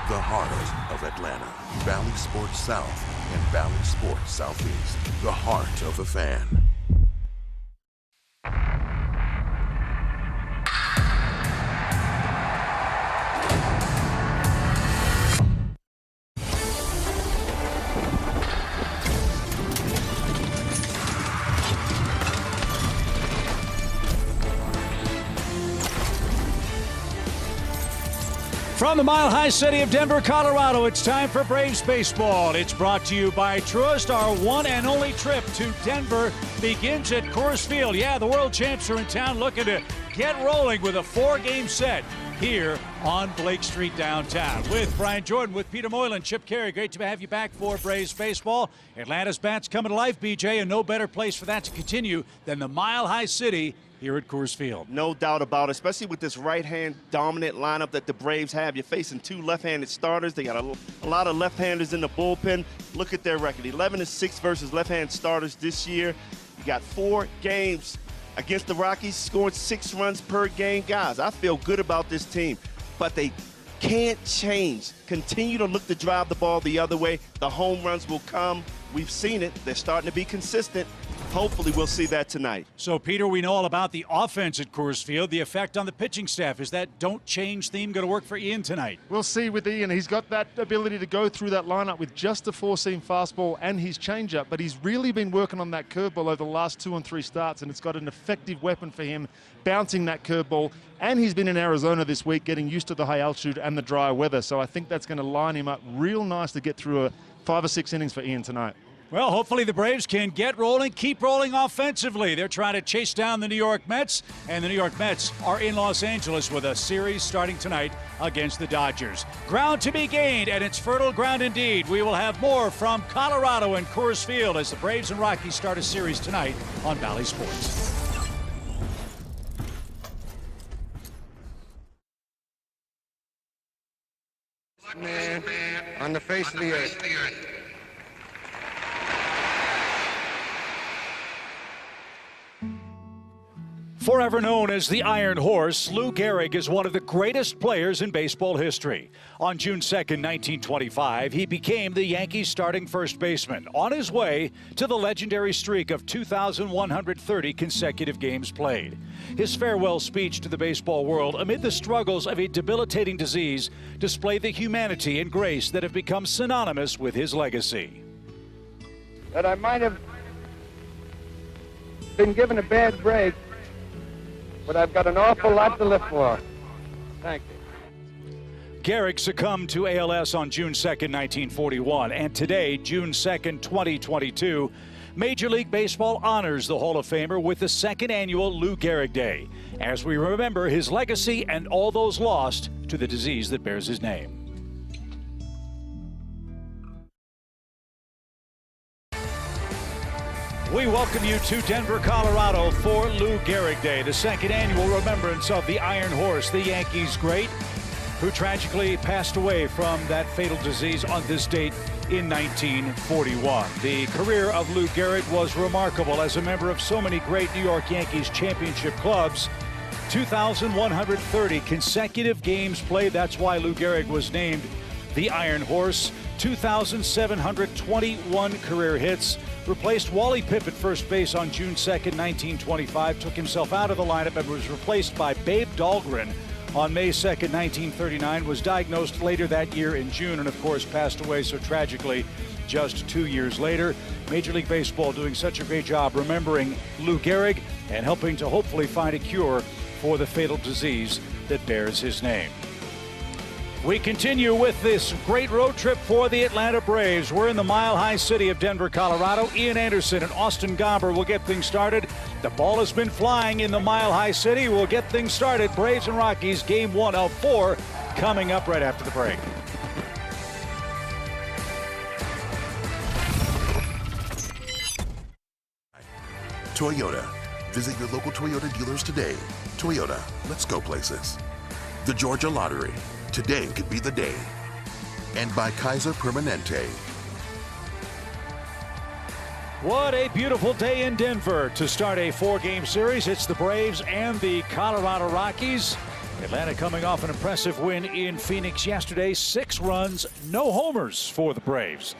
The heart of Atlanta. Valley Sports South and Valley Sports Southeast. The heart of the fan. From the mile-high city of Denver, Colorado, it's time for Braves baseball. It's brought to you by Truist. Our one and only trip to Denver begins at Coors Field. Yeah, the world champs are in town looking to get rolling with a 4-game set here on Blake Street downtown. With Brian Jordan, with Peter Moylan, Chip Carey. Great to have you back for Braves baseball. Atlanta's bats coming to life, BJ, and no better place for that to continue than the mile-high city here at Coors Field. No doubt about it, especially with this right-hand dominant lineup that the Braves have. You're facing two left-handed starters. They got a lot of left-handers in the bullpen. Look at their record, 11-6 versus left-hand starters this year. You got 4 games against the Rockies, scoring 6 runs per game. Guys, I feel good about this team, but they can't change. Continue to look to drive the ball the other way. The home runs will come. We've seen it. They're starting to be consistent. Hopefully we'll see that tonight. So, Peter, we know all about the offense at Coors Field. The effect on the pitching staff, is that don't change theme going to work for Ian tonight? We'll see with Ian. He's got that ability to go through that lineup with just a 4-seam fastball and his changeup, but he's really been working on that curveball over the last 2 and 3 starts, and it's got an effective weapon for him, bouncing that curveball. And he's been in Arizona this week, getting used to the high altitude and the dry weather. So I think that's going to line him up real nice to get through 5 or 6 innings for Ian tonight. Well, hopefully the Braves can get rolling, keep rolling offensively. They're trying to chase down the New York Mets, and the New York Mets are in Los Angeles with a series starting tonight against the Dodgers. Ground to be gained, and it's fertile ground indeed. We will have more from Colorado and Coors Field as the Braves and Rockies start a series tonight on Valley Sports. Man on the face of the earth. Forever known as the Iron Horse, Lou Gehrig is one of the greatest players in baseball history. On June 2nd, 1925, he became the Yankees' starting first baseman, on his way to the legendary streak of 2,130 consecutive games played. His farewell speech to the baseball world amid the struggles of a debilitating disease displayed the humanity and grace that have become synonymous with his legacy. That I might have been given a bad break, but I've got an awful lot to live for. Thank you. Gehrig succumbed to ALS on June 2nd, 1941, and today, June 2nd, 2022, Major League Baseball honors the Hall of Famer with the 2nd annual Lou Gehrig Day, as we remember his legacy and all those lost to the disease that bears his name. We welcome you to Denver, Colorado for Lou Gehrig Day, the 2nd annual remembrance of the Iron Horse, the Yankees great, who tragically passed away from that fatal disease on this date in 1941. The career of Lou Gehrig was remarkable as a member of so many great New York Yankees championship clubs. 2,130 consecutive games played. That's why Lou Gehrig was named the Iron Horse. 2,721 career hits. Replaced Wally Pipp at first base on June 2nd, 1925. Took himself out of the lineup and was replaced by Babe Dahlgren on May 2nd, 1939. Was diagnosed later that year in June and, of course, passed away so tragically just 2 years later. Major League Baseball doing such a great job remembering Lou Gehrig and helping to hopefully find a cure for the fatal disease that bears his name. We continue with this great road trip for the Atlanta Braves. We're in the mile-high city of Denver, Colorado. Ian Anderson and Austin Gomber will get things started. The ball has been flying in the mile-high city. We'll get things started. Braves and Rockies, game 1 of 4, coming up right after the break. Toyota. Visit your local Toyota dealers today. Toyota, let's go places. The Georgia Lottery. Today could be the day. And by Kaiser Permanente. What a beautiful day in Denver to start a 4-game series. It's the Braves and the Colorado Rockies. Atlanta coming off an impressive win in Phoenix yesterday. 6 runs, no homers for the Braves.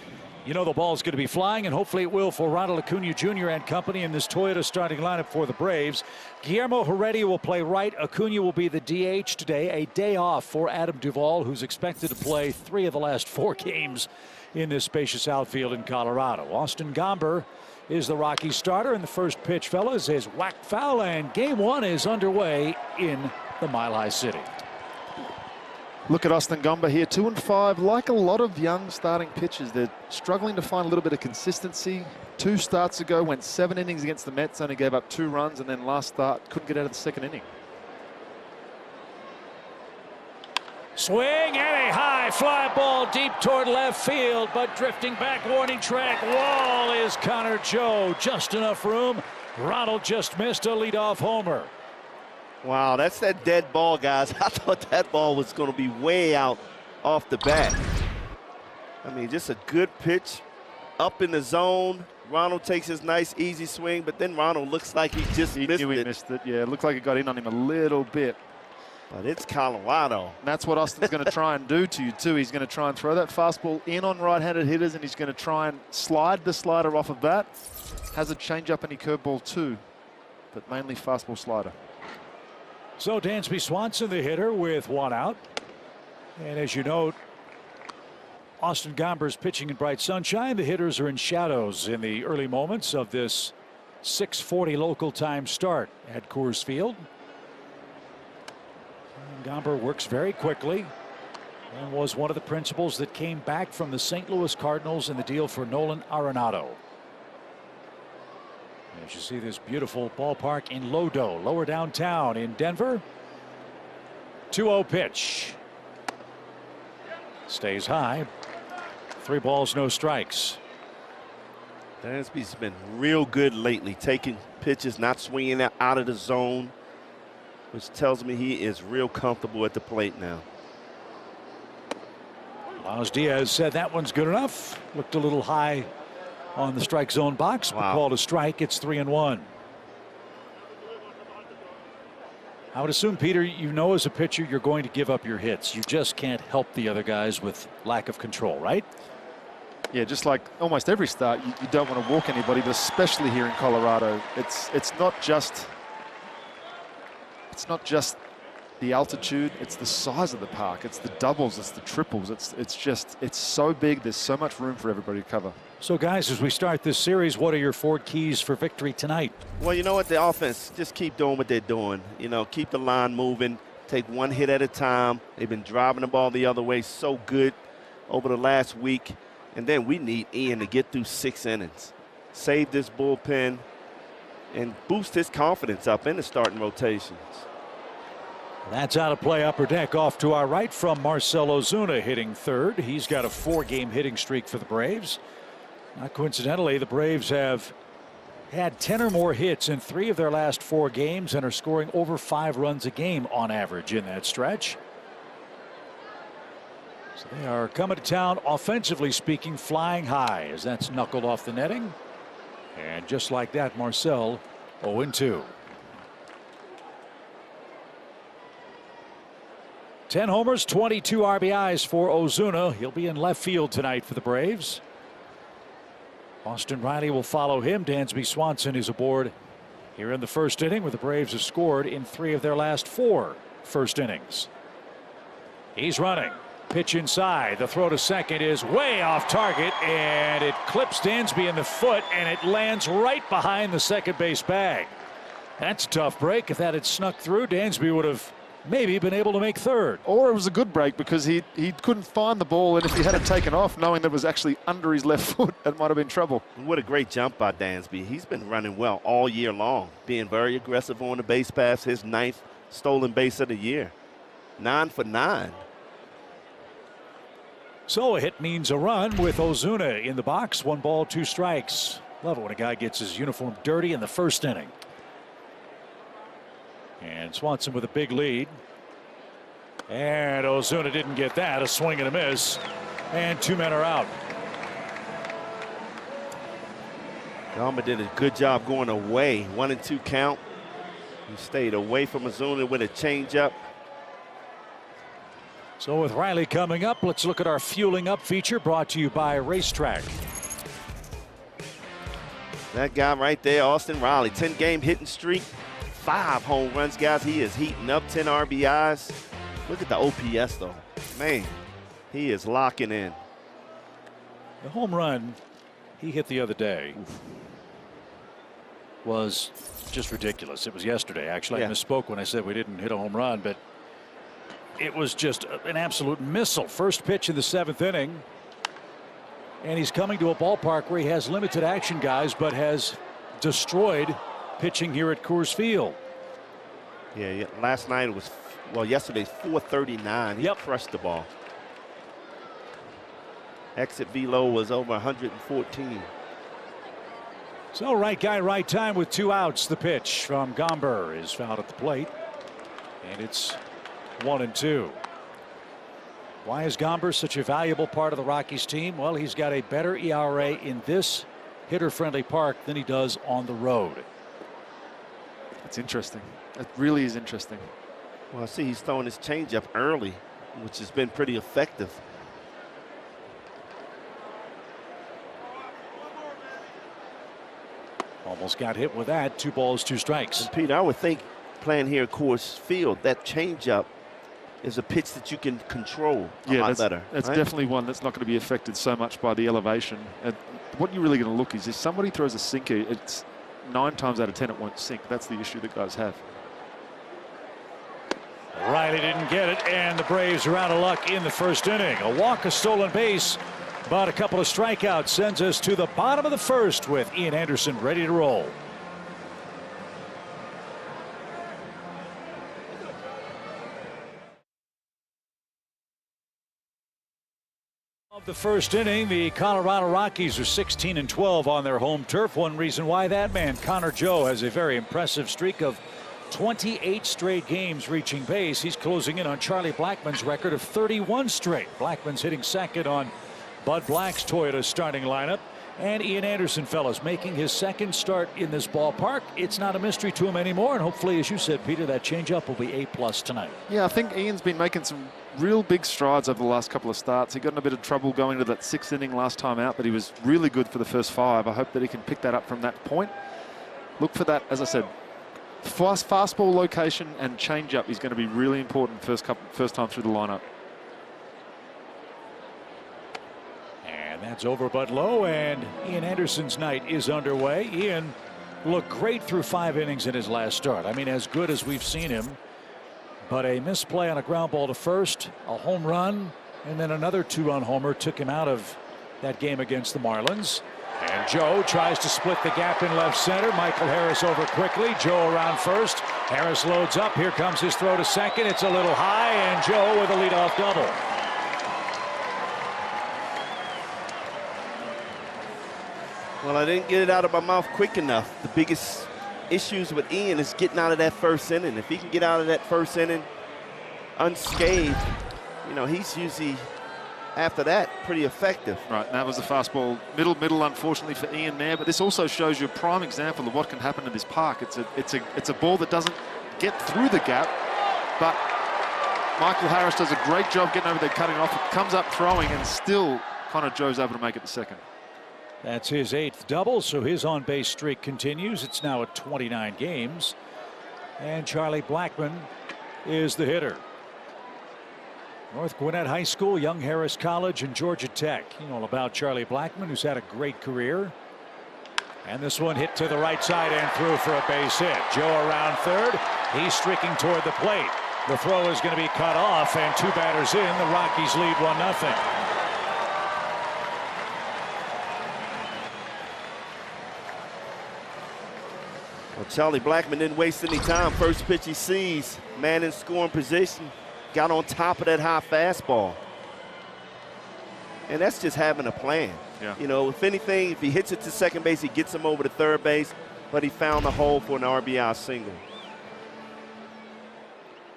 You know the ball's going to be flying, and hopefully it will for Ronald Acuna Jr. and company in this Toyota starting lineup for the Braves. Guillermo Heredia will play right. Acuna will be the DH today. A day off for Adam Duvall, who's expected to play 3 of the last 4 games in this spacious outfield in Colorado. Austin Gomber is the Rockies starter, and the first pitch, fellas, is whacked foul, and game 1 is underway in the Mile High City. Look at Austin Gomber here, 2-5. Like a lot of young starting pitchers, they're struggling to find a little bit of consistency. 2 starts ago, went 7 innings against the Mets, only gave up 2 runs, and then last start couldn't get out of the 2nd inning. Swing and a high fly ball deep toward left field, but drifting back, warning track wall is Connor Joe. Just enough room. Ronald just missed a leadoff homer. Wow, that's that dead ball, guys. I thought that ball was going to be way out off the bat. I mean, just a good pitch up in the zone. Ronald takes his nice, easy swing, but then Ronald looks like he just missed knew he it. missed it. Yeah, it looked like it got in on him a little bit. But it's Colorado. And that's what Austin's going to try and do to you, too. He's going to try and throw that fastball in on right-handed hitters, and he's going to try and slide the slider off of that. Has a changeup and a curveball, too, but mainly fastball slider. So Dansby Swanson, the hitter, with 1 out. And as you note, Austin Gomber's pitching in bright sunshine. The hitters are in shadows in the early moments of this 6:40 local time start at Coors Field. And Gomber works very quickly and was one of the principals that came back from the St. Louis Cardinals in the deal for Nolan Arenado. As you see this beautiful ballpark in Lodo, lower downtown in Denver. 2-0 pitch. Stays high. 3 balls, no strikes. Dansby's been real good lately, taking pitches, not swinging out of the zone, which tells me he is real comfortable at the plate now. Miles Diaz said that one's good enough. Looked a little high on the strike zone box, but called a strike. It's 3-1. I would assume, Peter, you know as a pitcher you're going to give up your hits. You just can't help the other guys with lack of control, right? Yeah, just like almost every start, you don't want to walk anybody, but especially here in Colorado, it's not just the altitude, it's the size of the park, it's the doubles, it's the triples, it's so big, there's so much room for everybody to cover. So guys, as we start this series, what are your 4 keys for victory tonight? Well, you know what, the offense, just keep doing what they're doing. You know, keep the line moving, take 1 hit at a time. They've been driving the ball the other way so good over the last week. And then we need Ian to get through 6 innings, save this bullpen, and boost his confidence up in the starting rotations. That's out of play, upper deck off to our right from Marcell Ozuna hitting 3rd. He's got a 4-game hitting streak for the Braves. Not coincidentally, the Braves have had 10 or more hits in 3 of their last 4 games and are scoring over 5 runs a game on average in that stretch. So they are coming to town, offensively speaking, flying high as that's knuckled off the netting. And just like that, Marcell 0-2. 10 homers, 22 RBIs for Ozuna. He'll be in left field tonight for the Braves. Austin Riley will follow him. Dansby Swanson is aboard here in the 1st inning, where the Braves have scored in 3 of their last 4 first innings. He's running. Pitch inside. The throw to second is way off target, and it clips Dansby in the foot, and it lands right behind the second base bag. That's a tough break. If that had snuck through, Dansby would have maybe been able to make 3rd. Or it was a good break because he couldn't find the ball, and if he had it taken off, knowing that it was actually under his left foot, it might have been trouble. What a great jump by Dansby. He's been running well all year long, being very aggressive on the base pass. His 9th stolen base of the year. 9 for 9. So a hit means a run with Ozuna in the box. 1 ball, 2 strikes. Love it when a guy gets his uniform dirty in the 1st inning. And Swanson with a big lead. And Ozuna didn't get that. A swing and a miss. And 2 men are out. Gomber did a good job going away. 1-2 count. He stayed away from Ozuna with a changeup. So with Riley coming up, let's look at our Fueling Up feature brought to you by Racetrack. That guy right there, Austin Riley, 10-game hitting streak, 5 home runs, guys. He is heating up, 10 RBIs. Look at the OPS, though. Man, he is locking in. The home run he hit the other day was just ridiculous. It was yesterday, actually. Yeah. I misspoke when I said we didn't hit a home run, but it was just an absolute missile. First pitch in the 7th inning. And he's coming to a ballpark where he has limited action, guys, but has destroyed pitching here at Coors Field. Yeah, last night it was, well, yesterday, 439. He crushed the ball. Exit velo was over 114. So right guy, right time with 2 outs. The pitch from Gomber is fouled at the plate. And it's 1-2. Why is Gomber such a valuable part of the Rockies team? Well, he's got a better ERA in this hitter-friendly park than he does on the road. That's interesting. That really is interesting. Well, I see he's throwing his changeup early, which has been pretty effective. Almost got hit with that. 2 balls, 2 strikes. And Peter, I would think playing here at Coors Field, that changeup is a pitch that you can control a lot better. That's right? definitely one that's not going to be affected so much by the elevation. And what you're really going to look is if somebody throws a sinker, it's 9 times out of 10 it won't sink. That's the issue that guys have. Riley didn't get it, and the Braves are out of luck in the 1st inning. A walk, a stolen base, but a couple of strikeouts sends us to the bottom of the 1st with Ian Anderson ready to roll. Of the 1st inning, the Colorado Rockies are 16-12 on their home turf. One reason why that man, Connor Joe, has a very impressive streak of 28 straight games reaching base. He's closing in on Charlie Blackmon's record of 31 straight. Blackmon's hitting second on Bud Black's Toyota starting lineup. And Ian Anderson, fellas, making his 2nd start in this ballpark. It's not a mystery to him anymore. And hopefully, as you said, Peter, that changeup will be A+ tonight. Yeah, I think Ian's been making some real big strides over the last couple of starts. He got in a bit of trouble going to that 6th inning last time out, but he was really good for the first 5. I hope that he can pick that up from that point. Look for that, as I said, fastball location and changeup is going to be really important first time through the lineup. And that's over but low, and Ian Anderson's night is underway. Ian looked great through 5 innings in his last start. I mean, as good as we've seen him. But a misplay on a ground ball to first, a home run, and then another 2-run homer took him out of that game against the Marlins. And Joe tries to split the gap in left center. Michael Harris over quickly. Joe around first. Harris loads up. Here comes his throw to second. It's a little high, and Joe with a leadoff double. Well, I didn't get it out of my mouth quick enough. The biggest issues with Ian is getting out of that 1st inning. If he can get out of that 1st inning unscathed, you know, he's usually, after that, pretty effective. Right, that was the fastball. Middle, unfortunately for Ian there, but this also shows you a prime example of what can happen in this park. It's a ball that doesn't get through the gap, but Michael Harris does a great job getting over there, cutting off. It comes up throwing, and still Connor Joe's able to make it the 2nd. That's his 8th double, so his on-base streak continues. It's now at 29 games. And Charlie Blackmon is the hitter. North Gwinnett High School, Young Harris College, and Georgia Tech. You know all about Charlie Blackmon, who's had a great career. And this one hit to the right side and through for a base hit. Joe around third. He's streaking toward the plate. The throw is going to be cut off, and 2 batters in. The Rockies lead 1-0. Well, Charlie Blackmon didn't waste any time. First pitch he sees, man in scoring position, got on top of that high fastball. And that's just having a plan. Yeah. You know, if anything, if he hits it to second base, he gets him over to third base, but he found the hole for an RBI single.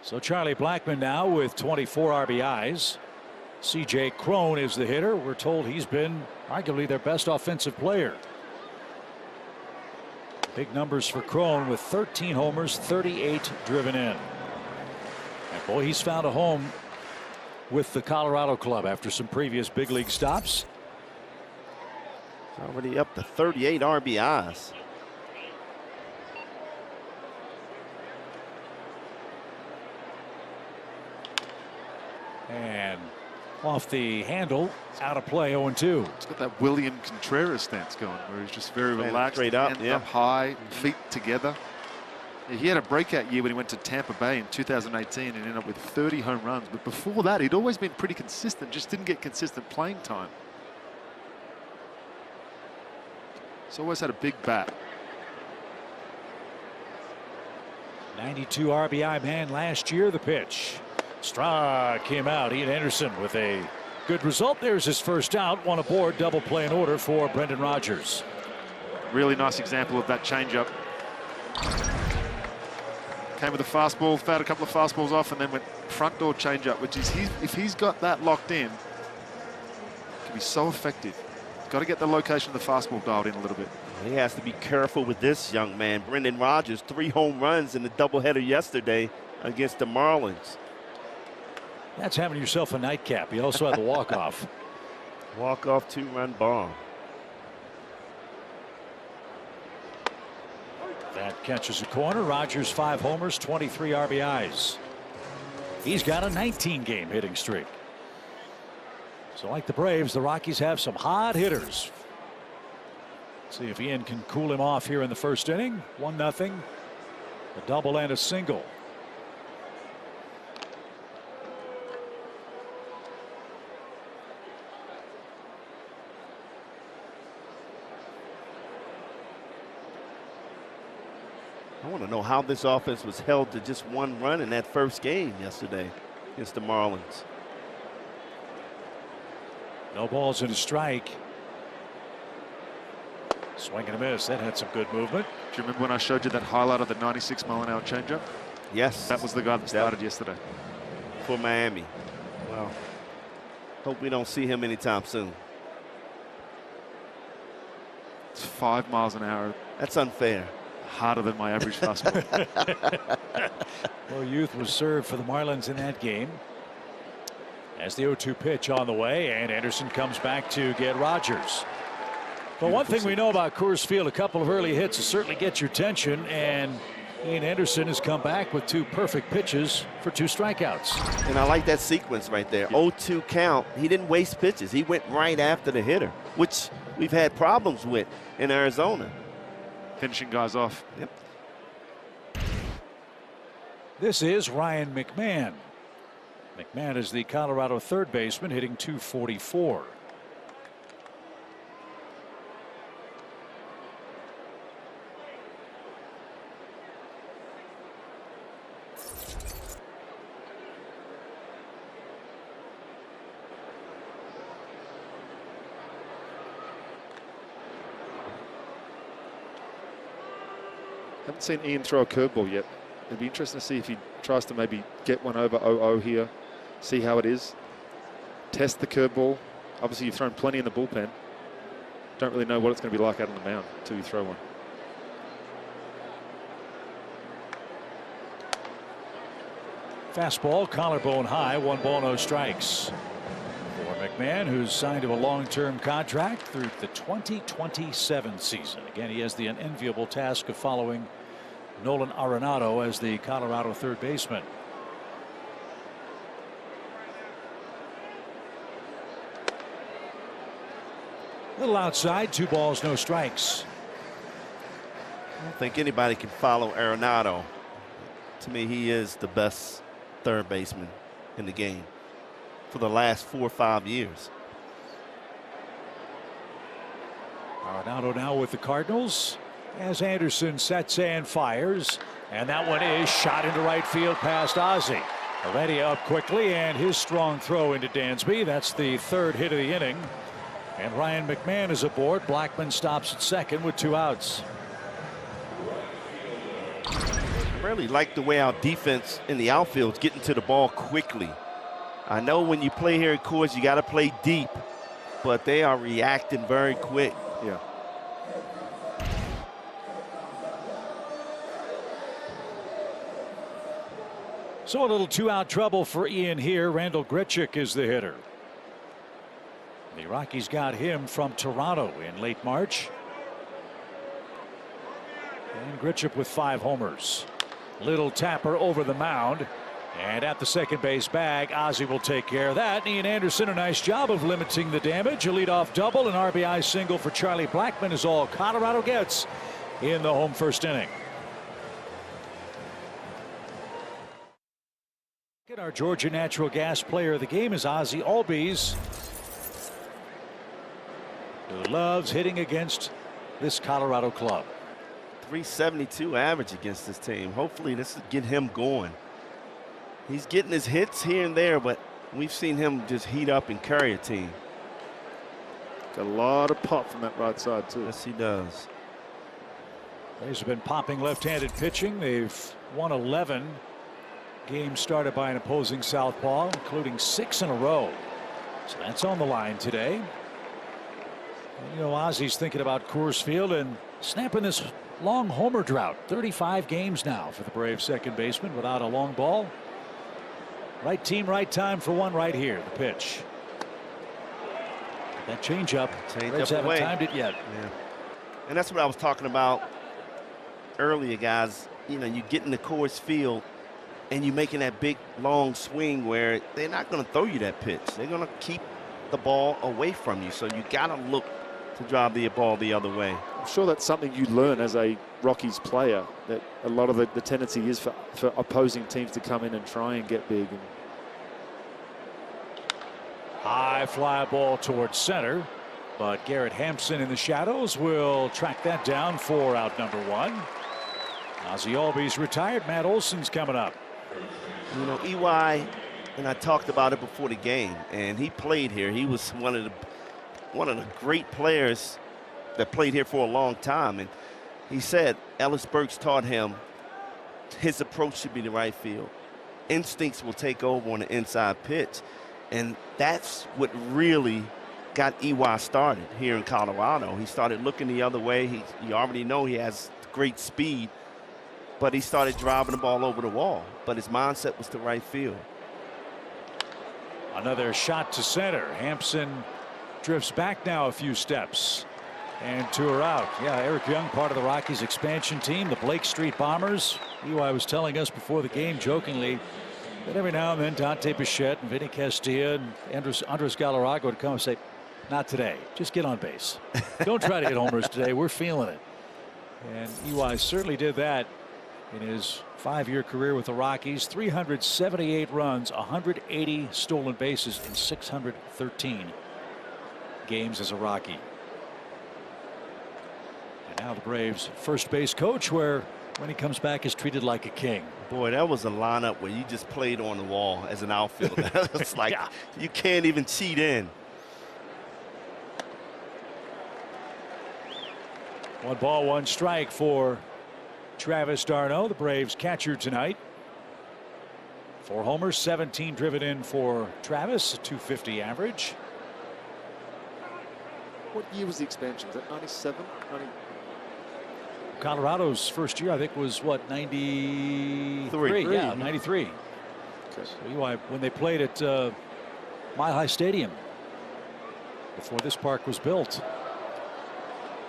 So Charlie Blackmon now with 24 RBIs. C.J. Cron is the hitter. We're told he's been arguably their best offensive player. Big numbers for Cron with 13 homers, 38 driven in. And boy, he's found a home with the Colorado club after some previous big league stops. He's already up to 38 RBIs. And off the handle, out of play, 0-2. It's got that William Contreras stance going, where he's just very relaxed, straight up, hands up high, feet together. He had a breakout year when he went to Tampa Bay in 2018 and ended up with 30 home runs. But before that, he'd always been pretty consistent, just didn't get consistent playing time. He's always had a big bat. 92 RBI man last year. The pitch. Struck him out. Ian Anderson with a good result. There's his first out. One aboard. Double play in order for Brendan Rodgers. Really nice example of that changeup. Came with a fastball, fouled a couple of fastballs off, and then went front door changeup, which is if he's got that locked in, it can be so effective. Got to get the location of the fastball dialed in a little bit. He has to be careful with this young man. Brendan Rodgers, 3 home runs in the doubleheader yesterday against the Marlins. That's having yourself a nightcap. He also had the walk-off. Walk-off 2-run ball. That catches a corner. Rodgers 5 homers, 23 RBIs. He's got a 19-game hitting streak. So like the Braves, the Rockies have some hot hitters. See if Ian can cool him off here in the first inning. 1-0. A double and a single. I want to know how this offense was held to just 1 run in that first game yesterday against the Marlins. No balls and a strike. Swing and a miss. That had some good movement. Do you remember when I showed you that highlight of the 96-mile-an-hour changeup? Yes. That was the guy that started yesterday. For Miami. Well, hope we don't see him anytime soon. It's 5 miles an hour. That's unfair. Harder than my average fastball. Well, Youth was served for the Marlins in that game. As the 0-2 pitch on the way, and Anderson comes back to get Rodgers. But one thing we know about Coors Field, a couple of early hits will certainly get your attention, and Ian Anderson has come back with 2 perfect pitches for 2 strikeouts. And I like that sequence right there. 0-2 count. He didn't waste pitches. He went right after the hitter, which we've had problems with in Arizona. Finishing guys off. Yep. This is Ryan McMahon. McMahon is the Colorado third baseman, hitting .244. Haven't seen Ian throw a curveball yet. It'd be interesting to see if he tries to maybe get one over 0-0 here, see how it is. Test the curveball. Obviously, you've thrown plenty in the bullpen. Don't really know what it's going to be like out on the mound until you throw one. Fastball, collarbone high, 1 ball, no strikes. For McMahon, who's signed to a long-term contract through the 2027 season. Again, he has the unenviable task of following Nolan Arenado as the Colorado third baseman. Little outside, 2 balls, no strikes. I don't think anybody can follow Arenado. To me, he is the best third baseman in the game for the last 4 or 5 years. Arenado now with the Cardinals as Anderson sets and fires, and that one is shot into right field past Ozzie. Already up quickly, and his strong throw into Dansby. That's the 3rd hit of the inning, and Ryan McMahon is aboard. Blackman stops at second with 2 outs. I really like the way our defense in the outfield is getting to the ball quickly. I know when you play here at Coors, you got to play deep, but they are reacting very quick. Yeah. So a little 2-out trouble for Ian here. Randall Grichuk is the hitter. The Rockies got him from Toronto in late March. And Grichuk with 5 homers. Little tapper over the mound. And at the second base bag, Ozzie will take care of that. Ian Anderson, a nice job of limiting the damage. A leadoff double, an RBI single for Charlie Blackmon is all Colorado gets in the home first inning. Our Georgia Natural Gas player of the game is Ozzie Albies, who loves hitting against this Colorado club. .372 average against this team. Hopefully this will get him going. He's getting his hits here and there, but we've seen him just heat up and carry a team. Got a lot of pop from that right side too. Yes, he does. They've been popping left-handed pitching. They've won 11 games started by an opposing southpaw, including 6 in a row. So that's on the line today. And, you know, Ozzie's thinking about Coors Field and snapping this long homer drought. 35 games now for the Braves second baseman without a long ball. Right team, right time for one right here. The pitch. That changeup. Braves haven't timed it yet. Yeah. And that's what I was talking about earlier, guys. You know, you get in the Coors Field and you're making that big long swing where they're not going to throw you that pitch. They're going to keep the ball away from you. So you got to look to drive the ball the other way. I'm sure that's something you learn as a Rockies player, that a lot of the tendency is for opposing teams to come in and try and get big. High fly ball towards center, but Garrett Hampson in the shadows will track that down for out number 1. Ozzie Albies retired. Matt Olson's coming up. You know, EY, and I talked about it before the game, and he played here. He was one of the great players that played here for a long time, and he said Ellis Burks taught him his approach should be the right field. Instincts will take over on the inside pitch, and that's what really got EY started here in Colorado. He started looking the other way. You already know he has great speed, but he started driving the ball over the wall. But his mindset was to right field. Another shot to center. Hampson drifts back now a few steps. And 2 are out. Yeah, Eric Young, part of the Rockies expansion team, the Blake Street Bombers. EY was telling us before the game jokingly that every now and then Dante Bichette and Vinny Castilla and Andres Galarraga would come and say, not today, just get on base. Don't try to hit homers today, we're feeling it. And EY certainly did that in his 5-year career with the Rockies. 378 runs, 180 stolen bases in 613 games as a Rocky. And now the Braves first base coach, where when he comes back is treated like a king. Boy, that was a lineup where you just played on the wall as an outfielder. It's like you can't even cheat in. 1 ball, 1 strike for Travis d'Arnaud, the Braves catcher tonight. 4 homers, 17 driven in for Travis, a .250 average. What year was the expansion? Was that 97? Colorado's first year, I think, was what, 93? Yeah, 93. Okay. So when they played at Mile High Stadium before this park was built.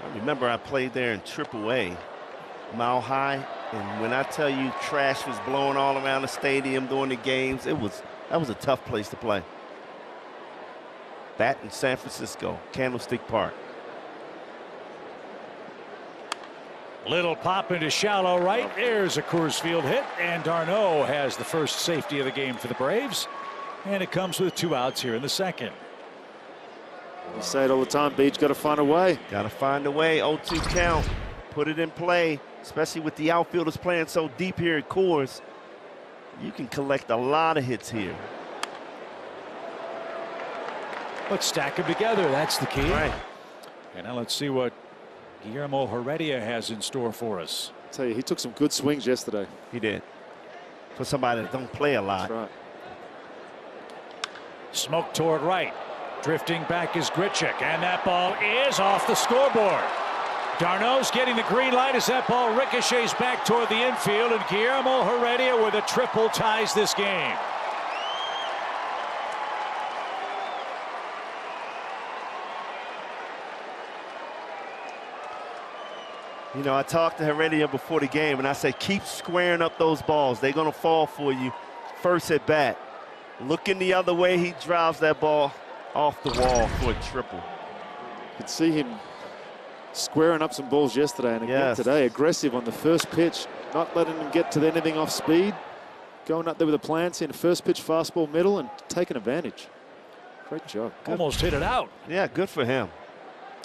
I remember I played there in AAA, Mile High, and when I tell you trash was blowing all around the stadium during the games, that was a tough place to play. That in San Francisco, Candlestick Park. Little pop into shallow right. There's a Coors Field hit, and d'Arnaud has the first safety of the game for the Braves. And it comes with 2 outs here in the second. You say it all the time, Beach, got to find a way. Got to find a way. 0-2 count. Put it in play, especially with the outfielders playing so deep here at Coors. You can collect a lot of hits here. But stack them together, that's the key. Right. And now let's see what Guillermo Heredia has in store for us. I tell you, he took some good swings yesterday. He did. For somebody that don't play a lot. That's right. Smoke toward right. Drifting back is Grichuk, and that ball is off the scoreboard. Darno's getting the green light as that ball ricochets back toward the infield, and Guillermo Heredia with a triple ties this game. You know, I talked to Heredia before the game, and I said, keep squaring up those balls. They're going to fall for you first at bat. Looking the other way, he drives that ball off the wall for a triple. You could see him squaring up some balls yesterday, and again today, aggressive on the first pitch, not letting him get to anything off speed, going up there with a plants in, first pitch fastball middle, and taking advantage. Great job. Almost hit it out. Yeah, good for him.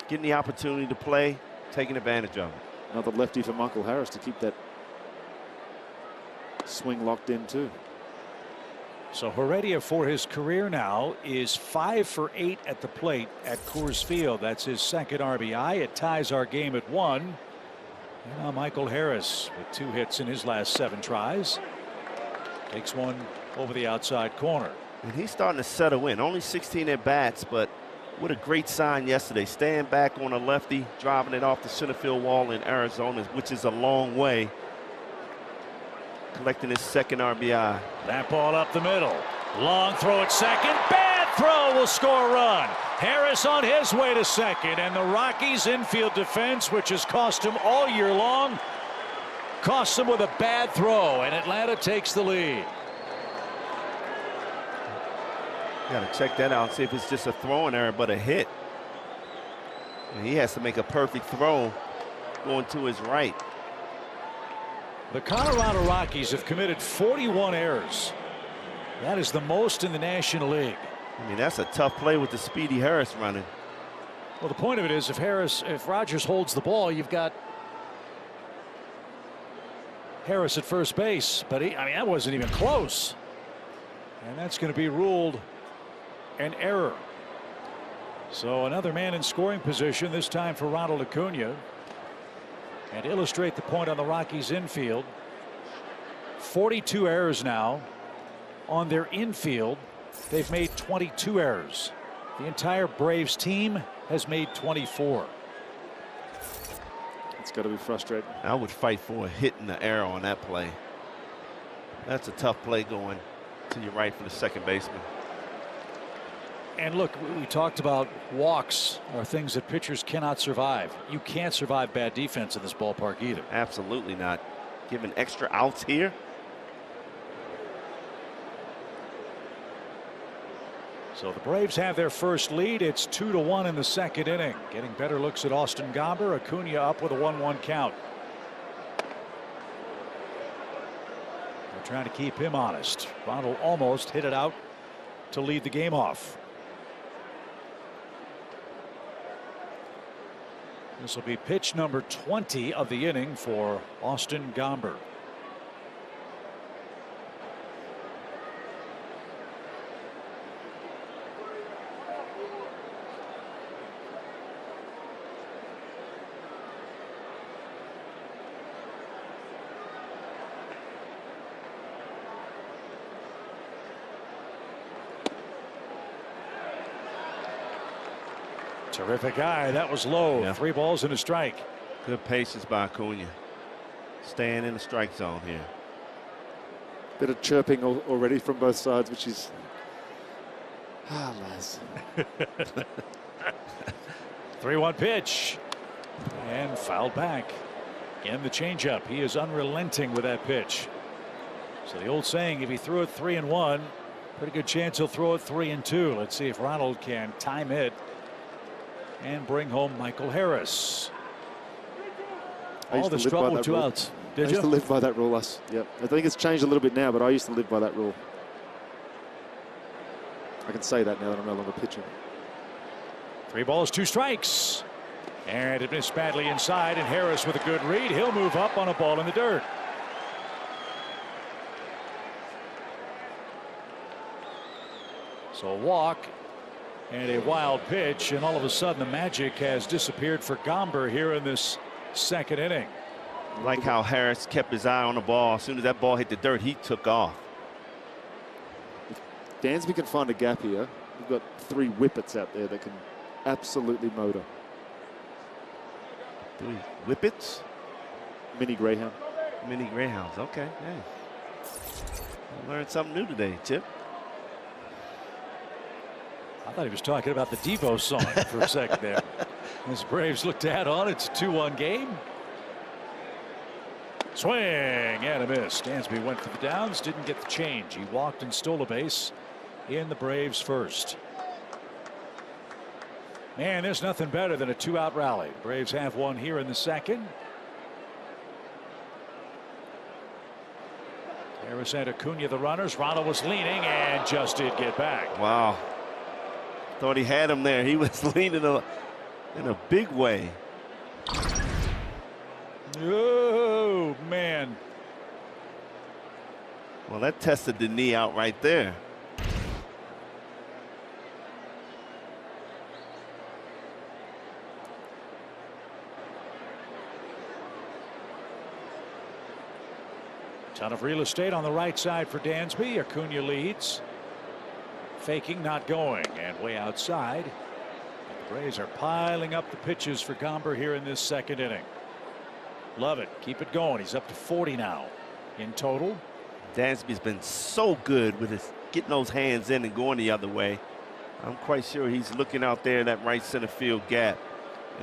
Getting the opportunity to play, taking advantage of it. Another lefty for Michael Harris to keep that swing locked in too. So Heredia for his career now is 5 for 8 at the plate at Coors Field. That's his second RBI. It ties our game at 1. And now Michael Harris with 2 hits in his last 7 tries. Takes one over the outside corner. And he's starting to settle in. Only 16 at bats, but what a great sign yesterday. Staying back on a lefty, driving it off the center field wall in Arizona, which is a long way. Collecting his second RBI. That ball up the middle. Long throw at second. Bad throw will score a run. Harris on his way to second. And the Rockies infield defense, which has cost him all year long, costs him with a bad throw. And Atlanta takes the lead. Got to check that out and see if it's just a throwing error, but a hit. And he has to make a perfect throw going to his right. The Colorado Rockies have committed 41 errors. That is the most in the National League. I mean, that's a tough play with the speedy Harris running. Well, the point of it is, if Rogers holds the ball, you've got Harris at first base. But that wasn't even close. And that's going to be ruled an error. So another man in scoring position, this time for Ronald Acuna. And to illustrate the point on the Rockies infield, 42 errors now on their infield. They've made 22 errors. The entire Braves team has made 24. It's got to be frustrating. I would fight for a hit in the air on that play. That's a tough play going to your right for the second baseman. And look, we talked about walks are things that pitchers cannot survive. You can't survive bad defense in this ballpark either. Absolutely not. Giving extra outs here. So the Braves have their first lead. It's 2-1 in the second inning. Getting better looks at Austin Gomber. Acuna up with a 1-1 count. They're trying to keep him honest. Ronald almost hit it out to lead the game off. This will be pitch number 20 of the inning for Austin Gomber. Terrific eye. That was low. Yeah. 3 balls and a strike. Good patience by Acuna. Staying in the strike zone here. Bit of chirping already from both sides, which is lads. 3-1 pitch and fouled back. Again, the changeup. He is unrelenting with that pitch. So the old saying, if he threw it 3-1, pretty good chance he'll throw it 3-2. Let's see if Ronald can time it and bring home Michael Harris. All this trouble with 2 outs. I used to live by that rule. Yep. I think it's changed a little bit now, but I used to live by that rule. I can say that now that I'm no longer pitching. 3 balls, 2 strikes. And it missed badly inside, and Harris with a good read. He'll move up on a ball in the dirt. So a walk and a wild pitch, and all of a sudden the magic has disappeared for Gomber here in this second inning. Like how Harris kept his eye on the ball. As soon as that ball hit the dirt, he took off. If Dansby can find a gap here, we've got 3 whippets out there that can absolutely motor. 3 Whippets. Mini Greyhound. Mini Greyhounds. Okay. Hey. I learned something new today, Chip. I thought he was talking about the Devo song for a second there. As Braves look to add on, it's a 2-1 game. Swing and a miss. Dansby went for the downs, didn't get the change. He walked and stole a base in the Braves' first. Man, there's nothing better than a 2-out rally. Braves have one here in the second. Harris and Acuna the runners. Ronald was leaning and just did get back. Wow. Thought he had him there. He was leaning in a big way. Oh, man. Well, that tested the knee out right there. Ton of real estate on the right side for Dansby. Acuna leads. Faking, not going, and way outside. The Braves are piling up the pitches for Gomber here in this second inning. Love it. Keep it going. He's up to 40 now in total. Dansby's been so good with his getting those hands in and going the other way. I'm quite sure he's looking out there. That right center field gap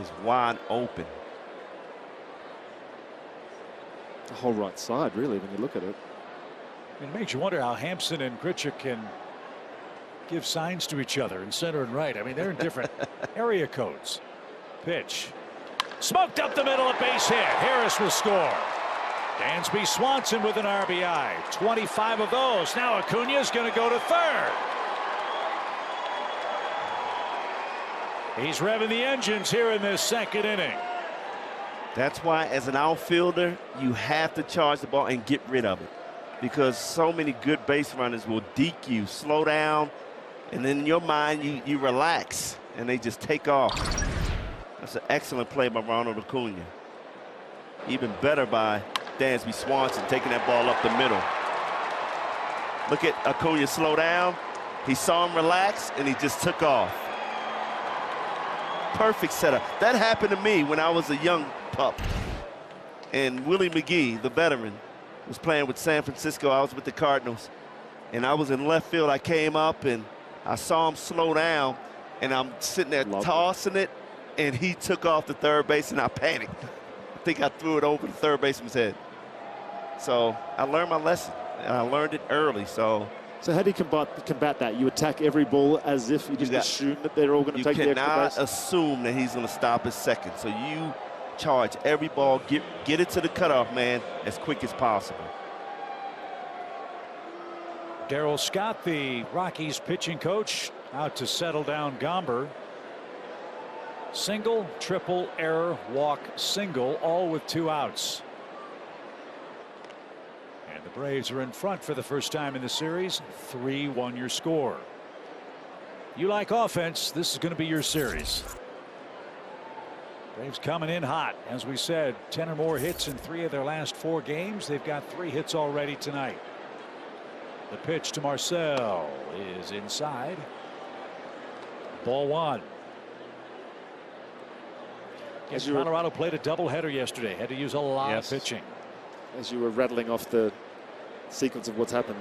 is wide open. The whole right side, really, when you look at it. It makes you wonder how Hampson and Grichuk can give signs to each other in center and right. I mean, they're in different area codes. Pitch. Smoked up the middle, a base hit. Harris will score. Dansby Swanson with an RBI. 25 of those. Now Acuna's going to go to third. He's revving the engines here in this second inning. That's why, as an outfielder, you have to charge the ball and get rid of it, because so many good base runners will deke you, slow down, and then in your mind you relax and they just take off. That's an excellent play by Ronald Acuna. Even better by Dansby Swanson taking that ball up the middle. Look at Acuna slow down. He saw him relax and he just took off. Perfect setup. That happened to me when I was a young pup. And Willie McGee, the veteran, was playing with San Francisco. I was with the Cardinals. And I was in left field. I came up and I saw him slow down. And I'm sitting there tossing it. And he took off to third base and I panicked. I think I threw it over the third baseman's head. So I learned my lesson. And I learned it early. So how do you combat that? You attack every ball as if you just assume that they're all going to take the extra base? You cannot assume that he's going to stop at second. So you charge every ball, get it to the cutoff man as quick as possible. Darryl Scott, the Rockies pitching coach, out to settle down Gomber. Single, triple, error, walk, single, all with 2 outs. And the Braves are in front for the first time in the series. 3-1 your score. You like offense, this is going to be your series. Braves coming in hot. As we said, 10 or more hits in 3 of their last 4 games. They've got 3 hits already tonight. The pitch to Marcel is inside. Ball 1. Yes, Colorado played a doubleheader yesterday. Had to use a lot of pitching. As you were rattling off the sequence of what's happened,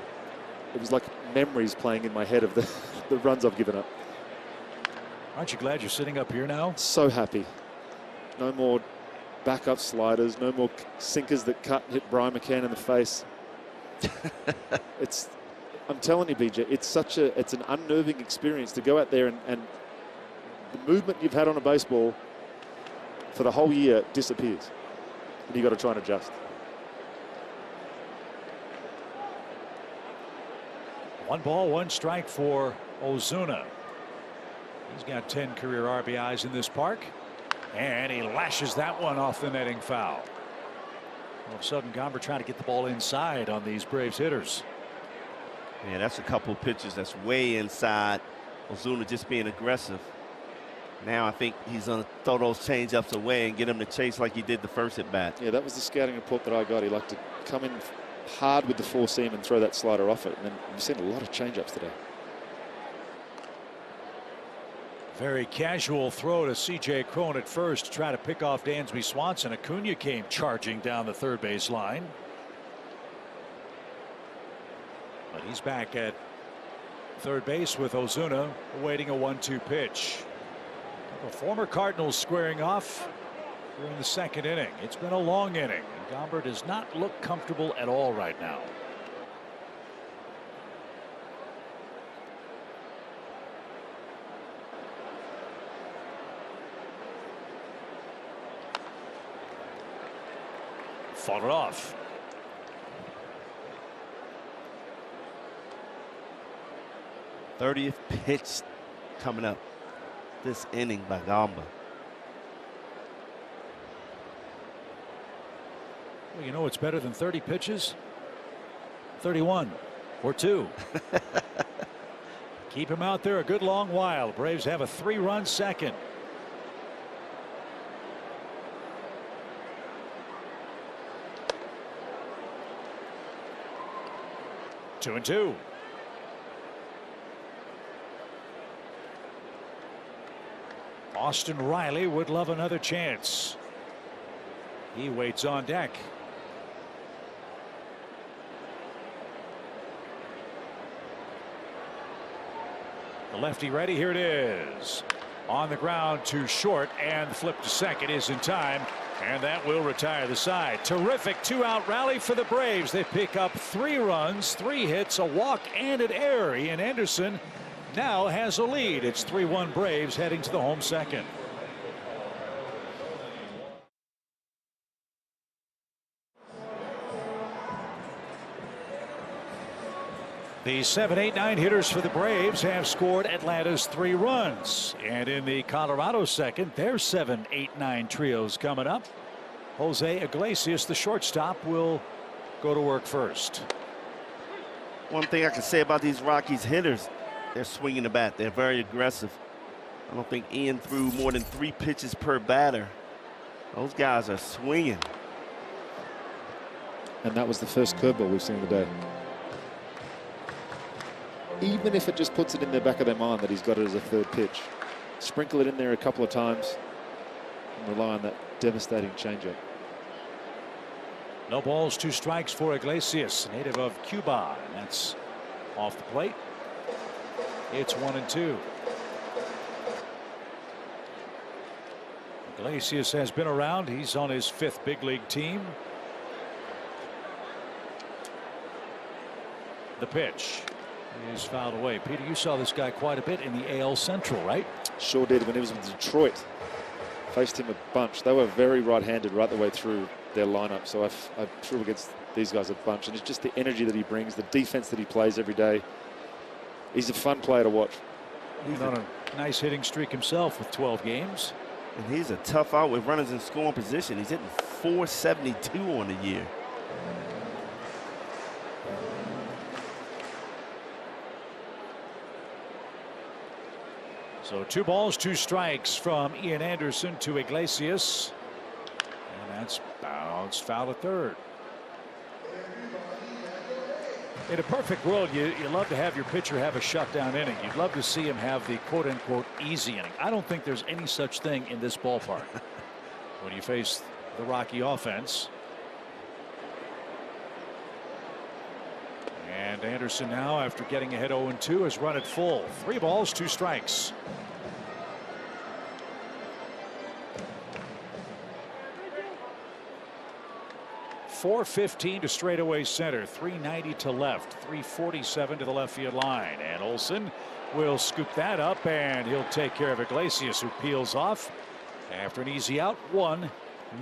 it was like memories playing in my head of the runs I've given up. Aren't you glad you're sitting up here now? So happy. No more backup sliders, no more sinkers that hit Brian McCann in the face. I'm telling you, BJ, it's an unnerving experience to go out there and the movement you've had on a baseball for the whole year disappears. And you've got to try and adjust. 1 ball, 1 strike for Ozuna. He's got 10 career RBIs in this park. And he lashes that one off the netting foul. All of a sudden, Gomber trying to get the ball inside on these Braves hitters. Yeah, that's a couple of pitches that's way inside. Ozuna just being aggressive. Now I think he's going to throw those changeups away and get him to chase like he did the first at bat. Yeah, that was the scouting report that I got. He liked to come in hard with the 4-seam and throw that slider off it. And then you've seen a lot of changeups today. Very casual throw to C.J. Cron at first to try to pick off Dansby Swanson. Acuna came charging down the third base line. But he's back at third base with Ozuna awaiting a 1-2 pitch. The former Cardinals squaring off during the second inning. It's been a long inning, and Gomber does not look comfortable at all right now. Fought it off. '30th pitch coming up this inning by Gomber. Well, you know it's better than 30 pitches? 31 or 2. Keep him out there a good long while. Braves have a 3-run second. Two and two. Austin Riley would love another chance. He waits on deck. The lefty ready. Here it is. On the ground to short, and the flip to second is in time, and that will retire the side. Terrific 2-out rally for the Braves. They pick up 3 runs, 3 hits, a walk, and an error. Ian Anderson now has a lead. It's 3-1 Braves heading to the home second. The 7, 8, 9 hitters for the Braves have scored Atlanta's 3 runs. And in the Colorado second, their 7, 8, 9 trio's coming up. Jose Iglesias, the shortstop, will go to work first. One thing I can say about these Rockies hitters, they're swinging the bat. They're very aggressive. I don't think Ian threw more than 3 pitches per batter. Those guys are swinging. And that was the first curveball we've seen today. Even if it just puts it in the back of their mind that he's got it as a 3rd pitch, sprinkle it in there a couple of times and rely on that devastating changeup. No balls, 2 strikes for Iglesias, native of Cuba, and that's off the plate. It's 1-2. Iglesias has been around. He's on his 5th big league team. The pitch is fouled away. Peter, you saw this guy quite a bit in the AL Central, right? Sure did. When he was with Detroit, faced him a bunch. They were very right-handed right the way through their lineup, so I threw against these guys a bunch, and it's just the energy that he brings, the defense that he plays every day. He's a fun player to watch. He's on a nice hitting streak himself with 12 games. And he's a tough out with runners in scoring position. He's hitting .472 on the year. So 2 balls, 2 strikes from Ian Anderson to Iglesias. And that's bounced foul at third. In a perfect world, you love to have your pitcher have a shutdown inning. You'd love to see him have the quote-unquote easy inning. I don't think there's any such thing in this ballpark when you face the Rocky offense. And Anderson now, after getting ahead 0-2, has run it full. 3 balls, 2 strikes. .415 to straightaway center, 390 to left, 347 to the left field line, and Olsen will scoop that up, and he'll take care of Iglesias, who peels off after an easy out. 1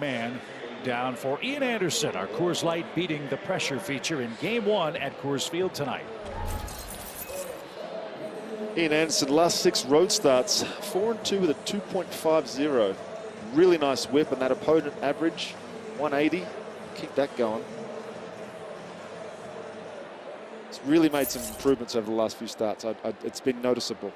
man down for Ian Anderson. Our Coors Light beating the pressure feature in Game 1 at Coors Field tonight. Ian Anderson, last 6 road starts, 4-2 with a 2.50. Really nice whip, and that opponent average 180. Keep that going. It's really made some improvements over the last few starts. It's been noticeable.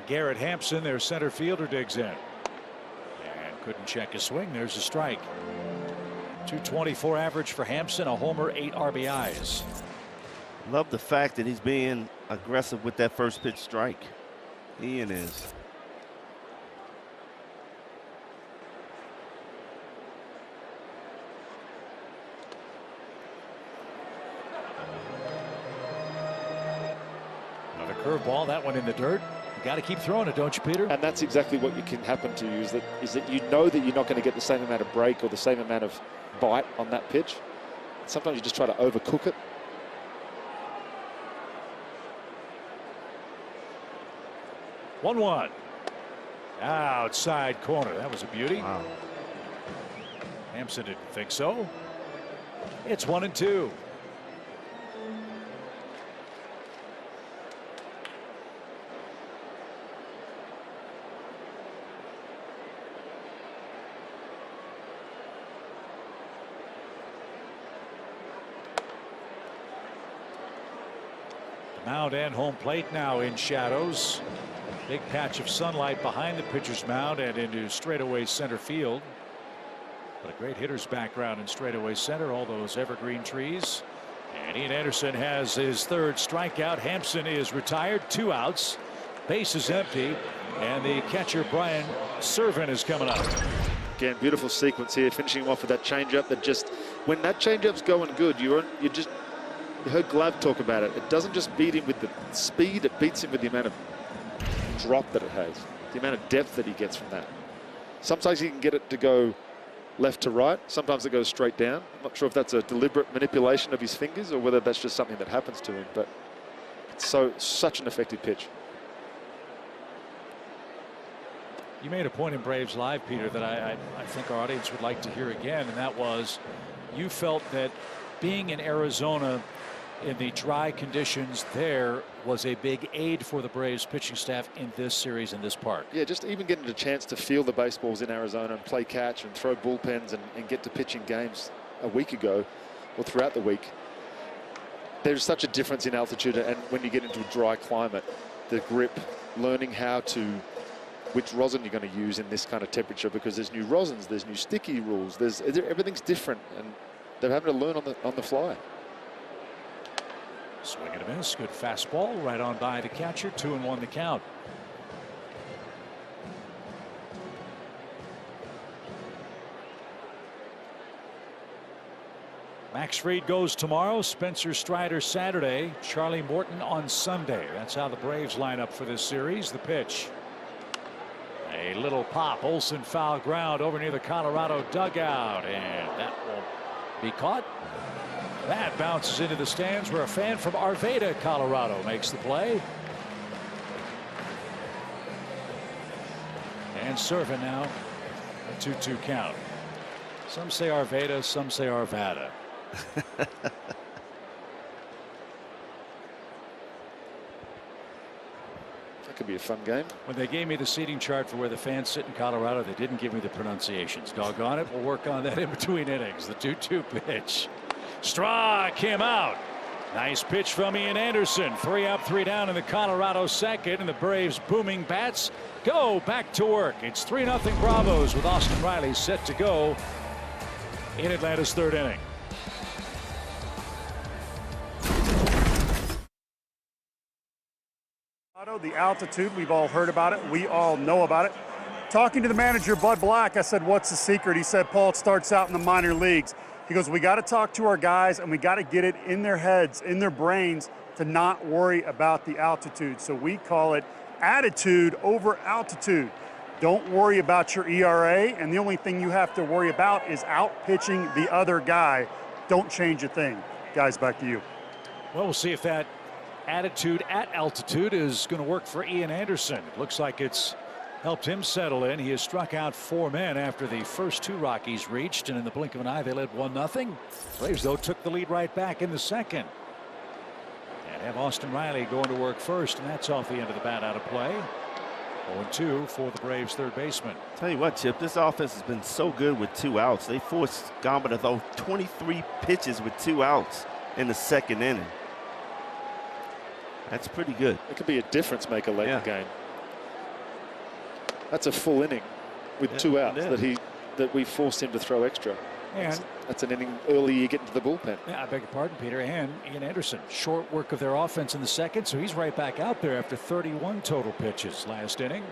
Garrett Hampson, their center fielder, digs in and couldn't check his swing. There's a strike. 224 average for Hampson, a homer, 8 RBIs. Love the fact that he's being aggressive with that first pitch strike. Ian is. Another curveball, that one in the dirt. You got to keep throwing it, don't you, Peter? And that's exactly what you can happen to you, is that you know that you're not going to get the same amount of break or the same amount of bite on that pitch. Sometimes you just try to overcook it. One. Outside corner. That was a beauty. Wow. Hampson didn't think so. It's 1-2. Mound and home plate now in shadows. Big patch of sunlight behind the pitcher's mound and into straightaway center field. But a great hitter's background in straightaway center, all those evergreen trees. And Ian Anderson has his third strikeout. Hampson is retired, 2 outs. Base is empty, and the catcher Brian Servin is coming up. Again, beautiful sequence here, finishing off with that changeup that just, when that changeup's going good, you heard Glove talk about it. It doesn't just beat him with the speed, it beats him with the amount of drop that it has, the amount of depth that he gets from that. Sometimes he can get it to go left to right, sometimes it goes straight down. I'm not sure if that's a deliberate manipulation of his fingers or whether that's just something that happens to him, but it's such an effective pitch. You made a point in Braves Live, Peter, that I think our audience would like to hear again, and that was you felt that being in Arizona in the dry conditions there was a big aid for the Braves pitching staff in this series in this park. Yeah, just even getting a chance to feel the baseballs in Arizona and play catch and throw bullpens and get to pitching games a week ago or throughout the week. There's such a difference in altitude, and when you get into a dry climate, the grip, learning which rosin you're going to use in this kind of temperature, because there's new rosins, there's new sticky rules, everything's different, and they're having to learn on the fly. Swing and a miss. Good fastball right on by the catcher. 2-1 the count. Max Fried goes tomorrow. Spencer Strider Saturday. Charlie Morton on Sunday. That's how the Braves line up for this series. The pitch. A little pop. Olsen foul ground over near the Colorado dugout, and that will be caught. That bounces into the stands where a fan from Arvada, Colorado makes the play. And Servin now, a 2-2 count. Some say Arvada, some say Arvada. That could be a fun game. When they gave me the seating chart for where the fans sit in Colorado, they didn't give me the pronunciations. Doggone it, we'll work on that in between innings. The 2-2 pitch. Strike him out. Nice pitch from Ian Anderson. 3 up, 3 down in the Colorado second, and the Braves booming bats go back to work. It's 3-0 Bravos with Austin Riley set to go in Atlanta's third inning. The altitude, we've all heard about it. We all know about it. Talking to the manager, Bud Black, I said, what's the secret? He said, Paul, it starts out in the minor leagues. He goes, we got to talk to our guys, and we got to get it in their heads, in their brains, to not worry about the altitude. So we call it attitude over altitude. Don't worry about your ERA, and the only thing you have to worry about is out-pitching the other guy. Don't change a thing. Guys, back to you. Well, we'll see if that attitude at altitude is going to work for Ian Anderson. It looks like it's helped him settle in. He has struck out 4 men after the first 2 Rockies reached, and in the blink of an eye they led 1-0. Braves though took the lead right back in the second, and have Austin Riley going to work first, and that's off the end of the bat out of play. 0-2 for the Braves third baseman. Tell you what, Chip, this offense has been so good with 2 outs. They forced Gamba to throw 23 pitches with 2 outs in the second inning. That's pretty good. It could be a difference maker late in the game. That's a full inning with 2 outs that we forced him to throw extra. And that's an inning early you get into the bullpen. yeah, I beg your pardon, Peter. And Ian Anderson, short work of their offense in the second, so he's right back out there after 31 total pitches last inning.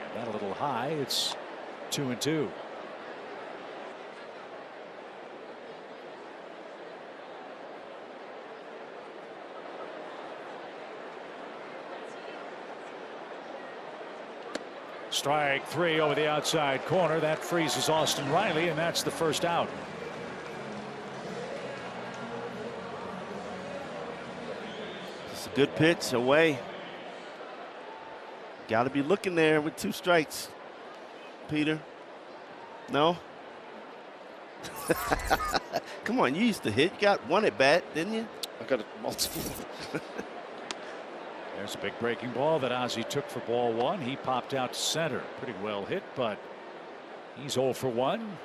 And that a little high. It's 2-2. Strike 3 over the outside corner. That freezes Austin Riley, and that's the first out. It's a good pitch away. Got to be looking there with 2 strikes. Peter. No? Come on, you used to hit. You got 1 at bat, didn't you? I got it multiple. There's a big breaking ball that Ozzie took for ball 1. He popped out to center. Pretty well hit, but he's 0 for 1.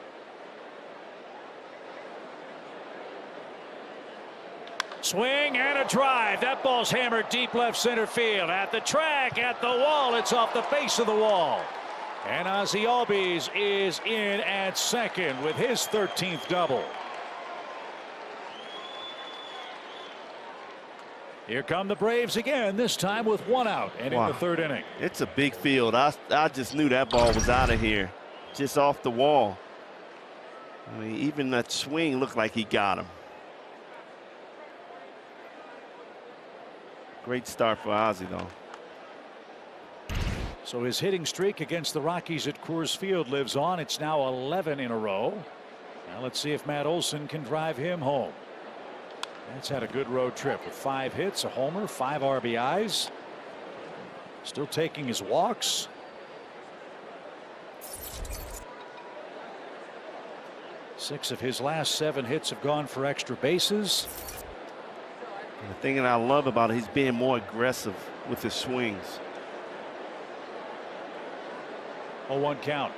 Swing and a drive. That ball's hammered deep left center field. At the track, at the wall. It's off the base of the wall. And Ozzie Albies is in at second with his 13th double. Here come the Braves again, this time with 1 out and in the 3rd inning. It's a big field. I just knew that ball was out of here, just off the wall. I mean, even that swing looked like he got him. Great start for Ozzie, though. So his hitting streak against the Rockies at Coors Field lives on. It's now 11 in a row. Now let's see if Matt Olson can drive him home. That's had a good road trip with 5 hits, a homer, 5 RBIs. Still taking his walks. Six of his last 7 hits have gone for extra bases. And the thing that I love about it, he's being more aggressive with his swings. 0-1 count.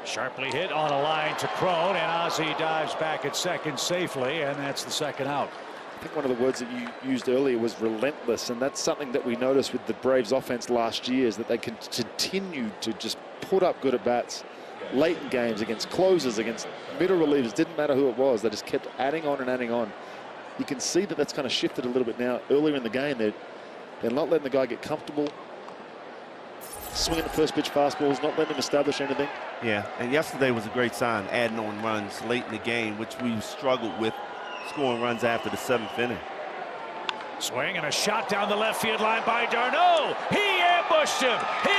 Sharply hit on a line to Crone, and Ozzie dives back at second safely, and that's the 2nd out. I think one of the words that you used earlier was relentless, and that's something that we noticed with the Braves offense last year, is that they can continue to just put up good at-bats late in games against closers, against middle relievers. Didn't matter who it was. They just kept adding on and adding on. You can see that that's kind of shifted a little bit now. Earlier in the game, they're not letting the guy get comfortable. Swinging the first pitch fastballs, not letting him establish anything. Yeah, and yesterday was a great sign, adding on runs late in the game, which we struggled with scoring runs after the 7th inning. Swing and a shot down the left field line by d'Arnaud. He ambushed him. He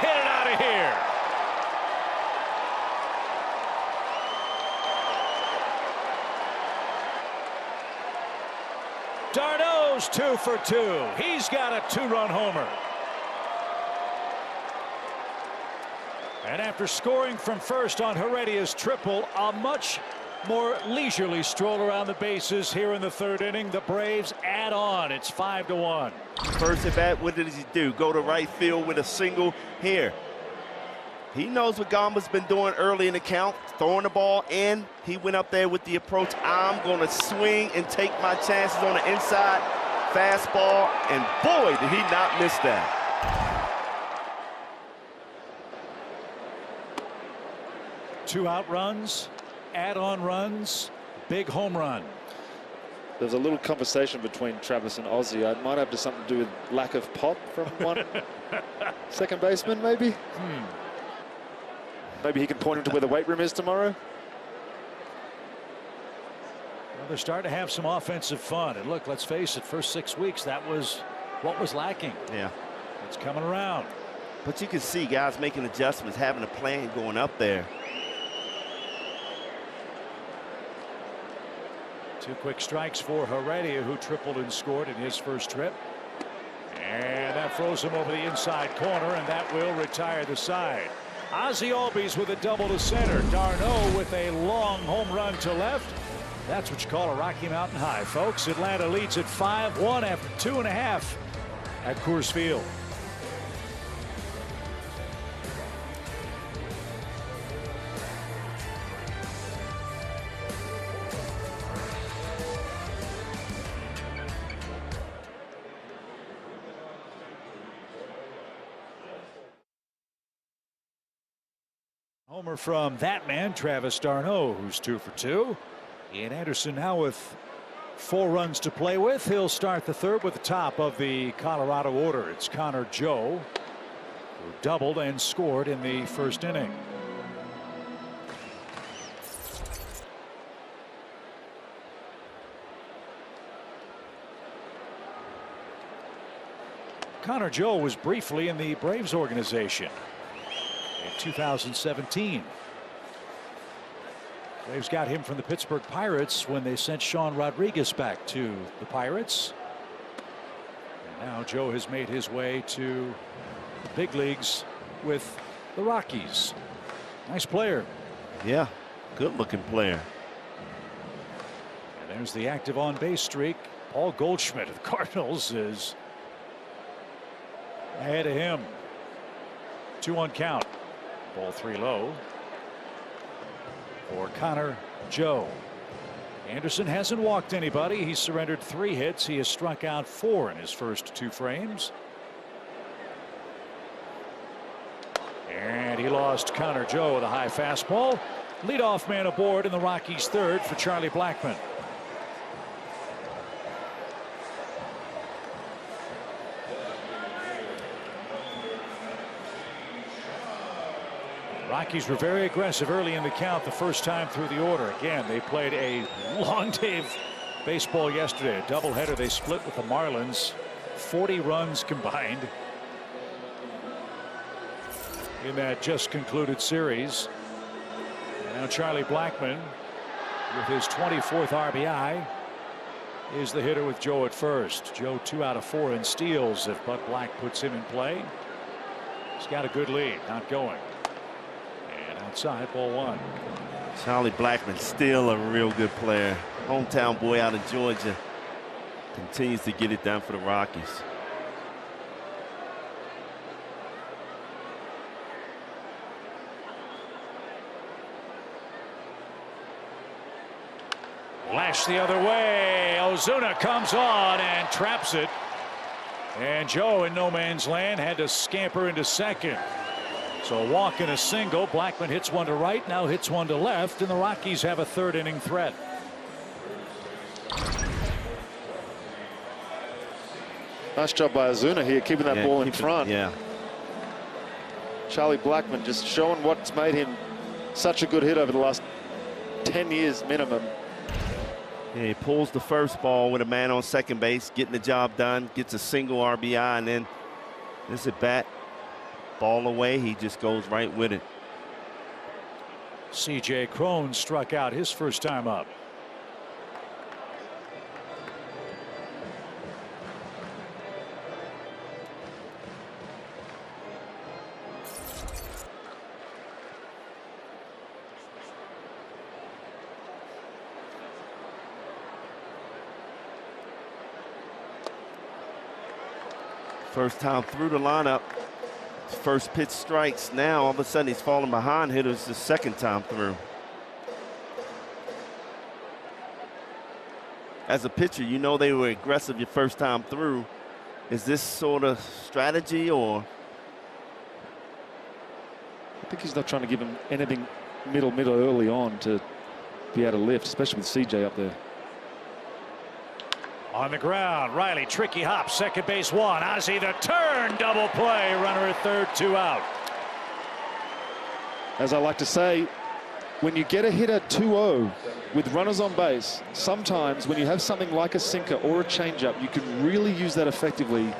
hit it out of here. d'Arnaud's 2 for 2. He's got a 2-run homer. And after scoring from first on Heredia's triple, a much more leisurely stroll around the bases here in the 3rd inning. The Braves add on. It's 5-1. First at bat, what did he do? Go to right field with a single here. He knows what Gamba's been doing early in the count, throwing the ball in. He went up there with the approach. I'm going to swing and take my chances on the inside fastball, and boy, did he not miss that. Two out runs, add-on runs, big home run. There's a little conversation between Travis and Ozzie. It might have something to do with lack of pop from one second baseman, maybe. Maybe he can point him to where the weight room is tomorrow. Well, they're starting to have some offensive fun. And look, let's face it, first 6 weeks, that was what was lacking. Yeah. It's coming around. But you can see guys making adjustments, having a plan going up there. 2 quick strikes for Heredia, who tripled and scored in his first trip. And that throws him over the inside corner, and that will retire the side. Ozzie Albies with a double to center. d'Arnaud with a long home run to left. That's what you call a Rocky Mountain high, folks. Atlanta leads at 5-1 after 2.5 at Coors Field. Homer from that man, Travis d'Arnaud, who's 2 for 2. Ian Anderson now with 4 runs to play with. He'll start the third with the top of the Colorado order. It's Connor Joe, who doubled and scored in the first inning. Connor Joe was briefly in the Braves organization in 2017. Braves got him from the Pittsburgh Pirates when they sent Sean Rodriguez back to the Pirates. And now Joe has made his way to the big leagues with the Rockies. Nice player. Yeah, good looking player. And there's the active on base streak. Paul Goldschmidt of the Cardinals is ahead of him. 2-1 count. Ball 3 low for Connor Joe. Anderson hasn't walked anybody. He's surrendered 3 hits. He has struck out 4 in his first 2 frames. And he lost Connor Joe with a high fastball. Leadoff man aboard in the Rockies' third for Charlie Blackmon. Rockies were very aggressive early in the count the first time through the order. Again, they played a long day of baseball yesterday. A doubleheader they split with the Marlins. 40 runs combined in that just concluded series. And now Charlie Blackmon, with his 24th RBI, is the hitter with Joe at first. Joe 2 out of 4 in steals if Bud Black puts him in play. He's got a good lead, not going. Outside, ball 1. Charlie Blackmon, still a real good player. Hometown boy out of Georgia. Continues to get it done for the Rockies. Lash the other way. Ozuna comes on and traps it. And Joe in no man's land had to scamper into second. So a walk and a single. Blackmon hits one to right, now hits one to left, and the Rockies have a 3rd inning threat. Nice job by Ozuna here, keeping that ball in front. Yeah. Charlie Blackmon just showing what's made him such a good hit over the last 10 years minimum. Yeah, he pulls the first ball with a man on second base, getting the job done, gets a single RBI, and then this at bat. Ball away, he just goes right with it. C.J. Cron struck out his first time up. First time through the lineup. First pitch strikes. Now all of a sudden he's falling behind hitters the second time through. As a pitcher, you know they were aggressive your first time through. Is this sort of strategy, or? I think he's not trying to give him anything middle early on to be able to lift, especially with CJ up there. On the ground, Riley, tricky hop, second base 1. Ozzie the turn, double play, runner at third, 2 out. As I like to say, when you get a hitter 2-0 with runners on base, sometimes when you have something like a sinker or a changeup, you can really use that effectively.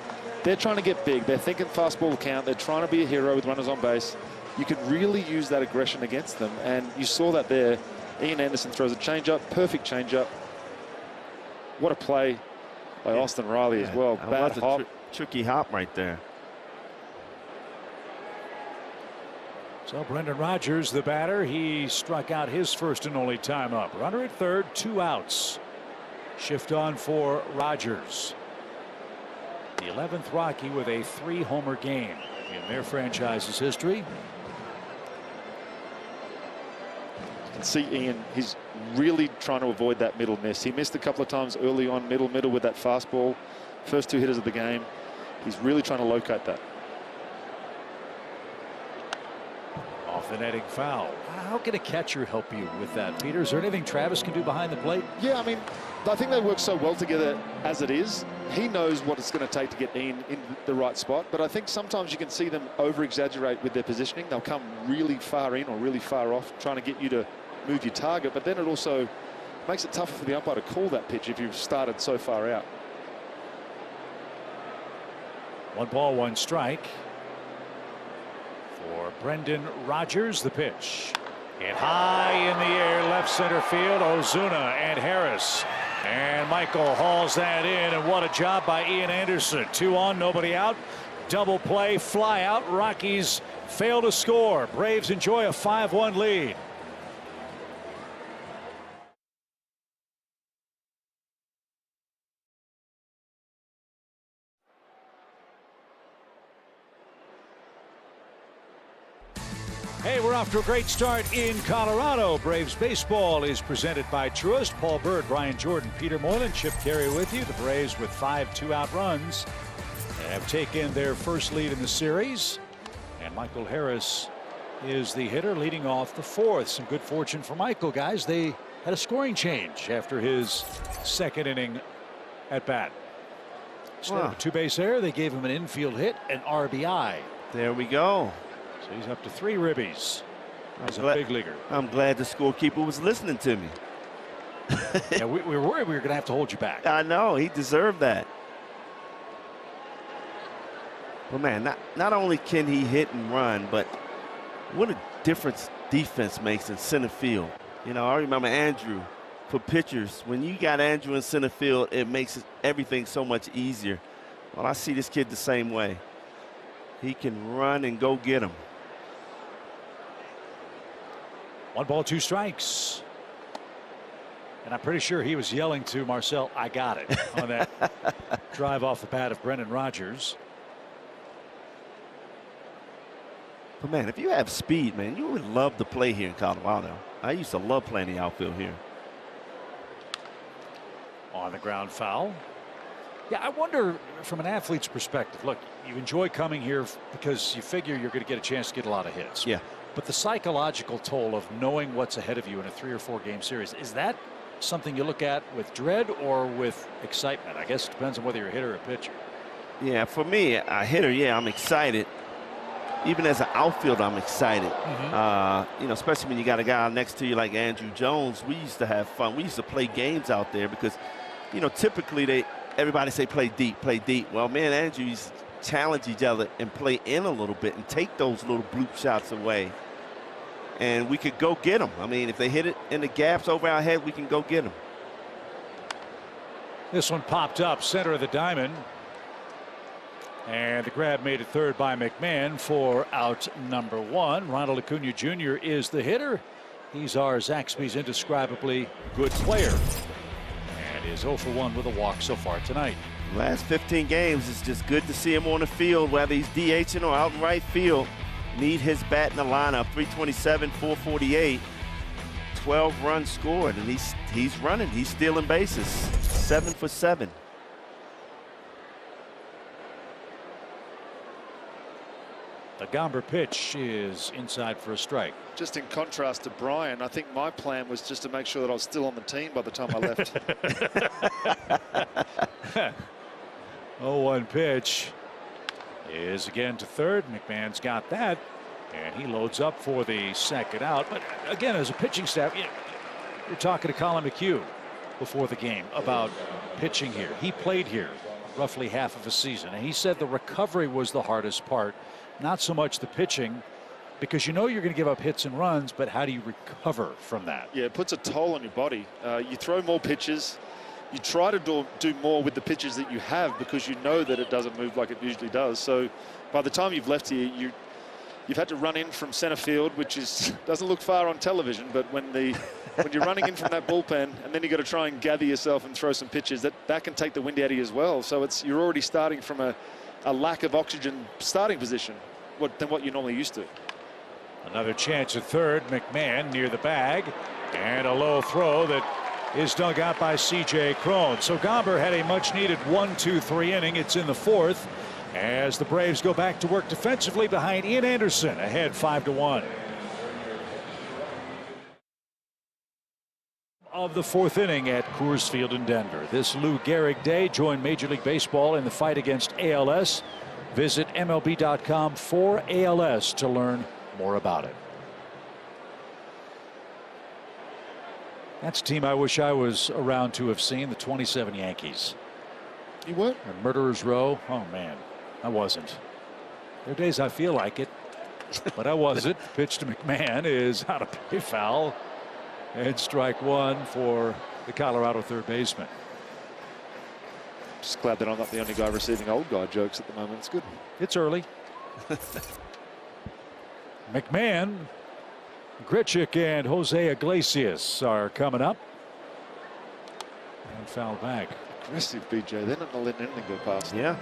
They're trying to get big. They're thinking fastball count. They're trying to be a hero with runners on base. You can really use that aggression against them, and you saw that there. Ian Anderson throws a changeup, perfect changeup. What a play by Austin Riley as well. Bad hop. Tricky hop right there. So Brendan Rodgers, the batter, he struck out his first and only time up. Runner at third, 2 outs. Shift on for Rodgers. The 11th Rocky with a 3-homer game in their franchise's history. You can see Ian, he's really trying to avoid that middle miss. He missed a couple of times early on, middle with that fastball. First 2 hitters of the game. He's really trying to locate that. off the netting foul. How can a catcher help you with that, Peter? Is there anything Travis can do behind the plate? Yeah, I mean, I think they work so well together as it is. He knows what it's going to take to get Ian in the right spot, but I think sometimes you can see them over-exaggerate with their positioning. They'll come really far in or really far off, trying to get you to move your target, but then it also makes it tougher for the umpire to call that pitch if you've started so far out. 1 ball, 1 strike. For Brendan Rodgers, the pitch. Hit high in the air, left center field. Ozuna and Harris. And Michael hauls that in, and what a job by Ian Anderson. 2 on, nobody out. Double play, fly out. Rockies fail to score. Braves enjoy a 5-1 lead. Hey, we're off to a great start in Colorado. Braves baseball is presented by Truist. Paul Bird, Brian Jordan, Peter Moylan, Chip Carey with you. The Braves, with 5 2-out runs, have taken their first lead in the series. And Michael Harris is the hitter leading off the 4th. Some good fortune for Michael, guys. They had a scoring change after his 2nd inning at bat. Instead of a 2-base error, they gave him an infield hit, an RBI. There we go. So he's up to 3 ribbies as a big leaguer. I'm glad the scorekeeper was listening to me. Yeah, we were worried we were going to have to hold you back. I know, he deserved that. But man, not only can he hit and run, but what a difference defense makes in center field. You know, I remember Andrew, for pitchers, when you got Andrew in center field, it makes everything so much easier. Well, I see this kid the same way. He can run and go get him. 1 ball, 2 strikes. And I'm pretty sure he was yelling to Marcel, "I got it," on that drive off the bat of Brendan Rodgers. But man, if you have speed, man, you would love to play here in Colorado. I used to love playing the outfield here. On the ground foul. Yeah, I wonder from an athlete's perspective, look, you enjoy coming here because you figure you're going to get a chance to get a lot of hits. Yeah. But the psychological toll of knowing what's ahead of you in a 3 or 4 game series, is that something you look at with dread or with excitement? I guess it depends on whether you're a hitter or a pitcher. Yeah, for me, a hitter, yeah, I'm excited. Even as an outfielder, I'm excited. You know, especially when you got a guy next to you like Andrew Jones. We used to have fun. We used to play games out there because, you know, typically everybody say play deep, play deep. Well, me and Andrew used to challenge each other and play in a little bit and take those little bloop shots away. And we could go get them. I mean, if they hit it in the gaps over our head, we can go get them. This one popped up center of the diamond. And the grab made at third by McMahon for out number 1. Ronald Acuna Jr. is the hitter. He's our Zaxby's indescribably good player. And is 0 for 1 with a walk so far tonight. Last 15 games, it's just good to see him on the field, whether he's DHing or out in right field. Need his bat in the lineup. 327, 448, 12 runs scored, and he's running. He's stealing bases. 7 for 7. The Gomber pitch is inside for a strike. Just in contrast to Brian, I think my plan was just to make sure that I was still on the team by the time I left. 0-1 pitch is again to third. McMahon's got that, and he loads up for the 2nd out. But again, as a pitching staff, you're talking to Colin McHugh before the game about pitching here. He played here roughly half of a season, and he said the recovery was the hardest part, not so much the pitching, because you know you're going to give up hits and runs, but how do you recover from that? Yeah, it puts a toll on your body. You throw more pitches. You try to do more with the pitches that you have because you know that it doesn't move like it usually does. So by the time you've left here, you've had to run in from center field, which doesn't look far on television, but when you're running in from that bullpen and then you got to try and gather yourself and throw some pitches, that can take the wind out of you as well. So you're already starting from a lack of oxygen starting position than what you're normally used to. Another chance at third. McMahon near the bag, and a low throw that is dug out by C.J. Cron. So Gomber had a much-needed 1-2-3 inning. It's in the 4th as the Braves go back to work defensively behind Ian Anderson, ahead 5-1. of the fourth inning at Coors Field in Denver. This Lou Gehrig day. Join Major League Baseball in the fight against ALS. Visit MLB.com for ALS to learn more about it. That's a team I wish I was around to have seen, the 27 Yankees. You what? And Murderers Row. Oh, man, I wasn't. There are days I feel like it, but I wasn't. Pitch to McMahon is out of play, foul. And strike one for the Colorado third baseman. Just glad that I'm not the only guy receiving old guy jokes at the moment. It's good. It's early. McMahon, Grichuk, and Jose Iglesias are coming up. And foul back. Aggressive, BJ. They're not letting anything go past. Yeah,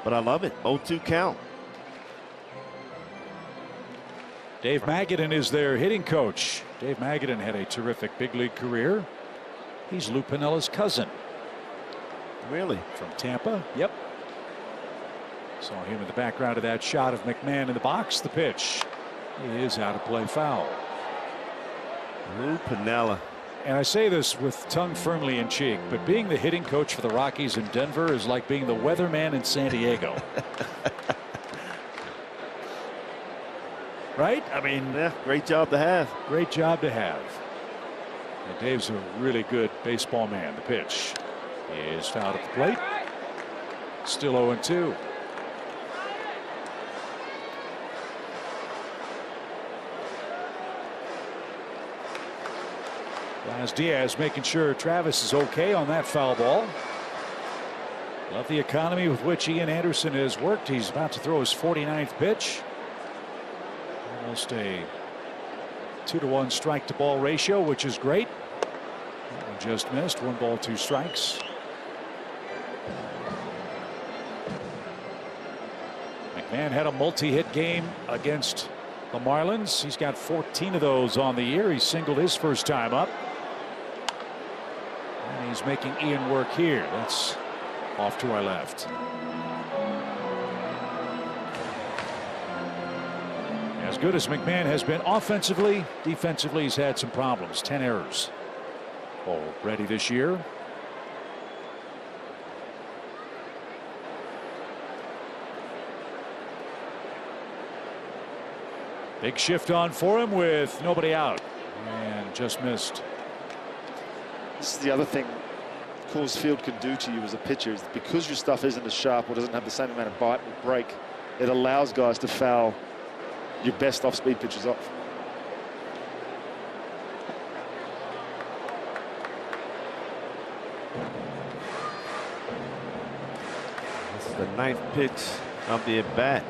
but I love it. 0-2 count. Dave Magadan is their hitting coach. Dave Magadan had a terrific big league career. He's Lou Piniella's cousin. Really? From Tampa. Yep. Saw him in the background of that shot of McMahon in the box. The pitch is out of play, foul. Lou Piniella. And I say this with tongue firmly in cheek, but being the hitting coach for the Rockies in Denver is like being the weatherman in San Diego. Right? I mean, yeah, great job to have. Great job to have. And Dave's a really good baseball man. The pitch is fouled at the plate. Still 0-2. Diaz making sure Travis is okay on that foul ball. Love the economy with which Ian Anderson has worked. He's about to throw his 49th pitch. Almost a 2-to-1 strike to ball ratio, which is great. That one just missed. 1 ball, 2 strikes. McMahon had a multi-hit game against the Marlins. He's got 14 of those on the year. He singled his first time up. And he's making Ian work here. That's off to our left. As good as McMahon has been offensively, defensively he's had some problems. 10 errors already this year. Big shift on for him with nobody out, and just missed. This is the other thing Coors Field can do to you as a pitcher, is because your stuff isn't as sharp or doesn't have the same amount of bite and break, it allows guys to foul your best off-speed pitches off. This is the 9th pitch of the at-bat.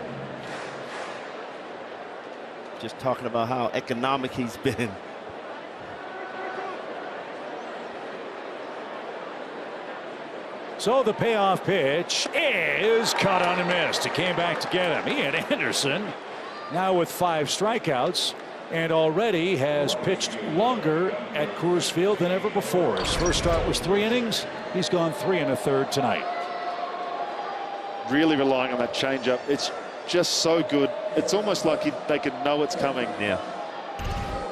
Just talking about how economic he's been. So the payoff pitch is caught on and missed. It came back to get him. Ian Anderson now with 5 strikeouts and already has pitched longer at Coors Field than ever before. His first start was 3 innings. He's gone 3 1/3 tonight. Really relying on that changeup. It's just so good. It's almost like they could know it's coming. Yeah.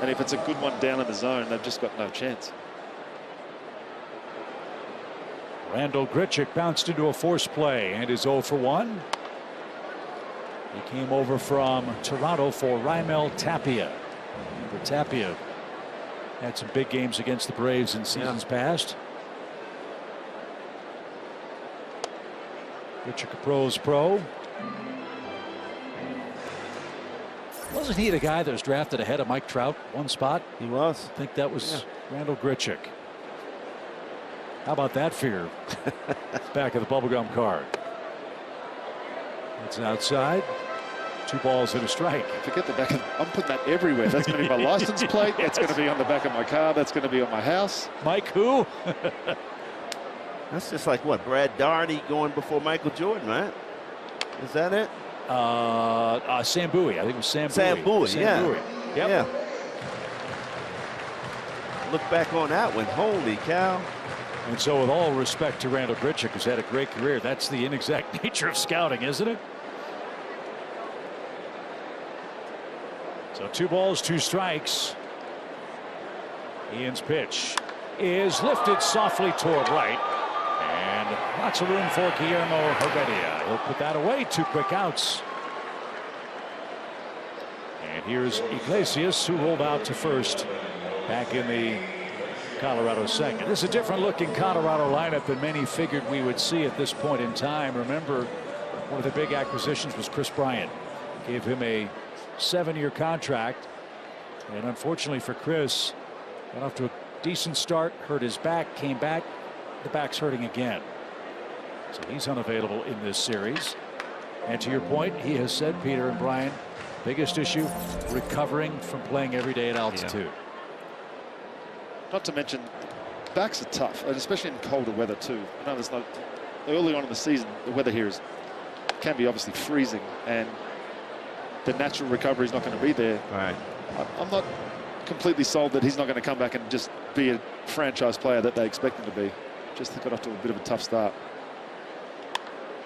And if it's a good one down in the zone, they've just got no chance. Randall Grichuk bounced into a force play and is 0 for 1. He came over from Toronto for Raimel Tapia. Remember, Tapia had some big games against the Braves in seasons past. Grichuk, a pro's pro. Wasn't he the guy that was drafted ahead of Mike Trout one spot? He was. I think that was Randall Grichuk. How about that fear? Back of the bubblegum card. It's outside. 2 balls and a strike. Forget the back of, I'm putting that everywhere. That's going to be my license plate. That's going to be on the back of my car. That's going to be on my house. Mike who? That's just like what, Brad Daugherty going before Michael Jordan, right? Is that it? Sam Bowie. I think it was Sam Bowie. Sam Bowie, yeah. Bowie. Yep. Yeah. Look back on that one. Holy cow. And so with all respect to Randall Grichuk, who's had a great career, that's the inexact nature of scouting, isn't it? So 2 balls, 2 strikes. Ian's pitch is lifted softly toward right. And lots of room for Guillermo Heredia. He'll put that away. 2 quick outs. And here's Iglesias, who rolled out to first back in the Colorado second. This is a different looking Colorado lineup than many figured we would see at this point in time. Remember, one of the big acquisitions was Chris Bryant. Gave him a 7-year contract. And unfortunately for Chris, got off to a decent start, hurt his back, came back. The back's hurting again. So he's unavailable in this series. And to your point, he has said, Peter and Brian, biggest issue, recovering from playing every day at altitude. Yeah. Not to mention, backs are tough, and especially in colder weather too. I know there's not early on in the season. The weather here can be obviously freezing, and the natural recovery is not going to be there. Right. I'm not completely sold that he's not going to come back and just be a franchise player that they expect him to be. Just got off to a bit of a tough start.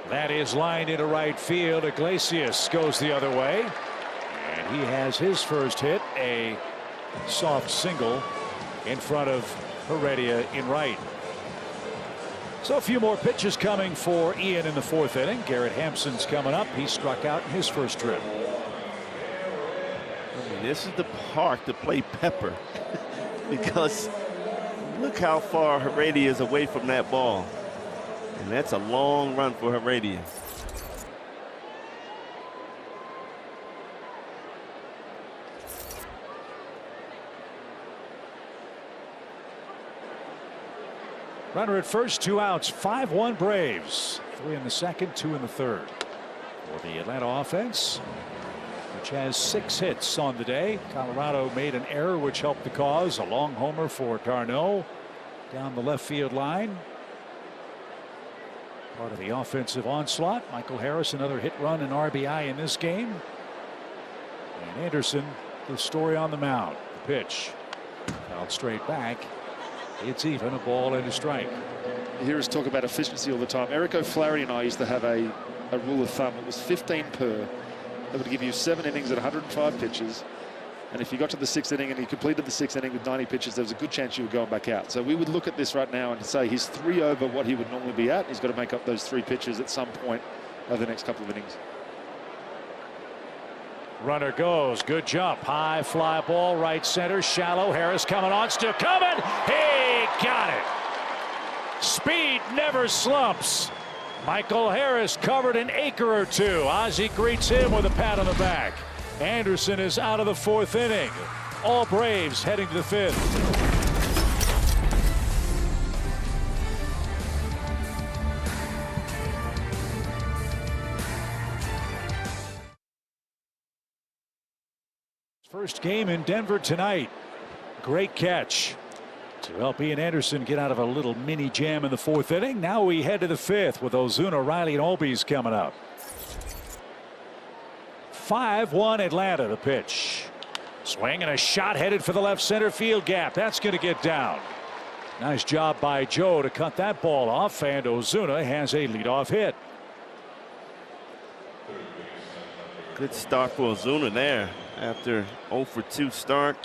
That is lined into right field. Iglesias goes the other way, and he has his first hit, a soft single in front of Heredia in right. So a few more pitches coming for Ian in the 4th inning. Garrett Hampson's coming up. He struck out in his first trip. I mean, this is the park to play Pepper because look how far Heredia is away from that ball. And that's a long run for Heredia. Runner at first, 2 outs, 5-1 Braves. 3 in the second, 2 in the third. For the Atlanta offense, which has 6 hits on the day. Colorado made an error which helped the cause. A long homer for d'Arnaud down the left field line. Part of the offensive onslaught. Michael Harris, another hit, run, and RBI in this game. And Anderson, the story on the mound. The pitch fouled straight back. It's even, a ball and a strike. You hear us talk about efficiency all the time. Eric O'Flaherty and I used to have a rule of thumb. It was 15 per. That would give you 7 innings at 105 pitches. And if you got to the 6th inning and you completed the 6th inning with 90 pitches, there was a good chance you were going back out. So we would look at this right now and say he's 3 over what he would normally be at. He's got to make up those 3 pitches at some point over the next couple of innings. Runner goes, good jump, high fly ball, right center, shallow. Harris coming on, still coming. He got it. Speed never slumps. Michael Harris covered an acre or 2. Ozzie greets him with a pat on the back. Anderson is out of the 4th inning. All Braves heading to the 5th. First game in Denver tonight. Great catch to help Ian Anderson get out of a little mini jam in the 4th inning. Now we head to the 5th with Ozuna, Riley, and Albies coming up. 5-1 Atlanta. The pitch. Swing and a shot headed for the left center field gap. That's going to get down. Nice job by Joe to cut that ball off, and Ozuna has a leadoff hit. Good start for Ozuna there after 0 for 2 start.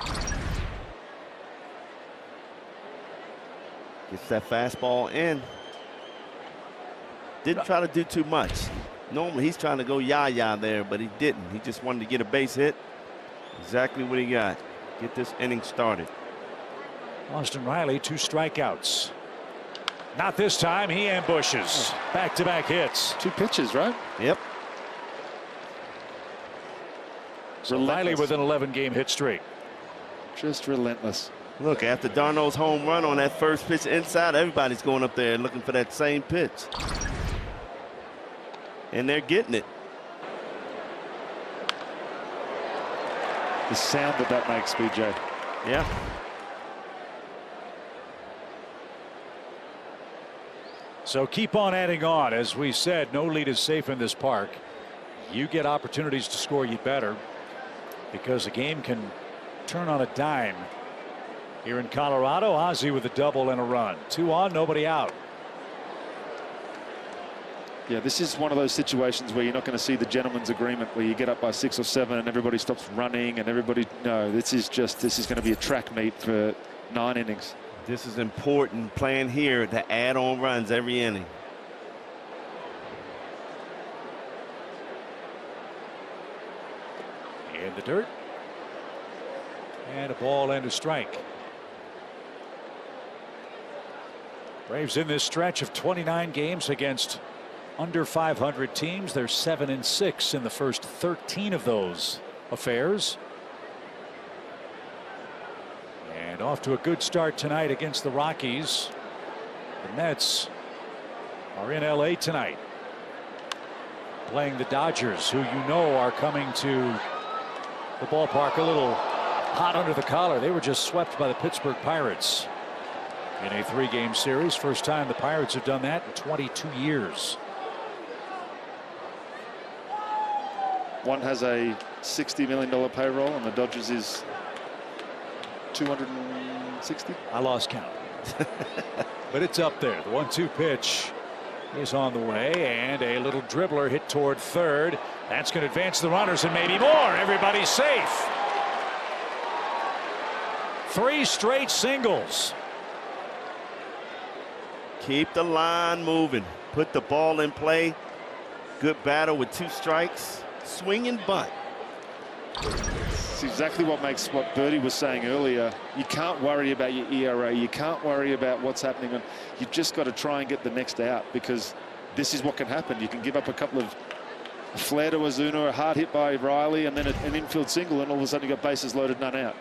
Gets that fastball in. Didn't try to do too much. Normally he's trying to go yah-yah there, but he didn't. He just wanted to get a base hit. Exactly what he got. Get this inning started. Austin Riley, 2 strikeouts. Not this time. He ambushes. Back-to-back hits. 2 pitches, right? Yep. So Riley with an 11-game hit streak. Just relentless. Look, after d'Arnaud's home run on that first pitch inside, everybody's going up there looking for that same pitch. And they're getting it. The sound that makes, BJ. Yeah. So keep on adding on. As we said, no lead is safe in this park. You get opportunities to score, you better, because the game can turn on a dime. Here in Colorado, Ozzie with a double and a run. 2 on, nobody out. Yeah, this is one of those situations where you're not going to see the gentleman's agreement where you get up by 6 or 7 and everybody stops running and everybody. No, this is going to be a track meet for 9 innings. This is important playing here to add on runs every inning. In the dirt. And a ball and a strike. Braves in this stretch of 29 games against under 500 teams. They're 7-6 in the first 13 of those affairs. And off to a good start tonight against the Rockies. The Mets are in LA tonight, playing the Dodgers, who you know are coming to the ballpark a little hot under the collar. They were just swept by the Pittsburgh Pirates in a 3-game series. First time the Pirates have done that in 22 years. One has a $60 million payroll, and the Dodgers is 260. I lost count. But it's up there. The 1-2 pitch is on the way, and a little dribbler hit toward third. That's going to advance the runners and maybe more. Everybody's safe. 3 straight singles. Keep the line moving. Put the ball in play. Good battle with 2 strikes. Swing and bunt. It's exactly what makes what Bertie was saying earlier. You can't worry about your ERA. You can't worry about what's happening. You've just got to try and get the next out, because this is what can happen. You can give up a couple of flare to Ozuna, a hard hit by Riley, and then an infield single, and all of a sudden you got bases loaded, none out.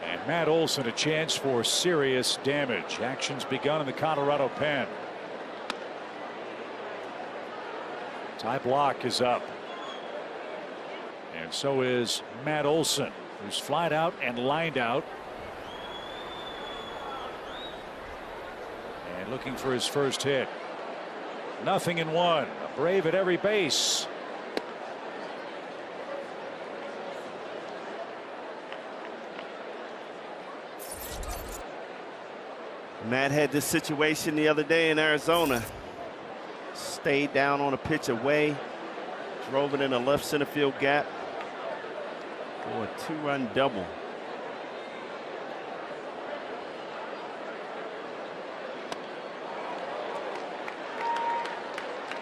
And Matt Olson a chance for serious damage. Action's begun in the Colorado pen. Ty Block is up. And so is Matt Olson, who's flied out and lined out. And looking for his first hit. 0-1. A Brave at every base. Matt had this situation the other day in Arizona. Stayed down on a pitch away. Drove it in a left center field gap for a 2-run double.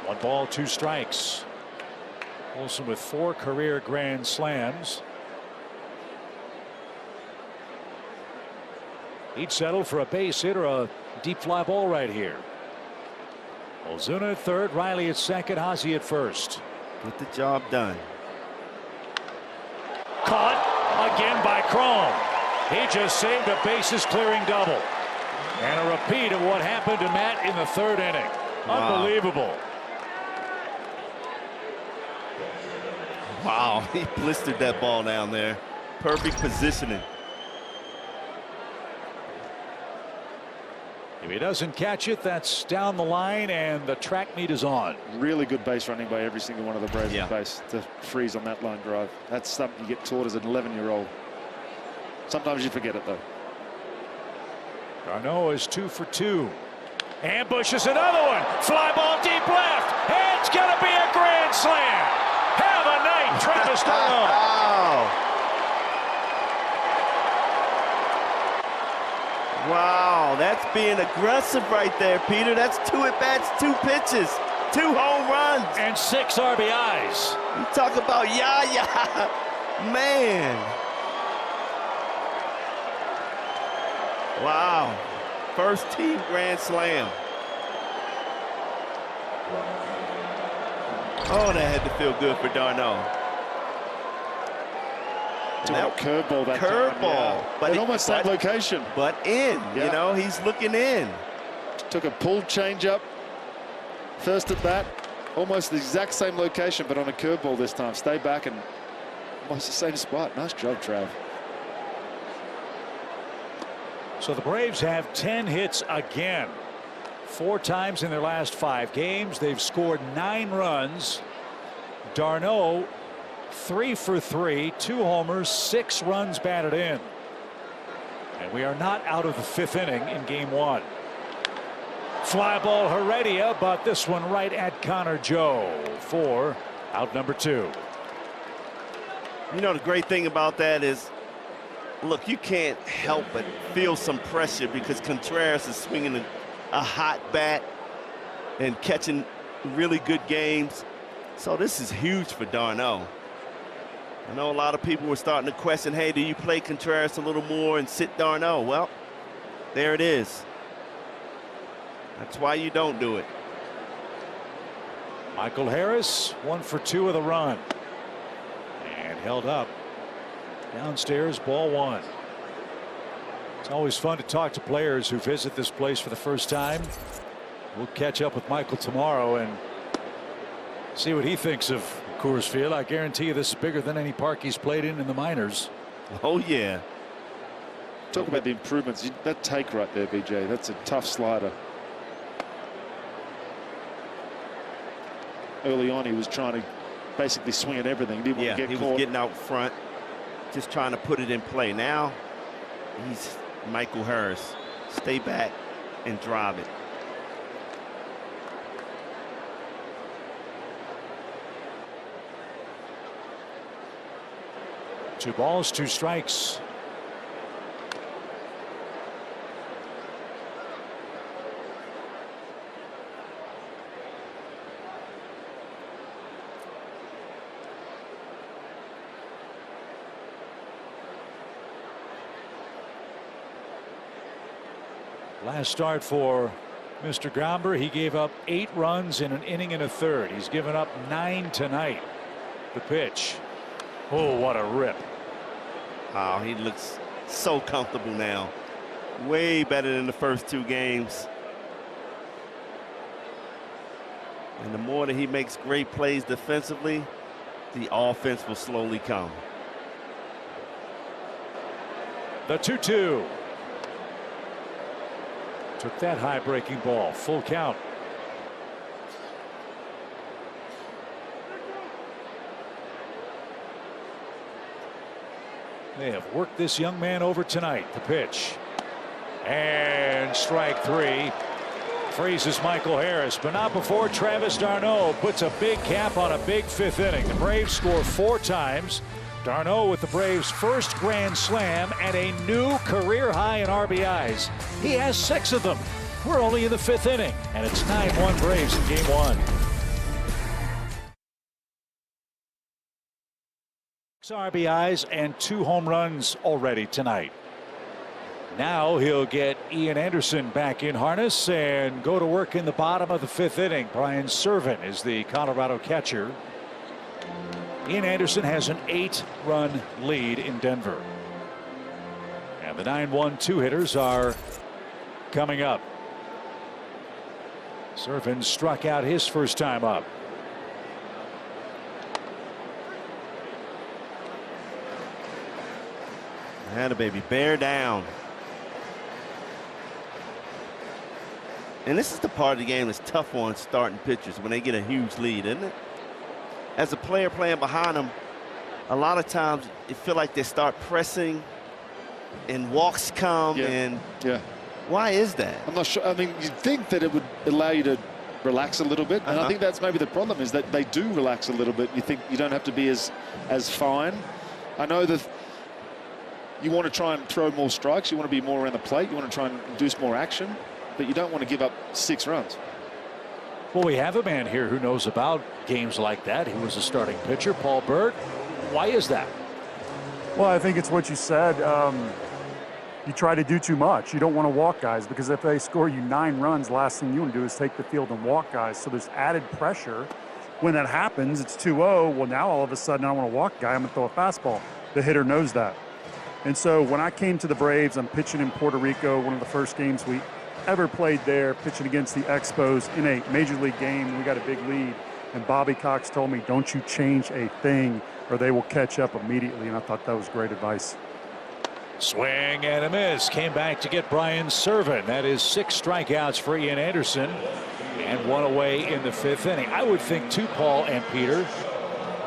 One ball, 2 strikes. Olson with 4 career grand slams. He'd settle for a base hit or a deep fly ball right here. Ozuna at third, Riley at second, Ozzie at first. Get the job done. Caught again by Cron. He just saved a bases clearing double. And a repeat of what happened to Matt in the 3rd inning. Wow. Unbelievable. Wow, he blistered that ball down there. Perfect positioning. If he doesn't catch it, that's down the line, and the track meet is on. Really good base running by every single one of the Braves Yeah. at base to freeze on that line drive. That's something you get taught as an 11-year-old. Sometimes you forget it, though. Garneau is 2 for 2. Ambushes another one. Fly ball deep left. It's going to be a grand slam. Have a night, Travis Garneau. Wow, that's being aggressive right there, Peter. That's 2 at-bats, 2 pitches, 2 home runs. And 6 RBIs. You talk about yeah. Man. Wow. First team grand slam. Oh, that had to feel good for Darno. That curveball, that curveball, yeah. but almost same location. But in, Yeah. you know, he's looking in. Took a pulled changeup, first at bat, almost the exact same location, but on a curveball this time. Stay back and almost the same spot. Nice job, Trav. So the Braves have 10 hits again. 4 times in their last 5 games. They've scored 9 runs. Darno 3 for 3, 2 homers, 6 runs batted in. And we are not out of the 5th inning in game 1. Fly ball Heredia, but this one right at Connor Joe for out number 2. You know, the great thing about that is Look, you can't help but feel some pressure because Contreras is swinging a hot bat and catching really good games. So this is huge for d'Arnaud. I know a lot of people were starting to question, hey, do you play Contreras a little more and sit d'Arnaud? Well, there it is. That's why you don't do it. Michael Harris, 1 for 2 with a run. And held up. Downstairs, ball 1. It's always fun to talk to players who visit this place for the first time. We'll catch up with Michael tomorrow and see what he thinks of Coors Field. I guarantee you this is bigger than any park he's played in the minors. Oh, yeah. Talk about the improvements. That take right there, BJ, that's a tough slider. Early on, he was trying to basically swing at everything. Didn't want to get he caught. Was getting out front, just trying to put it in play. Now, he's Michael Harris. Stay back and drive it. Two balls, 2 strikes. Last start for Mr. Gomber. He gave up 8 runs in an inning and a third. He's given up 9 tonight. The pitch. Oh, what a rip. Oh, he looks so comfortable now. Way better than the first 2 games. And the more that he makes great plays defensively, the offense will slowly come. The 2-2. Took that high breaking ball. Full count. They have worked this young man over tonight. The pitch. And strike 3. Freezes Michael Harris, but not before Travis d'Arnaud puts a big cap on a big 5th inning. The Braves score 4 times. d'Arnaud with the Braves' first grand slam and a new career high in RBIs. He has 6 of them. We're only in the 5th inning, and it's 9-1 Braves in game 1. RBIs and 2 home runs already tonight. Now he'll get Ian Anderson back in harness and go to work in the bottom of the 5th inning. Brian Serven is the Colorado catcher. Ian Anderson has an 8-run lead in Denver. And the 9-1 2-hitters are coming up. Serven struck out his first time up. Atta baby, bear down. And this is the part of the game that's tough on starting pitchers when they get a huge lead, isn't it? As a player playing behind them, a lot of times you feel like they start pressing and walks come. Why is that? I'm not sure. I mean, you'd think that it would allow you to relax a little bit, and I think that's maybe the problem, is that they do relax a little bit. You think you don't have to be as fine. I know that you want to try and throw more strikes, you want to be more around the plate, you want to try and induce more action, but you don't want to give up 6 runs. Well, we have a man here who knows about games like that. He was a starting pitcher, Paul Burt. Why is that? Well, I think it's what you said. You try to do too much. You don't want to walk guys, because if they score you 9 runs, last thing you want to do is take the field and walk guys. So there's added pressure. When that happens, it's 2-0. Well, now all of a sudden I want to walk a guy. I'm going to throw a fastball. The hitter knows that. And so when I came to the Braves, I'm pitching in Puerto Rico, one of the first games we ever played there, pitching against the Expos in a major league game. We got a big lead. And Bobby Cox told me, don't you change a thing or they will catch up immediately. And I thought that was great advice. Swing and a miss. Came back to get Brian Serven. That is 6 strikeouts for Ian Anderson and 1 away in the 5th inning. I would think too, Paul and Peter,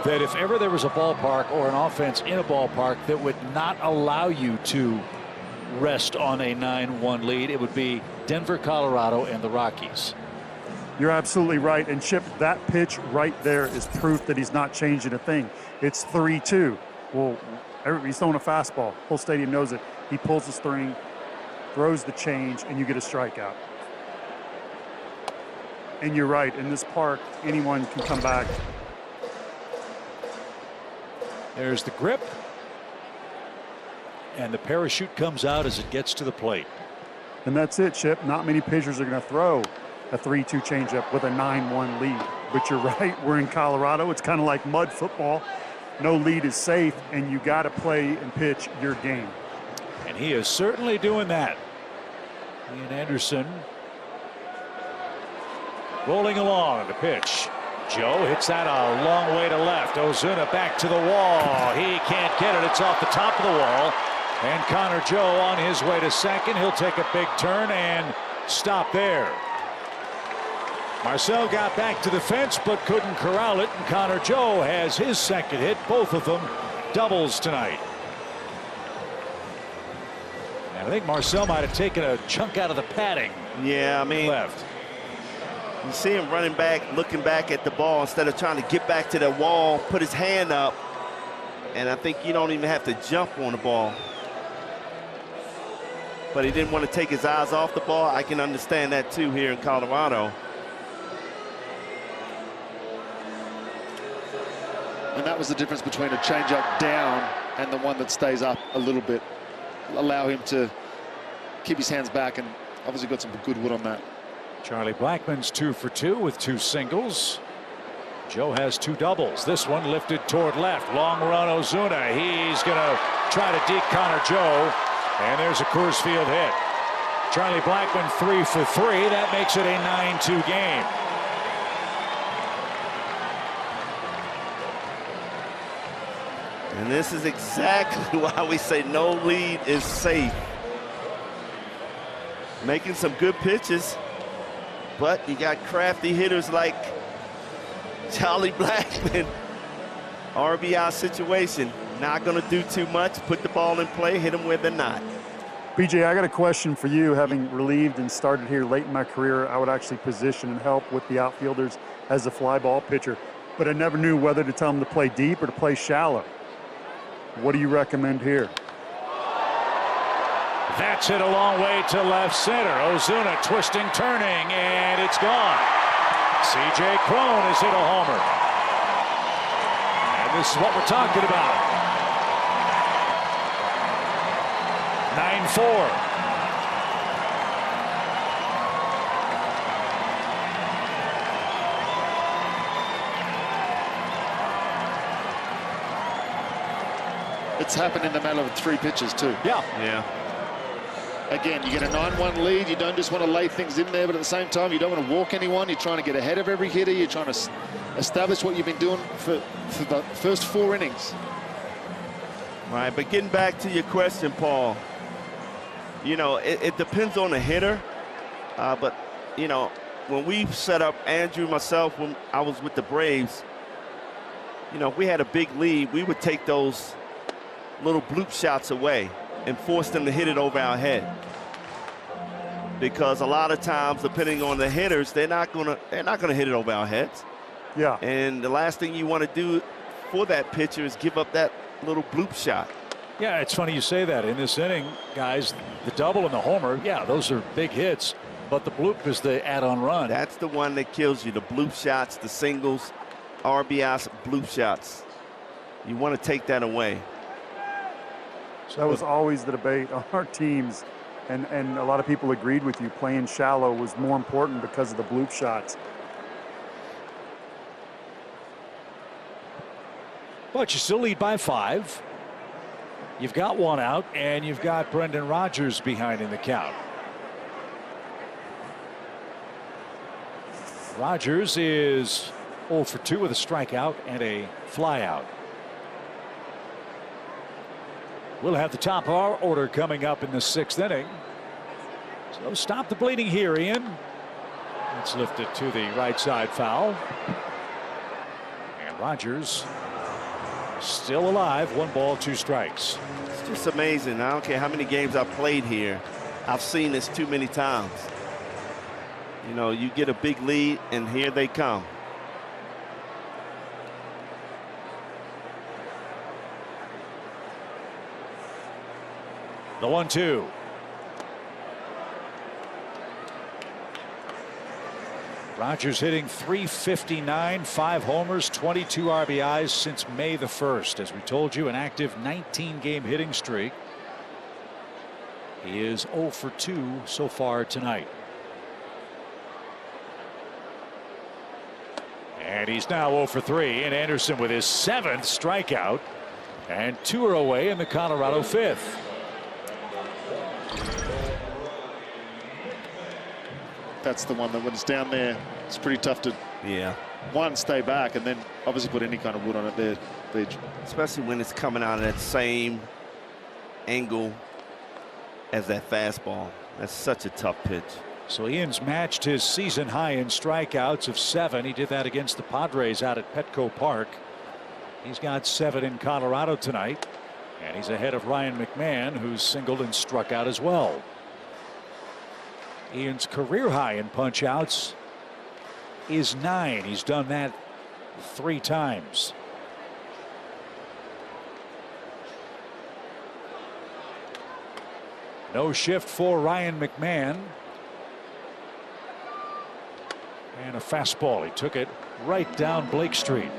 that if ever there was a ballpark or an offense in a ballpark that would not allow you to rest on a 9-1 lead, it would be Denver, Colorado, and the Rockies. You're absolutely right. And Chip, that pitch right there is proof that he's not changing a thing. It's 3-2. Well, He's throwing a fastball. Whole stadium knows it. He pulls the string, throws the change, and you get a strikeout. And you're right. In this park, anyone can come back. There's the grip. And the parachute comes out as it gets to the plate. And that's it, Chip. Not many pitchers are going to throw a 3-2 changeup with a 9-1 lead. But you're right. We're in Colorado. It's kind of like mud football. No lead is safe, and you got to play and pitch your game. And he is certainly doing that. Ian Anderson rolling along the pitch. Joe hits that a long way to left. Ozuna back to the wall. He can't get it. It's off the top of the wall. And Connor Joe on his way to second. He'll take a big turn and stop there. Marcel got back to the fence but couldn't corral it. And Connor Joe has his second hit. Both of them doubles tonight. And I think Marcel might have taken a chunk out of the padding. Yeah, I mean, left. You see him running back, looking back at the ball instead of trying to get back to the wall, put his hand up. And I think you don't even have to jump on the ball. But he didn't want to take his eyes off the ball. I can understand that too here in Colorado. And that was the difference between a changeup down and the one that stays up a little bit. Allow him to keep his hands back, and obviously got some good wood on that. Charlie Blackmon's 2 for 2 with 2 singles. Joe has 2 doubles. This one lifted toward left. Long run Ozuna. He's going to try to deke Connor Joe. And there's a Coors Field hit. Charlie Blackmon 3 for 3. That makes it a 9-2 game. And this is exactly why we say no lead is safe. Making some good pitches, but you got crafty hitters like Charlie Blackmon. RBI situation. Not going to do too much. Put the ball in play, hit them where they're not. BJ, I got a question for you. Having relieved and started here late in my career, I would actually position and help with the outfielders as a fly ball pitcher, but I never knew whether to tell them to play deep or to play shallow. What do you recommend here? That's hit a long way to left center. Ozuna twisting, turning, and it's gone. C.J. Cron has hit a homer. And this is what we're talking about. 9-4. It's happened in the matter of 3 pitches too. Yeah. Again, you get a 9-1 lead. You don't just want to lay things in there, but at the same time, you don't want to walk anyone. You're trying to get ahead of every hitter. You're trying to establish what you've been doing for the first 4 innings. Right, but getting back to your question, Paul, you know, it depends on the hitter. But, you know, when we set up, Andrew, myself, when I was with the Braves, you know, if we had a big lead, we would take those little bloop shots away and force them to hit it over our head. Because a lot of times, depending on the hitters, they're not gonna hit it over our heads. Yeah. And the last thing you want to do for that pitcher is give up that little bloop shot. Yeah, it's funny you say that. In this inning, guys, the double and the homer, yeah, those are big hits. But the bloop is the add-on run. That's the one that kills you. The bloop shots, the singles, RBIs, bloop shots. You want to take that away. That was always the debate on our teams, and a lot of people agreed with you. Playing shallow was more important because of the bloop shots. But you still lead by 5. You've got 1 out, and you've got Brendan Rodgers behind in the count. Rodgers is 0 for 2 with a strikeout and a flyout. We'll have the top of our order coming up in the 6th inning. So stop the bleeding here, Ian. It's lifted to the right side foul. And Rodgers still alive. 1 ball, 2 strikes. It's just amazing. I don't care how many games I've played here. I've seen this too many times. You know, you get a big lead, and here they come. The 1-2. Rogers hitting .359, 5 homers, 22 RBIs since May the 1st. As we told you, an active 19-game hitting streak. He is 0 for 2 so far tonight. And he's now 0 for 3, and Anderson with his 7th strikeout, and 2 are away in the Colorado 5th. That's the one that when it's down there, it's pretty tough to one, stay back, and then obviously put any kind of wood on it there, Beach. Especially when it's coming out of that same angle as that fastball. That's such a tough pitch. So Ian's matched his season high in strikeouts of 7. He did that against the Padres out at Petco Park. He's got 7 in Colorado tonight, and he's ahead of Ryan McMahon, who's singled and struck out as well. Ian's career high in punch outs is 9. He's done that 3 times. No shift for Ryan McMahon. And a fastball. He took it right down Blake Street.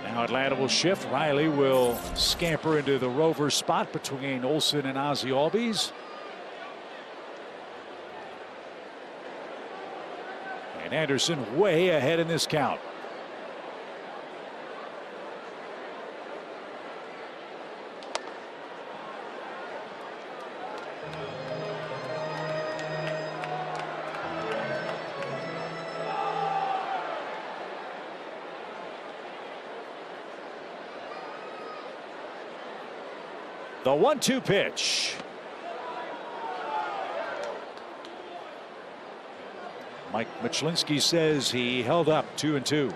Now Atlanta will shift. Riley will scamper into the rover spot between Olsen and Ozzie Albies. And Anderson way ahead in this count. The 1-2 pitch. Mike Machlinski says he held up 2-2.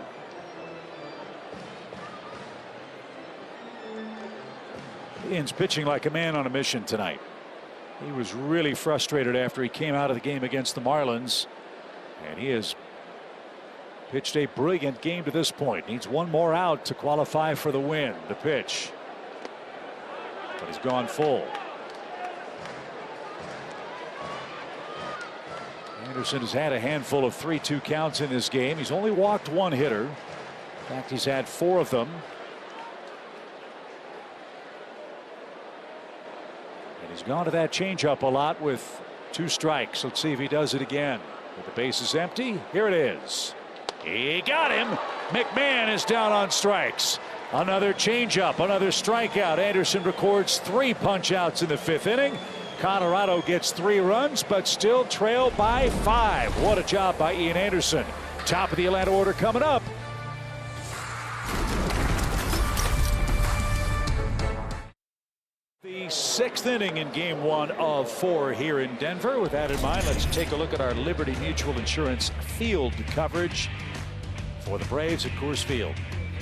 Ian's pitching like a man on a mission tonight. He was really frustrated after he came out of the game against the Marlins, and he has pitched a brilliant game to this point. Needs one more out to qualify for the win. The pitch. But he's gone full. Anderson has had a handful of 3-2 counts in this game. He's only walked 1 hitter. In fact, he's had 4 of them. And he's gone to that changeup a lot with 2 strikes. Let's see if he does it again. With the bases empty, here it is. He got him. McMahon is down on strikes. Another changeup, another strikeout. Anderson records 3 punch outs in the 5th inning. Colorado gets 3 runs, but still trail by 5. What a job by Ian Anderson. Top of the Atlanta order coming up. The 6th inning in game 1 of 4 here in Denver. With that in mind, let's take a look at our Liberty Mutual Insurance field coverage for the Braves at Coors Field.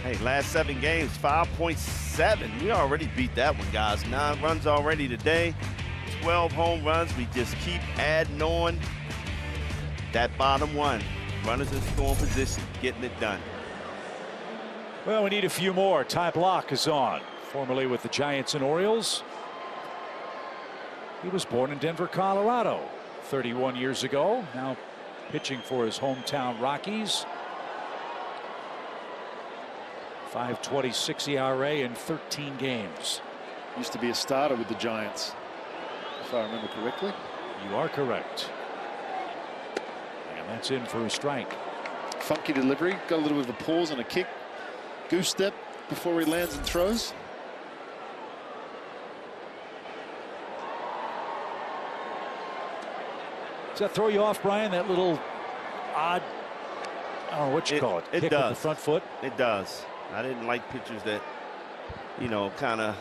Hey, last 7 games, 5.7. We already beat that one, guys. 9 runs already today. 12 home runs. We just keep adding on that bottom one. Runners in scoring position, getting it done. Well, we need a few more. Ty Block is on, formerly with the Giants and Orioles. He was born in Denver, Colorado 31 years ago. Now pitching for his hometown Rockies. 5.26 ERA in 13 games. Used to be a starter with the Giants, if I remember correctly. You are correct. And that's in for a strike. Funky delivery, got a little bit of a pause and a kick. Goose step before he lands and throws. Does that throw you off, Brian? That little odd, I don't know what you call it. It Kick does. With the front foot. It does. I didn't like pitchers that, you know, kind of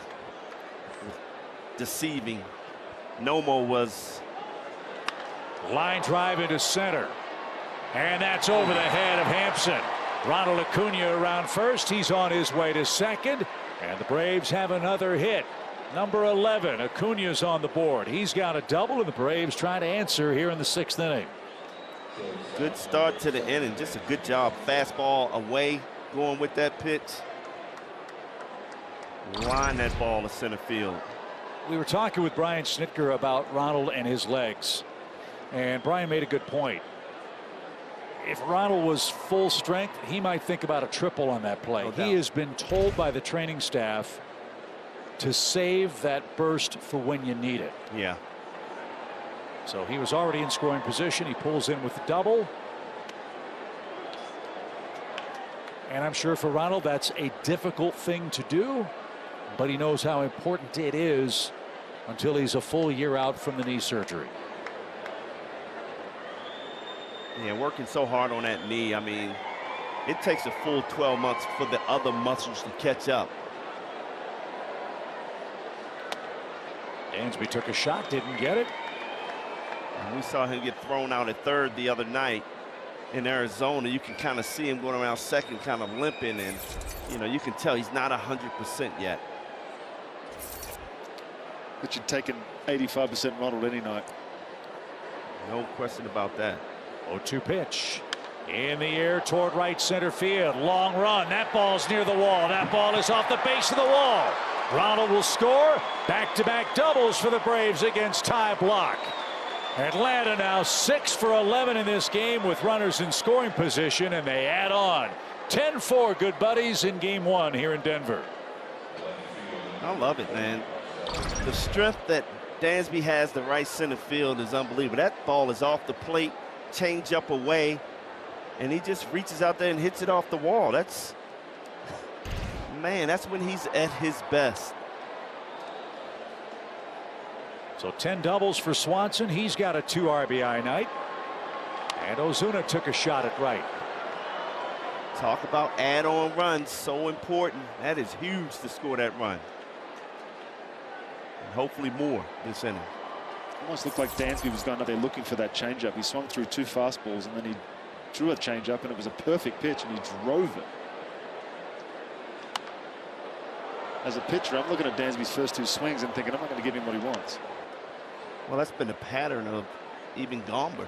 deceiving. Nomo was. Line drive into center. And that's over the head of Hampson. Ronald Acuna around first. He's on his way to second. And the Braves have another hit. Number 11, Acuna's on the board. He's got a double, and the Braves trying to answer here in the 6th inning. Good start to the inning. Just a good job. Fastball away, going with that pitch. Line that ball to center field. We were talking with Brian Snitker about Ronald and his legs, and Brian made a good point. If Ronald was full strength, he might think about a triple on that play. He has been told by the training staff to save that burst for when you need it. Yeah. So he was already in scoring position. He pulls in with the double. And I'm sure for Ronald that's a difficult thing to do, but he knows how important it is until he's a full year out from the knee surgery. Yeah, working so hard on that knee. I mean, it takes a full 12 months for the other muscles to catch up. Dansby took a shot, didn't get it. And we saw him get thrown out at third the other night in Arizona. You can kind of see him going around second, kind of limping, and you know, you can tell he's not 100% yet. But you'd take an 85% Ronald any night. No question about that. 0-2 pitch in the air toward right center field. Long run. That ball's near the wall. That ball is off the base of the wall. Ronald will score. Back-to-back doubles for the Braves against Ty Blach. Atlanta now 6 for 11 in this game with runners in scoring position, and they add on 10-4 good buddies in game 1 here in Denver. I love it, man. The strength that Dansby has to right center field is unbelievable. That ball is off the plate, change up away, and he just reaches out there and hits it off the wall. That's, man, that's when he's at his best. So 10 doubles for Swanson. He's got a 2 RBI night. And Ozuna took a shot at right. Talk about add-on runs, so important. That is huge to score that run. And hopefully more this inning. Almost looked like Dansby was going up there looking for that changeup. He swung through 2 fastballs and then he drew a changeup, and it was a perfect pitch, and he drove it. As a pitcher, I'm looking at Dansby's first 2 swings and thinking, I'm not going to give him what he wants. Well, that's been a pattern of even Gomber.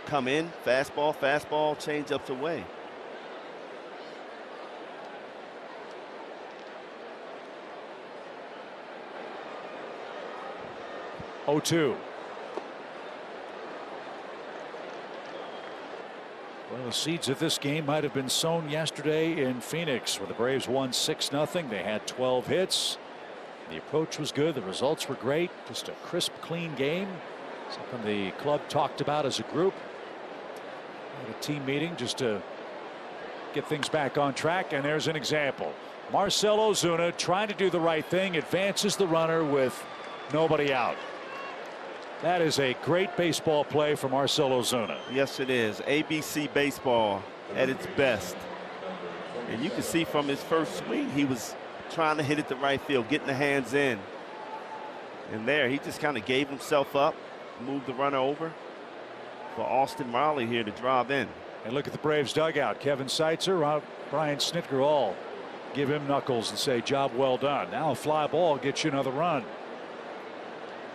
Come in, fastball, fastball, changeups away. Oh, 2. Well, the seeds of this game might have been sown yesterday in Phoenix, where the Braves won 6-0. They had 12 hits. The approach was good. The results were great. Just a crisp, clean game. Something the club talked about as a group. Had a team meeting just to get things back on track. And there's an example. Marcell Ozuna trying to do the right thing, advances the runner with nobody out. That is a great baseball play for Marcell Ozuna. Yes, it is. ABC baseball at its best. And you can see from his first swing, he was trying to hit it the right field, getting the hands in. And there, he just kind of gave himself up, moved the runner over for Austin Riley here to drive in. And look at the Braves dugout. Kevin Seitzer, Brian Snitker all give him knuckles and say, job well done. Now a fly ball gets you another run.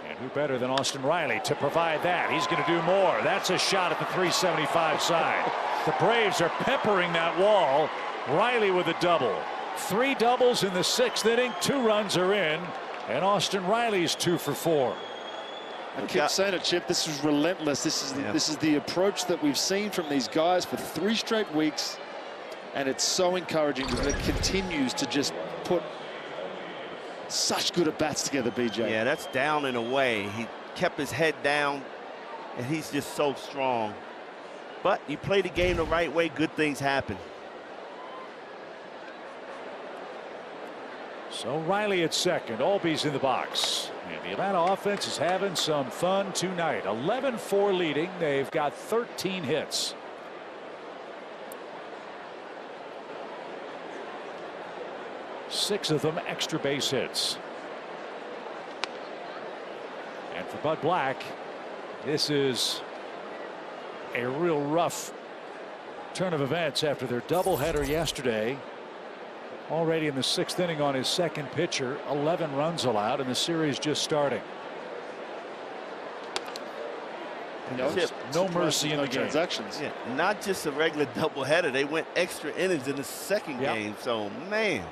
And who better than Austin Riley to provide that? He's going to do more. That's a shot at the 375 side. The Braves are peppering that wall. Riley with a double. 3 doubles in the 6th inning. 2 runs are in. And Austin Riley's 2 for 4. I keep saying it, Chip. This is relentless. This is the approach that we've seen from these guys for 3 straight weeks. And it's so encouraging that it continues to just put such good at-bats together, BJ. Yeah, that's down and away. He kept his head down, and he's just so strong. But you play the game the right way, good things happen. So Riley at second, Albies in the box. And the Atlanta offense is having some fun tonight. 11-4 leading. They've got 13 hits. Six of them extra base hits. And for Bud Black, this is a real rough turn of events after their doubleheader yesterday. Already in the 6th inning on his second pitcher, 11 runs allowed, and the series just starting. No mercy in the transactions. Yeah, not just a regular doubleheader. They went extra innings in the second game. So, man.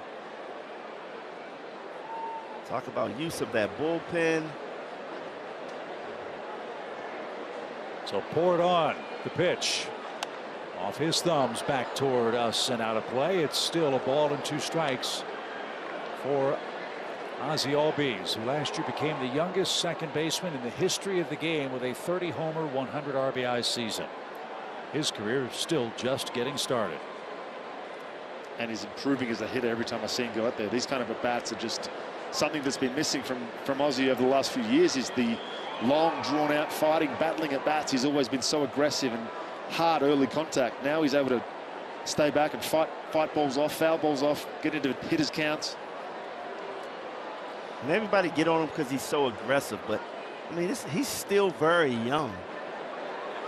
Talk about use of that bullpen. So pour it on. The pitch. Off his thumbs, back toward us and out of play. It's still a ball and 2 strikes for Ozzie Albies, who last year became the youngest second baseman in the history of the game with a 30-homer, 100 RBI season. His career is still just getting started. And he's improving as a hitter every time I see him go out there. These kind of at-bats are just something that's been missing from Ozzie over the last few years, is the long, drawn-out fighting, battling at-bats. He's always been so aggressive and hard early contact. Now he's able to stay back and fight balls off, foul balls off, get into hitters' counts. And everybody get on him because he's so aggressive, but I mean, he's still very young.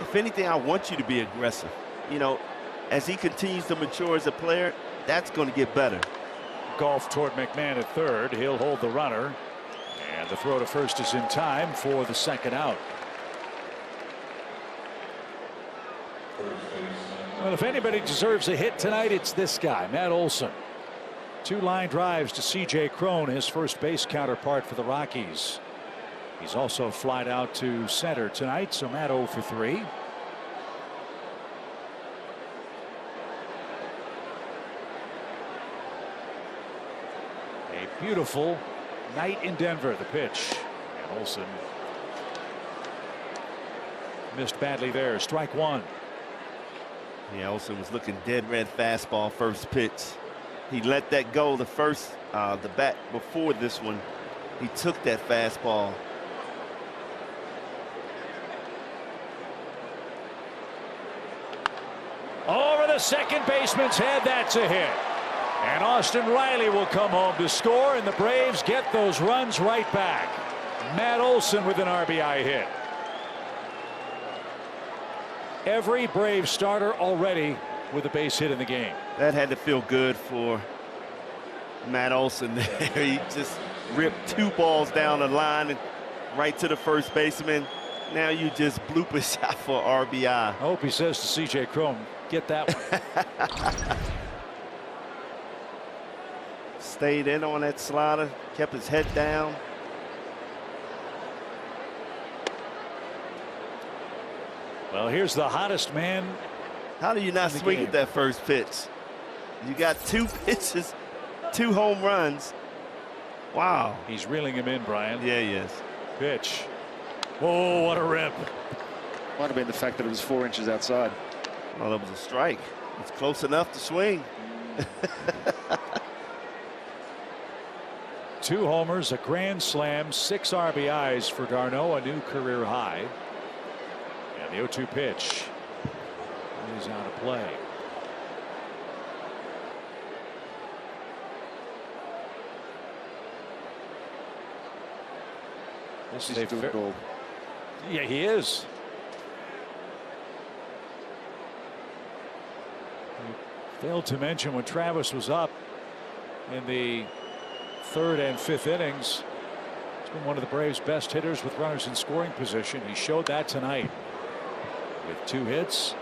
If anything, I want you to be aggressive. You know, as he continues to mature as a player, that's going to get better. Golf toward McMahon at third. He'll hold the runner. And the throw to first is in time for the second out. Well, if anybody deserves a hit tonight, it's this guy, Matt Olson. 2 line drives to C.J. Cron, his first base counterpart for the Rockies. He's also flied out to center tonight, so Matt 0 for 3. A beautiful night in Denver. The pitch, and Olson missed badly there. Strike 1. Yeah, Olson was looking dead red fastball first pitch. He let that go the bat before this one. He took that fastball. Over the second baseman's head, that's a hit. And Austin Riley will come home to score, and the Braves get those runs right back. Matt Olson with an RBI hit. Every Brave starter already with a base hit in the game. That had to feel good for Matt Olson there. He just ripped 2 balls down the line and right to the first baseman. Now you just bloop a shot for RBI. I hope he says to C.J. Cron, get that one. Stayed in on that slider, kept his head down. Well, here's the hottest man. How do you not swing at that first pitch? You got 2 pitches, 2 home runs. Wow. He's reeling him in, Brian. Yeah, he is. Pitch. Oh, what a rip. Might have been the fact that it was 4 inches outside. Well, it was a strike. It's close enough to swing. 2 homers, a grand slam, 6 RBIs for d'Arnaud, a new career high. And the 0-2 pitch is out of play. This is a fair goal. Yeah, he is. He failed to mention when Travis was up in the 3rd and 5th innings. He's been one of the Braves' best hitters with runners in scoring position. He showed that tonight with 2 hits.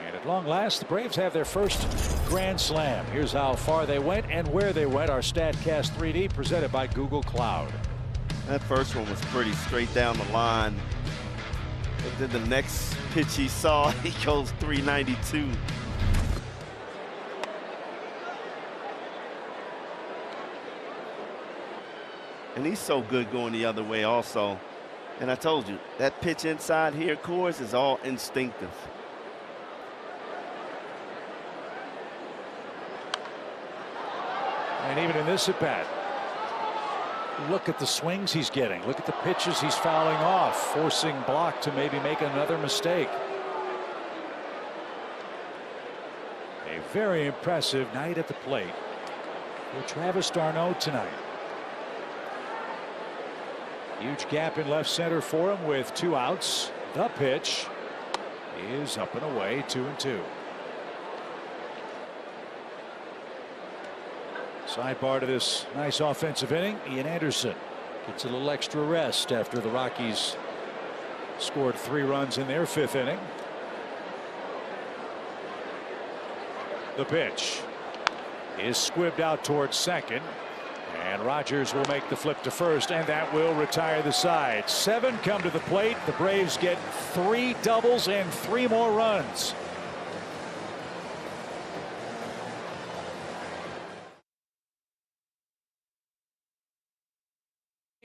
And at long last, the Braves have their first grand slam. Here's how far they went and where they went. Our StatCast 3D presented by Google Cloud. That first one was pretty straight down the line. But then the next pitch he saw, he goes 392. And he's so good going the other way also. And I told you, that pitch inside here, Coors, is all instinctive. And even in this at bat, look at the swings he's getting. Look at the pitches he's fouling off, forcing Block to maybe make another mistake. A very impressive night at the plate for Travis d'Arnaud tonight. Huge gap in left center for him with 2 outs. The pitch is up and away, 2-2. Sidebar to this nice offensive inning. Ian Anderson gets a little extra rest after the Rockies scored 3 runs in their 5th inning. The pitch is squibbed out towards second. And Rogers will make the flip to first, and that will retire the side. 7 come to the plate. The Braves get 3 doubles and 3 more runs.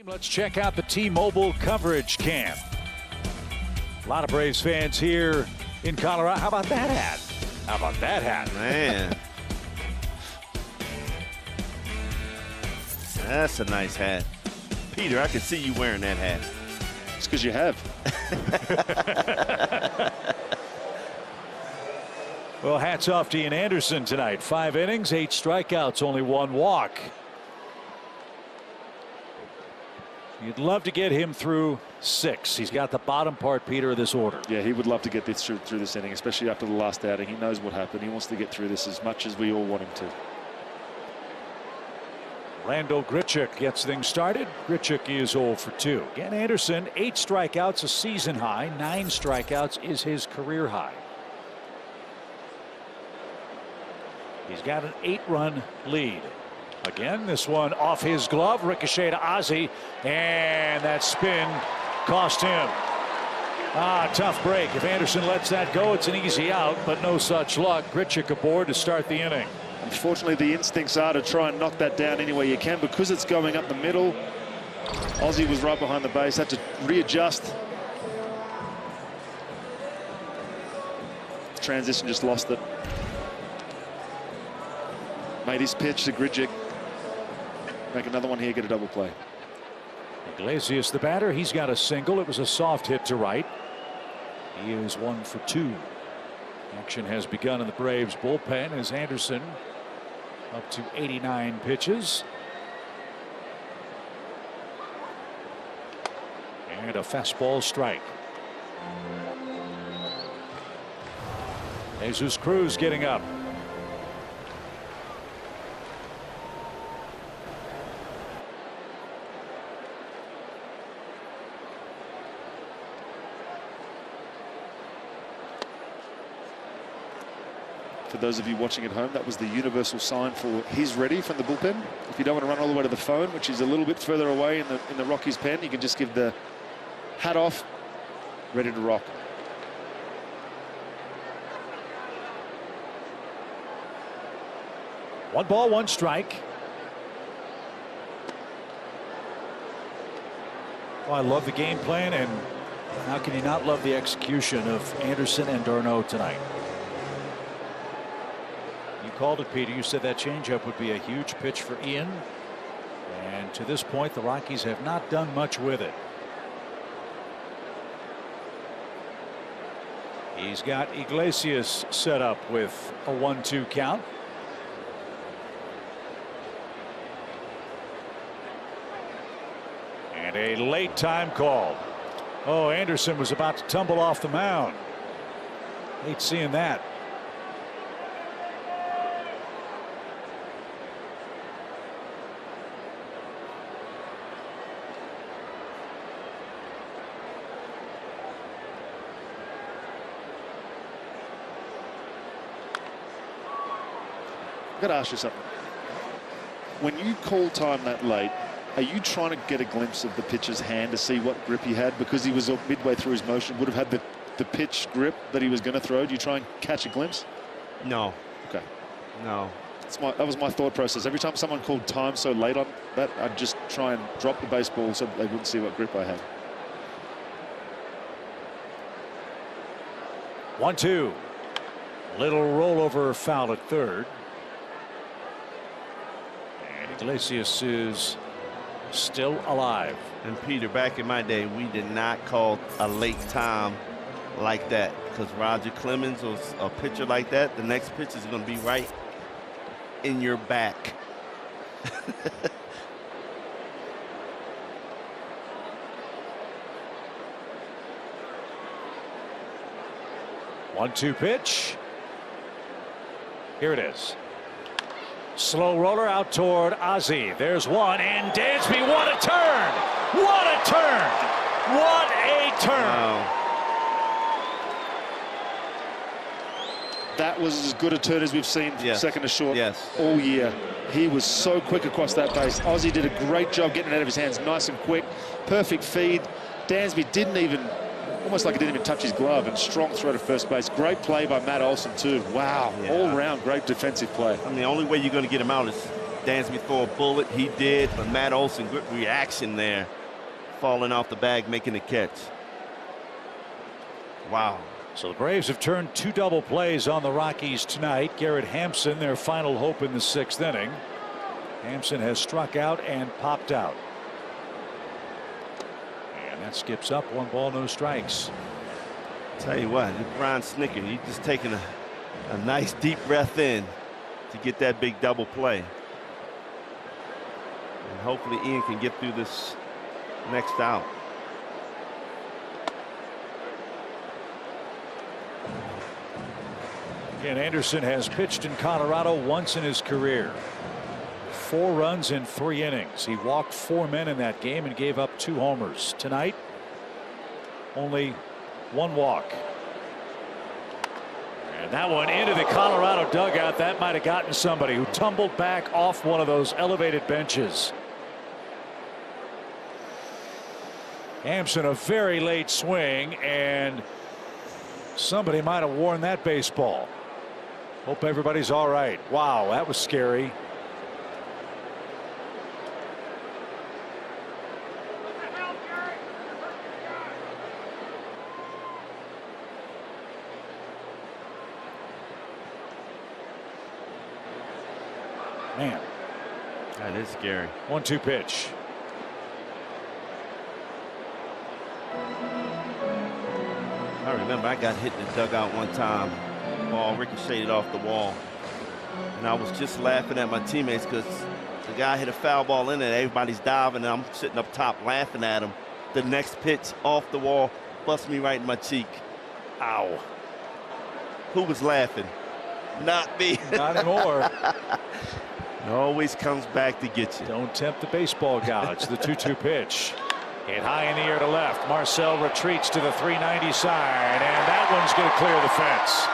Let's check out the T-Mobile coverage cam. A lot of Braves fans here in Colorado. How about that hat? How about that hat? Man. That's a nice hat. Peter, I can see you wearing that hat. It's because you have. Well, hats off to Ian Anderson tonight. 5 innings, 8 strikeouts, only 1 walk. You'd love to get him through 6. He's got the bottom part, Peter, of this order. Yeah, he would love to get this through this inning, especially after the last outing. He knows what happened. He wants to get through this as much as we all want him to. Randall Grichuk gets things started. Grichuk is 0 for 2. Again, Anderson, 8 strikeouts, a season high. 9 strikeouts is his career high. He's got an 8-run lead. Again, this one off his glove, ricochet to Ozzie, and that spin cost him. Tough break. If Anderson lets that go, it's an easy out, but no such luck. Grichuk aboard to start the inning. Unfortunately, the instincts are to try and knock that down any way you can because it's going up the middle. Ozzie was right behind the base, had to readjust. Transition just lost it. Made his pitch to Grichuk. Make another one here, get a double play. Iglesias, the batter, he's got a single. It was a soft hit to right. He is 1 for 2. Action has begun in the Braves bullpen as Anderson up to 89 pitches. And a fastball strike. Jesus Cruz getting up. For those of you watching at home, that was the universal sign for he's ready from the bullpen. If you don't want to run all the way to the phone, which is a little bit further away in the Rockies pen, you can just give the hat off, ready to rock. One ball, 1 strike. Well, I love the game plan, and how can you not love the execution of Anderson and d'Arnaud tonight? You called it, Peter. You said that changeup would be a huge pitch for Ian. And to this point, the Rockies have not done much with it. He's got Iglesias set up with a 1-2 count. And a late time call. Oh, Anderson was about to tumble off the mound. Hate seeing that. I've got to ask you something. When you call time that late, are you trying to get a glimpse of the pitcher's hand to see what grip he had? Because he was midway through his motion, would have had the pitch grip that he was going to throw. Do you try and catch a glimpse? No. Okay. No. That was my thought process. Every time someone called time so late on that, I'd just try and drop the baseball so they wouldn't see what grip I had. 1-2. Little rollover foul at third. And Iglesias is still alive. And Peter, back in my day, we did not call a late time like that because Roger Clemens was a pitcher like that. The next pitch is going to be right in your back. One-two pitch. Here it is. Slow roller out toward Ozzie. There's one, and Dansby, what a turn! What a turn! What a turn! Wow. That was as good a turn as we've seen second to short all year. He was so quick across that base. Ozzie did a great job getting it out of his hands nice and quick. Perfect feed. Dansby didn't even, almost like he didn't even touch his glove, and strong throw to first base. Great play by Matt Olson too. Wow, all round great defensive play. I mean, the only way you're going to get him out is Dansby throw a bullet. He did, but Matt Olson, good reaction there. Falling off the bag, making the catch. Wow. So the Braves have turned 2 double plays on the Rockies tonight. Garrett Hampson, their final hope in the 6th inning. Hampson has struck out and popped out. And that skips up 1 ball, no strikes. Tell you what, Brian Snicker, he's just taking a nice deep breath in to get that big double play. And hopefully Ian can get through this next out. And Anderson has pitched in Colorado once in his career. 4 runs in 3 innings. He walked 4 men in that game and gave up 2 homers. Tonight, only 1 walk. And that one into the Colorado dugout. That might have gotten somebody who tumbled back off one of those elevated benches. Hampson, a very late swing, and somebody might have worn that baseball. Hope everybody's all right. Wow, that was scary. Man, that is scary. 1-2 pitch. I remember I got hit in the dugout one time. Ball ricocheted off the wall. And I was just laughing at my teammates because the guy hit a foul ball in it. Everybody's diving, and I'm sitting up top laughing at him. The next pitch off the wall bust me right in my cheek. Ow. Who was laughing? Not me. Not anymore. It always comes back to get you. Don't tempt the baseball gods. The 2-2 pitch. Hit high in the air to left. Marcel retreats to the 390 side, and that one's going to clear the fence.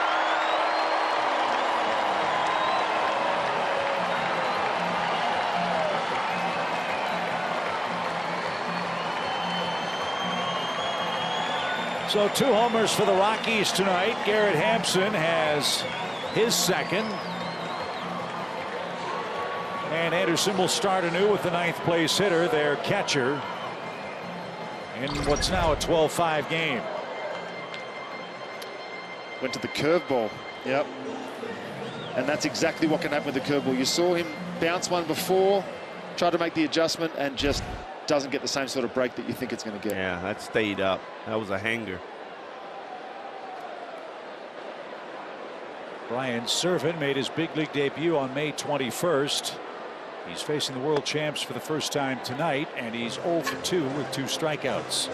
So 2 homers for the Rockies tonight. Garrett Hampson has his 2nd. And Anderson will start anew with the 9th place hitter, their catcher, in what's now a 12-5 game. Went to the curveball. Yep. And that's exactly what can happen with the curveball. You saw him bounce one before, tried to make the adjustment, and just doesn't get the same sort of break that you think it's going to get. Yeah, that stayed up. That was a hanger. Brian Servant made his big league debut on May 21st. He's facing the world champs for the first time tonight, and he's 0 for 2 with 2 strikeouts.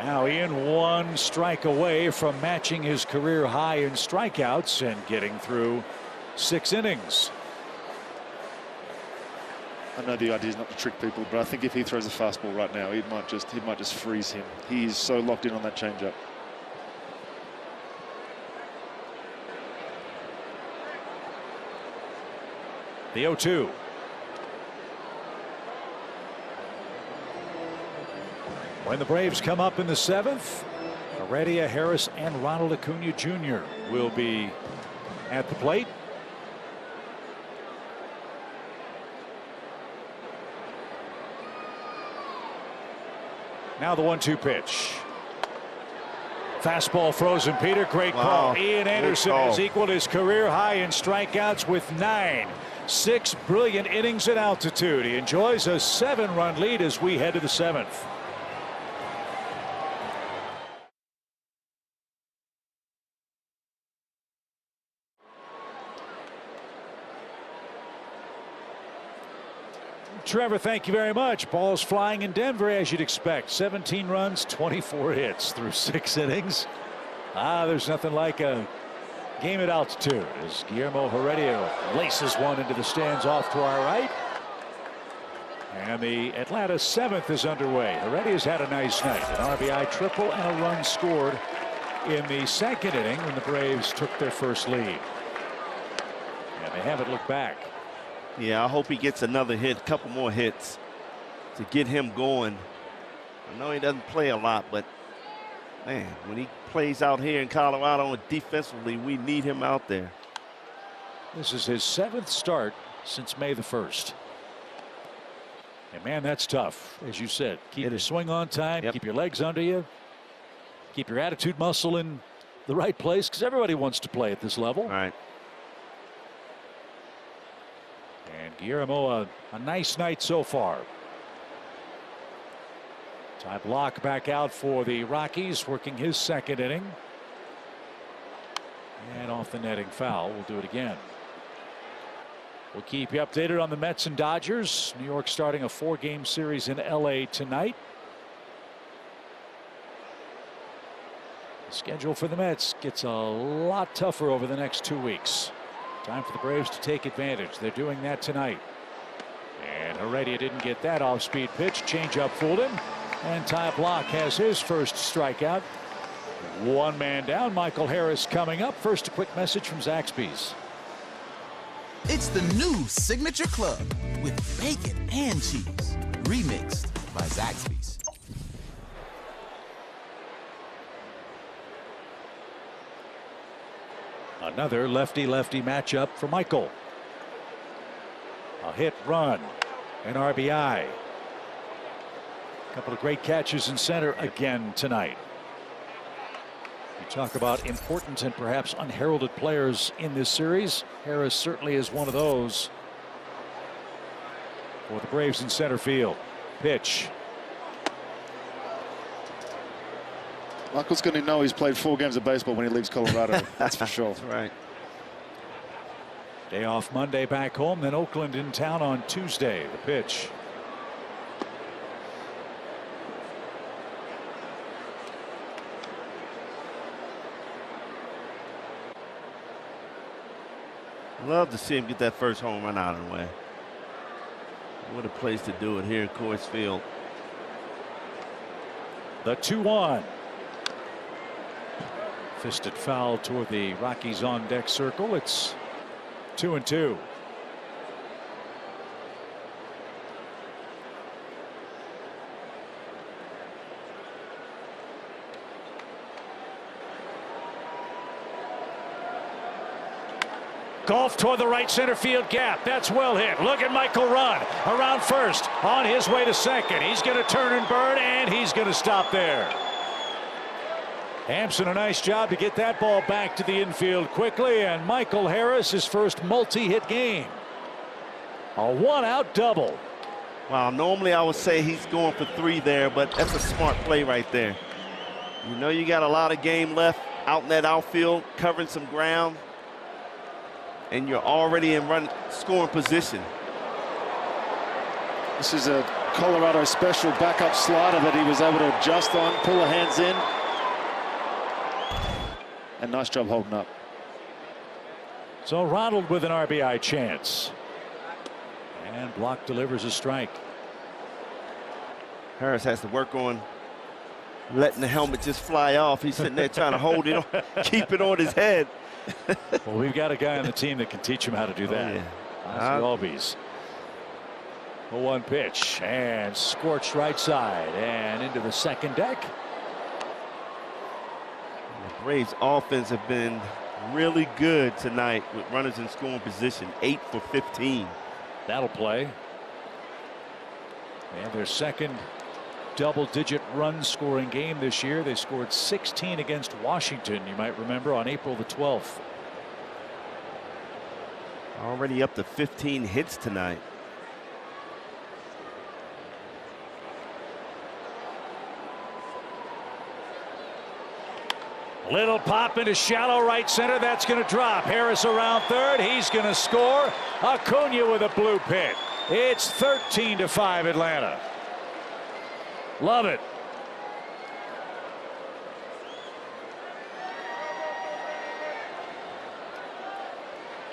Now Ian 1 strike away from matching his career high in strikeouts and getting through 6 innings. I know the idea is not to trick people, but I think if he throws a fastball right now, it might just freeze him. He is so locked in on that changeup. The 0-2. When the Braves come up in the 7th, Heredia, Harris, and Ronald Acuna Jr. will be at the plate. Now the 1-2 pitch. Fastball frozen, Peter. Great call. Ian Anderson has equaled his career high in strikeouts with 9. 6 brilliant innings at altitude. He enjoys a 7-run lead as we head to the 7th. Trevor, thank you very much. Ball's flying in Denver, as you'd expect. 17 runs, 24 hits through 6 innings. There's nothing like a game at altitude as Guillermo Heredia laces one into the stands off to our right. And the Atlanta 7th is underway. Heredia's had a nice night. An RBI triple and a run scored in the 2nd inning when the Braves took their first lead. And they haven't looked back. Yeah, I hope he gets another hit, a couple more hits to get him going. I know he doesn't play a lot, but man, when he plays out here in Colorado and defensively, we need him out there. This is his 7th start since May the 1st. And man, that's tough. As you said, keep your swing on time, keep your legs under you, keep your attitude muscle in the right place, because everybody wants to play at this level. All right. And Guillermo, a nice night so far. Ty Blach back out for the Rockies, working his 2nd inning. And off the netting foul. We'll do it again. We'll keep you updated on the Mets and Dodgers. New York starting a 4-game series in LA tonight. The schedule for the Mets gets a lot tougher over the next 2 weeks. Time for the Braves to take advantage. They're doing that tonight. And Heredia didn't get that off-speed pitch. Changeup fooled him. And Ty Blach has his first strikeout. 1 man down. Michael Harris coming up. First, a quick message from Zaxby's. It's the new Signature Club with bacon and cheese. Remixed by Zaxby's. Another lefty-lefty matchup for Michael. A hit, run, an RBI. A couple of great catches in center again tonight. You talk about important and perhaps unheralded players in this series. Harris certainly is one of those for the Braves in center field. Pitch. Michael's going to know he's played 4 games of baseball when he leaves Colorado. That's for sure. That's right. Day off Monday back home, then Oakland in town on Tuesday. The pitch. Love to see him get that first home run out of the way. What a place to do it here at Coors Field. The 2-1. Fisted foul toward the Rockies on deck circle. It's 2-2. Golf toward the right center field gap. That's well hit. Look at Michael run around first, on his way to second. He's going to turn and burn, and he's going to stop there. Hampson, a nice job to get that ball back to the infield quickly, and Michael Harris, his first multi-hit game. A 1-out double. Wow, normally I would say he's going for 3 there, but that's a smart play right there. You know you got a lot of game left out in that outfield, covering some ground, and you're already in scoring position. This is a Colorado special backup slider that he was able to adjust on, pull the hands in. And nice job holding up. So Ronald with an RBI chance. And Blach delivers a strike. Harris has to work on letting the helmet just fly off. He's sitting there trying to hold it on, keep it on his head. Well, we've got a guy on the team that can teach him how to do that. Albies. A 1 pitch and scorched right side and into the second deck. The Braves offense have been really good tonight with runners in scoring position. 8 for 15. That'll play. And their second double-digit run scoring game this year. They scored 16 against Washington, you might remember, on April the 12th. Already up to 15 hits tonight. Little pop into shallow right center. That's going to drop. Harris around third. He's going to score. Acuna with a blue pit. It's 13-5 Atlanta. Love it.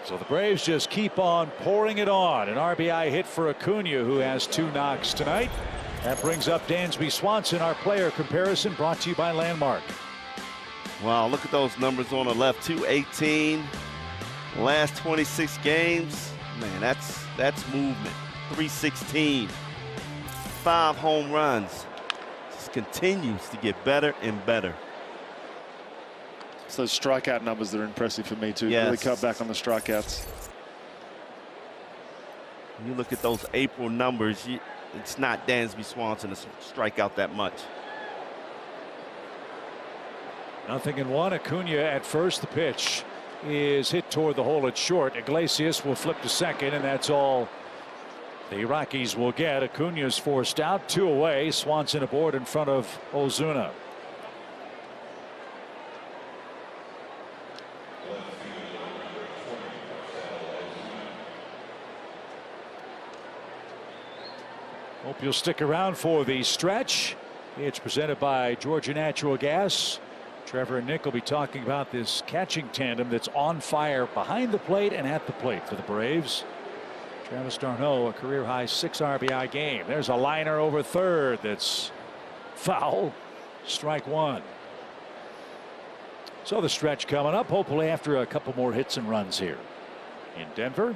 So the Braves just keep on pouring it on. An RBI hit for Acuna, who has 2 knocks tonight. That brings up Dansby Swanson, our player comparison, brought to you by Landmark. Wow, look at those numbers on the left. 218. Last 26 games. Man, that's movement. 316. 5 home runs. Just continues to get better and better. It's those strikeout numbers that are impressive for me too. Yes. Really cut back on the strikeouts. You look at those April numbers, it's not Dansby Swanson to strike out that much. 0-1. Acuna at first. The pitch is hit toward the hole at short. Iglesias will flip to second, and that's all the Rockies will get. Acuna's forced out, 2 away. Swanson aboard in front of Ozuna. Hope you'll stick around for the stretch. It's presented by Georgia Natural Gas. Trevor and Nick will be talking about this catching tandem that's on fire behind the plate and at the plate for the Braves. Travis d'Arnaud, a career high 6 RBI game. There's a liner over third that's foul. Strike 1. So the stretch coming up, hopefully after a couple more hits and runs here in Denver.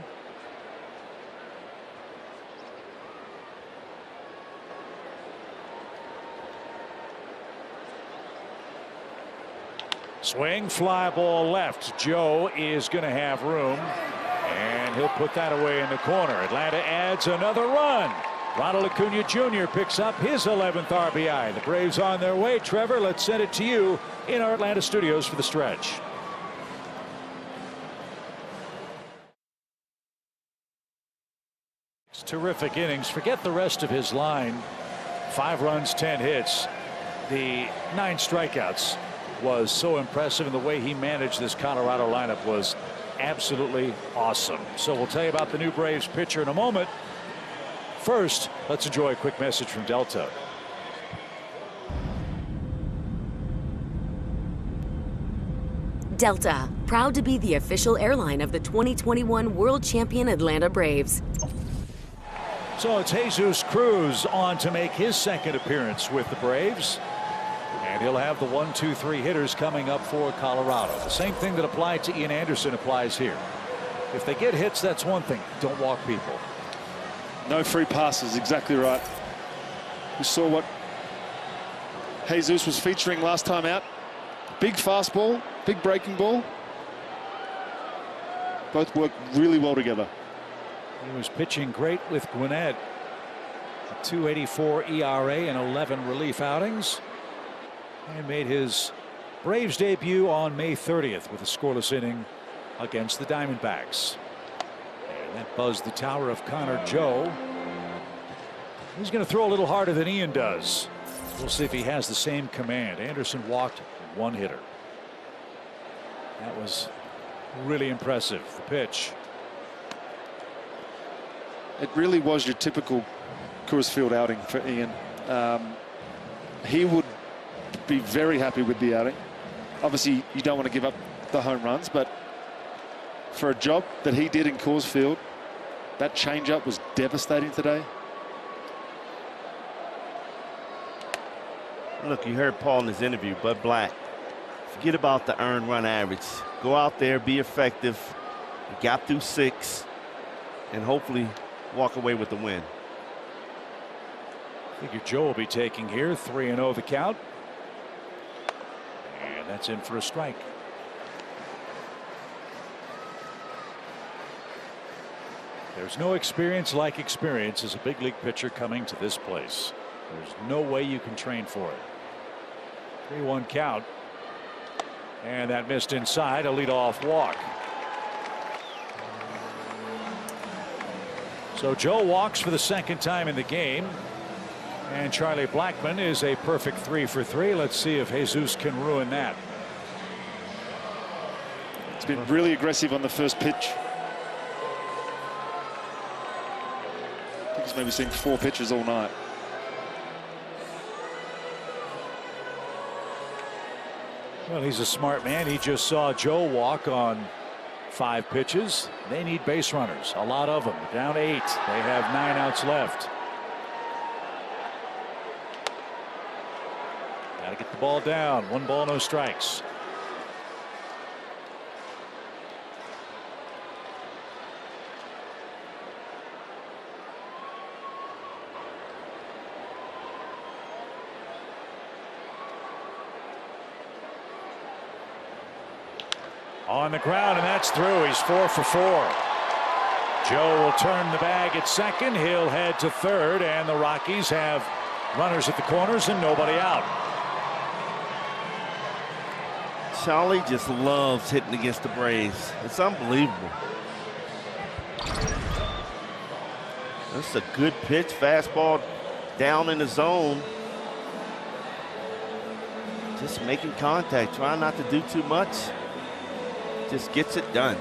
Swing, fly ball left. Joe is going to have room, and he'll put that away in the corner. Atlanta adds another run. Ronald Acuna Jr. picks up his 11th RBI. The Braves on their way. Trevor, let's send it to you in our Atlanta studios for the stretch. It's terrific innings. Forget the rest of his line. 5 runs, 10 hits. The 9 strikeouts was so impressive, and the way he managed this Colorado lineup was absolutely awesome. So we'll tell you about the new Braves pitcher in a moment. First, let's enjoy a quick message from Delta. Delta, proud to be the official airline of the 2021 World Champion Atlanta Braves. So it's Jesus Cruz on to make his 2nd appearance with the Braves. And he'll have the 1, 2, 3 hitters coming up for Colorado. The same thing that applied to Ian Anderson applies here. If they get hits, that's one thing. Don't walk people. No free passes, exactly right. We saw what Jesus was featuring last time out. Big fastball, big breaking ball. Both work really well together. He was pitching great with Gwinnett. A 2.84 ERA and 11 relief outings. And made his Braves debut on May 30th with a scoreless inning against the Diamondbacks. And that buzzed the tower of Connor Joe. He's going to throw a little harder than Ian does. We'll see if he has the same command. Anderson walked 1 hitter. That was really impressive. The pitch. It really was your typical Coors Field outing for Ian. He would be very happy with the outing. Obviously, you don't want to give up the home runs, but for a job that he did in Coors Field, that changeup was devastating today. Look, you heard Paul in his interview, Bud Black. Forget about the earned run average. Go out there, be effective, gap through 6, and hopefully walk away with the win. I figure Joe will be taking here. 3-0 the count. And that's in for a strike. There's no experience like experience as a big league pitcher coming to this place. There's no way you can train for it. 3-1 count. And that missed inside, a leadoff walk. So Joe walks for the 2nd time in the game. And Charlie Blackmon is a perfect 3 for 3. Let's see if Jesus can ruin that. It's been really aggressive on the first pitch. Rocks maybe seen 4 pitches all night. Well, he's a smart man. He just saw Joe walk on 5 pitches. They need base runners, a lot of them. Down 8. They have 9 outs left. Got to get the ball down. 1 ball, no strikes. On the ground, and that's through. He's 4 for 4. Joe will turn the bag at second. He'll head to third, and the Rockies have runners at the corners and nobody out. Charlie just loves hitting against the Braves. It's unbelievable. That's a good pitch. Fastball down in the zone. Just making contact. Trying not to do too much. Just gets it done.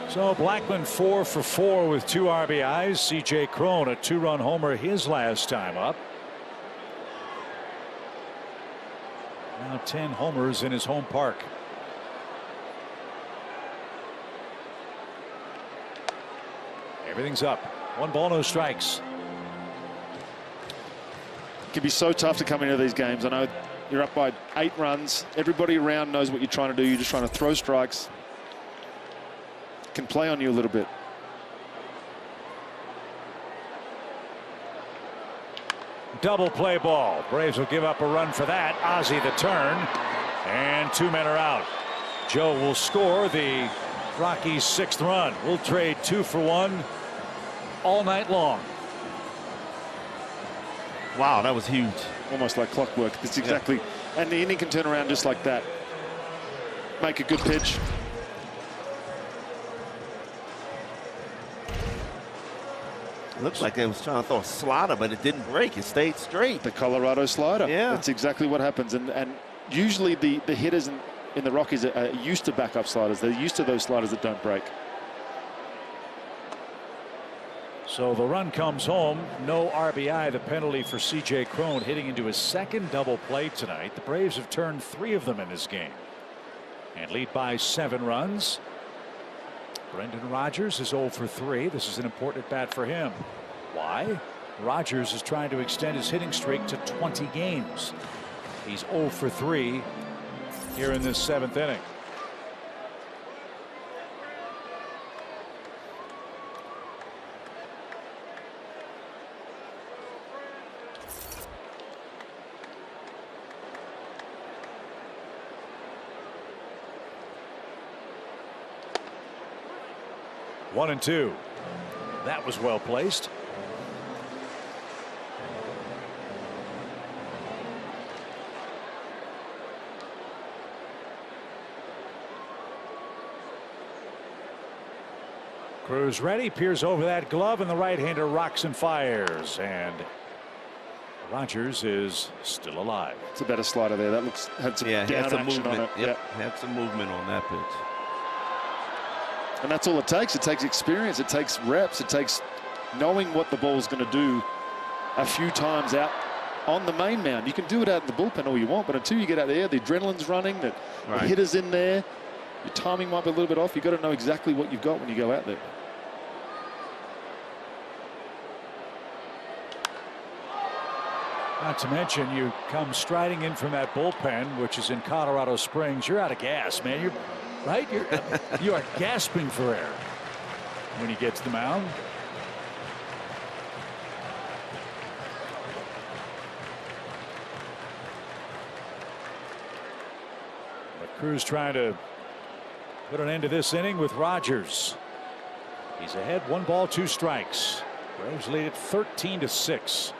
So Blackmon 4 for 4 with 2 RBIs. C.J. Cron a 2-run homer his last time up. Now 10 homers in his home park. Everything's up. 1 ball, no strikes. It can be so tough to come into these games. I know you're up by 8 runs. Everybody around knows what you're trying to do. You're just trying to throw strikes. Can play on you a little bit. Double play ball. Braves will give up a run for that. Ozzie the turn. And 2 men are out. Joe will score the Rockies' 6th run. We'll trade 2 for 1 all night long. Wow, that was huge. Almost like clockwork. It's exactly, and the inning can turn around just like that. Make a good pitch. Looks like they was trying to throw a slider, but it didn't break. It stayed straight. The Colorado slider. Yeah. That's exactly what happens. And usually the hitters in the Rockies are used to backup sliders. They're used to those sliders that don't break. So the run comes home. No RBI. The penalty for C.J. Cron hitting into his 2nd double play tonight. The Braves have turned 3 of them in this game and lead by 7 runs. Brendan Rodgers is 0 for 3. This is an important at bat for him. Why? Rodgers is trying to extend his hitting streak to 20 games. He's 0 for 3 here in this 7th inning. One and 2. That was well placed. Cruz ready, peers over that glove, and the right-hander rocks and fires, and Rodgers is still alive. It's a better slider there. That looks had some down action movement. on it. Yep. Had some movement on that pitch. And that's all it takes. It takes experience. It takes reps. It takes knowing what the ball's going to do a few times out on the main mound. You can do it out in the bullpen all you want, but until you get out there, the adrenaline's running, the hitter's in there, your timing might be a little bit off. You've got to know exactly what you've got when you go out there. Not to mention, you come striding in from that bullpen, which is in Colorado Springs. You're out of gas, man. You are gasping for air when you get to the mound. But Cruz trying to put an end to this inning with Rodgers. He's ahead, 1 ball, 2 strikes. Braves lead it 13-6.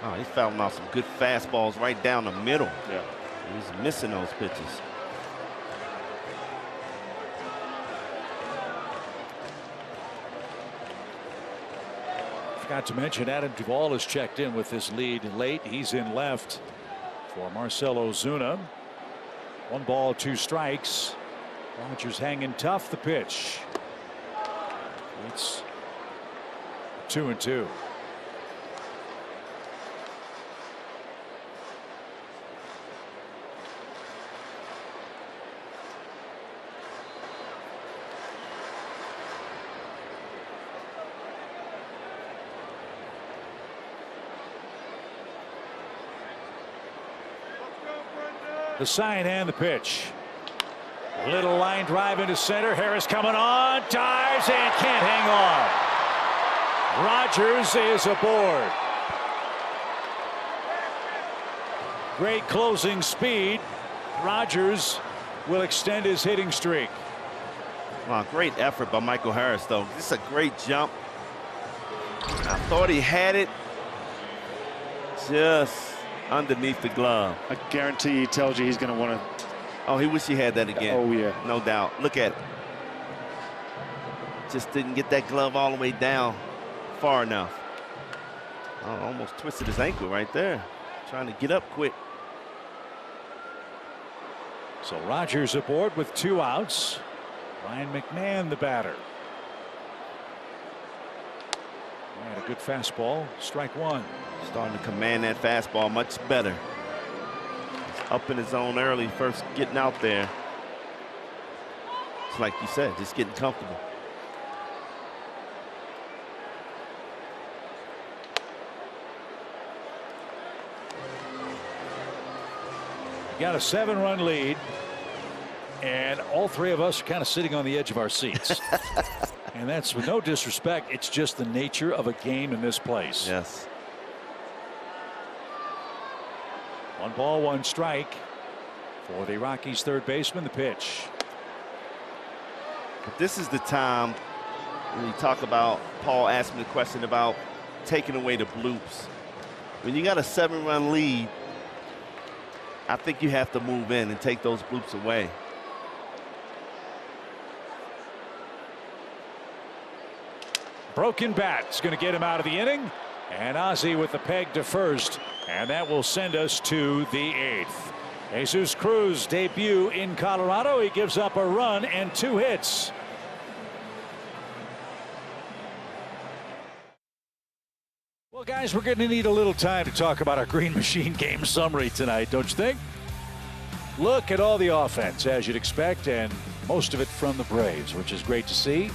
Oh, he's fouling off some good fastballs right down the middle. Yeah. He's missing those pitches. Forgot to mention Adam Duvall has checked in with this lead late. He's in left for Marcell Ozuna. 1 ball, 2 strikes. Rogers hanging tough. The pitch. It's 2-2. The sign and the pitch. A little line drive into center. Harris coming on, dives and can't hang on. Rogers is aboard. Great closing speed. Rogers will extend his hitting streak. Wow, great effort by Michael Harris, though. This is a great jump. I thought he had it just underneath the glove. I guarantee he tells you he's going to want to. Oh, he wish he had that again. Oh, yeah. No doubt. Look at it. Just didn't get that glove all the way down far enough. Oh, almost twisted his ankle right there. Trying to get up quick. So Rogers aboard with 2 outs. Ryan McMahon, the batter. And a good fastball. Strike 1. Starting to command that fastball much better. He's up in his zone early, first getting out there. It's like you said, just getting comfortable. Got a 7-run lead, and all 3 of us are kind of sitting on the edge of our seats. And that's with no disrespect. It's just the nature of a game in this place. Yes. 1 ball, 1 strike for the Rockies' third baseman. The pitch. But this is the time when you talk about, Paul asked me the question about taking away the bloops. When you got a 7-run lead, I think you have to move in and take those bloops away. Broken bat is going to get him out of the inning. And Ozzie with the peg to first. And that will send us to the 8th. Jesus Cruz debut in Colorado. He gives up a run and 2 hits. Well, guys, we're going to need a little time to talk about our Green Machine game summary tonight, don't you think? Look at all the offense, as you'd expect, and most of it from the Braves, which is great to see.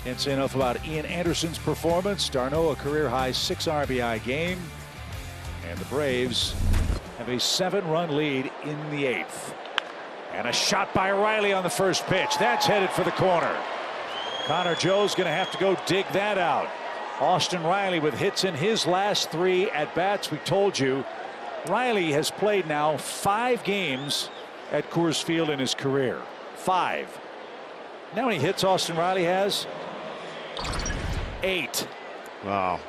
Can't say enough about Ian Anderson's performance. D'Arnaud, a career-high 6 RBI game. And the Braves have a 7-run lead in the 8th. And a shot by Riley on the first pitch. That's headed for the corner. Connor Joe's going to have to go dig that out. Austin Riley with hits in his last 3 at-bats. We told you, Riley has played now 5 games at Coors Field in his career. 5. You know how many hits Austin Riley has? 8. Wow.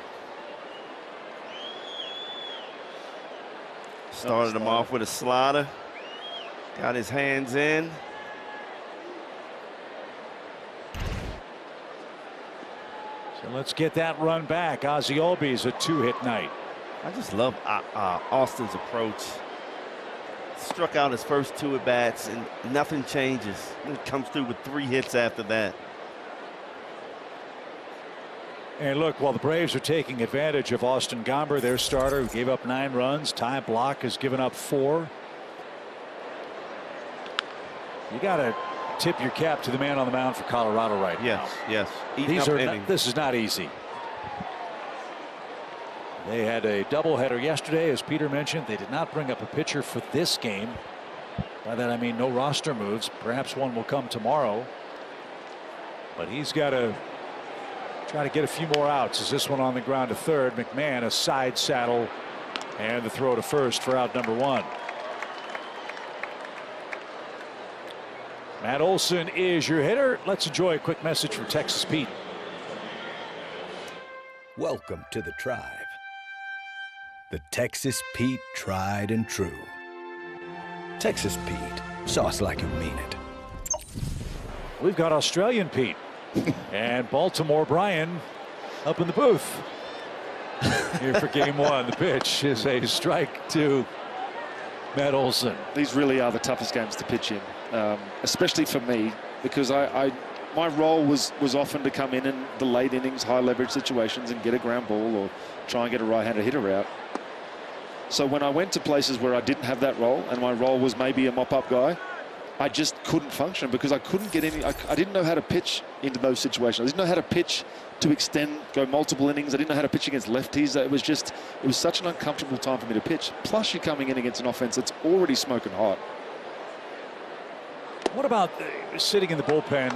Started him off with a slider. Got his hands in. So let's get that run back. Ozzie Albies a 2-hit night. I just love Austin's approach. Struck out his first 2 at-bats and nothing changes. He comes through with 3 hits after that. And look, while the Braves are taking advantage of Austin Gomber, their starter, who gave up 9 runs, Ty Blach has given up 4. You got to tip your cap to the man on the mound for Colorado right now. Yes. This is not easy. They had a doubleheader yesterday, as Peter mentioned. They did not bring up a pitcher for this game. By that I mean no roster moves. Perhaps one will come tomorrow. But he's got to try to get a few more outs. As this one on the ground to third. McMahon a side saddle and the throw to first for out number 1. Matt Olson is your hitter. Let's enjoy a quick message from Texas Pete. Welcome to the tribe. The Texas Pete tried and true. Texas Pete, sauce like you mean it. We've got Australian Pete and Baltimore Brian up in the booth. Here for game one. The pitch is a strike to Matt Olson. These really are the toughest games to pitch in, especially for me, because my role was often to come in the late innings, high leverage situations and get a ground ball or try and get a right-handed hitter out. So when I went to places where I didn't have that role and my role was maybe a mop-up guy, I just couldn't function because I couldn't get any. I didn't know how to pitch into those situations. I didn't know how to pitch to extend, go multiple innings. I didn't know how to pitch against lefties. It was such an uncomfortable time for me to pitch. Plus, you're coming in against an offense that's already smoking hot. What about sitting in the bullpen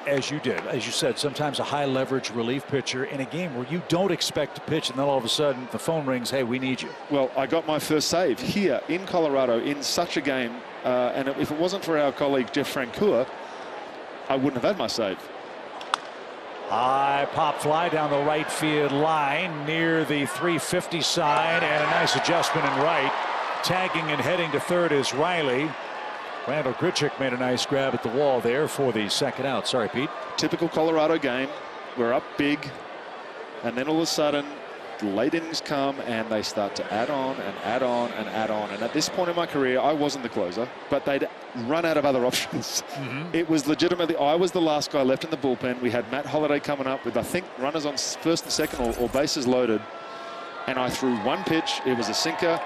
as you did? As you said, sometimes a high leverage relief pitcher in a game where you don't expect to pitch, and then all of a sudden the phone rings, hey, we need you. Well, I got my first save here in Colorado in such a game. And if it wasn't for our colleague Jeff Francoeur, I wouldn't have had my save. High pop fly down the right field line near the 350 side, and a nice adjustment in right. Tagging and heading to third is Riley. Randall Grichuk made a nice grab at the wall there for the second out. Sorry, Pete. Typical Colorado game. We're up big, and then all of a sudden, the late innings come and they start to add on and add on and add on. And at this point in my career, I wasn't the closer, but they'd run out of other options. It was legitimately, I was the last guy left in the bullpen. We had Matt Holliday coming up with, I think, runners on first and second or bases loaded. And I threw one pitch. It was a sinker.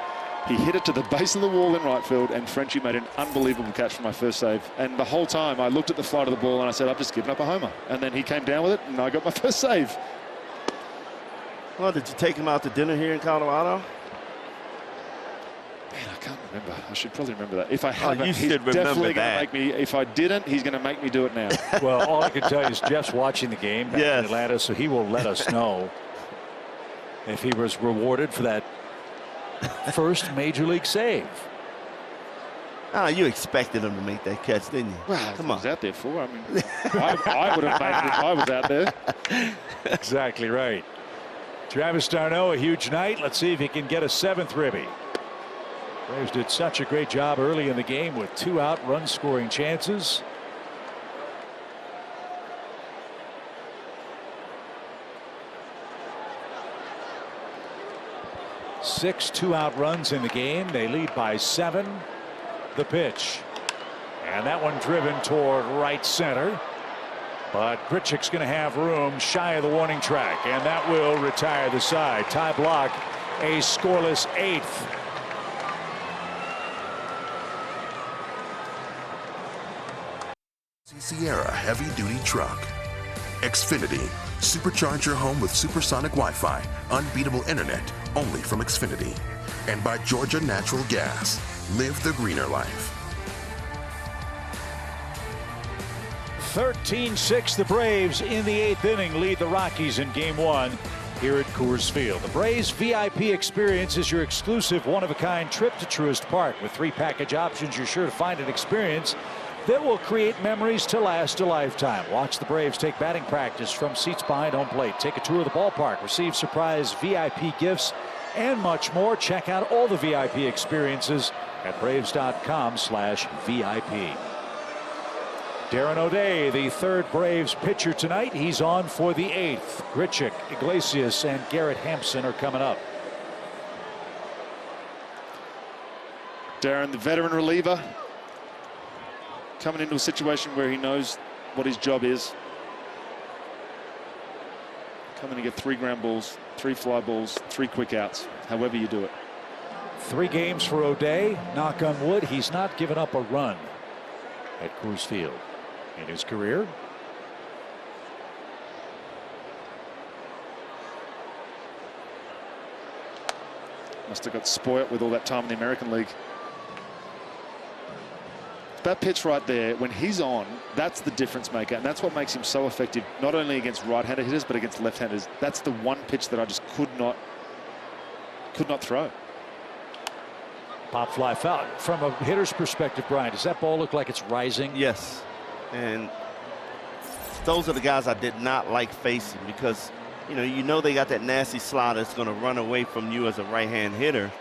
He hit it to the base of the wall in right field, and Frenchie made an unbelievable catch for my first save. And the whole time I looked at the flight of the ball and I said, I've just given up a homer. And then he came down with it and I got my first save. Well, did you take him out to dinner here in Colorado? Man, I can't remember. I should probably remember that. If I haven't, you he's should remember definitely going to that. make me. If I didn't, he's going to make me do it now. Well, all I can tell you is Jeff's watching the game back in Atlanta, so he will let us know if he was rewarded for that first major league save. You expected him to make that catch, didn't you? Well, come on. I was out there for. I mean, I would have made it if I was out there. Exactly right. Travis d'Arnaud, a huge night. Let's see if he can get a seventh ribby. Braves did such a great job early in the game with 2 out run scoring chances. Six 2-out runs in the game. They lead by 7. The pitch. And that one driven toward right center. But Grichuk's going to have room shy of the warning track, and that will retire the side. Ty Block, a scoreless 8th. Sierra heavy-duty truck. Xfinity. Supercharge your home with supersonic Wi-Fi, unbeatable internet, only from Xfinity. And by Georgia Natural Gas. Live the greener life. 13-6, the Braves in the 8th inning lead the Rockies in game 1 here at Coors Field. The Braves VIP experience is your exclusive one-of-a-kind trip to Truist Park. With 3 package options, you're sure to find an experience that will create memories to last a lifetime. Watch the Braves take batting practice from seats behind home plate. Take a tour of the ballpark. Receive surprise VIP gifts and much more. Check out all the VIP experiences at Braves.com/VIP. Darren O'Day, the 3rd Braves pitcher tonight. He's on for the 8th. Grichuk, Iglesias, and Garrett Hampson are coming up. Darren, the veteran reliever, coming into a situation where he knows what his job is. Coming to get 3 ground balls, 3 fly balls, 3 quick outs, however you do it. 3 games for O'Day. Knock on wood, he's not given up a run at Coors Field in his career. Must have got spoilt with all that time in the American League. That pitch right there, when he's on, that's the difference maker, and that's what makes him so effective, not only against right-handed hitters but against left-handers. That's the one pitch that I just could not throw. Pop fly foul. From a hitter's perspective, Brian, does that ball look like it's rising? Yes, and those are the guys I did not like facing because you know they got that nasty slider that's going to run away from you as a right-hand hitter.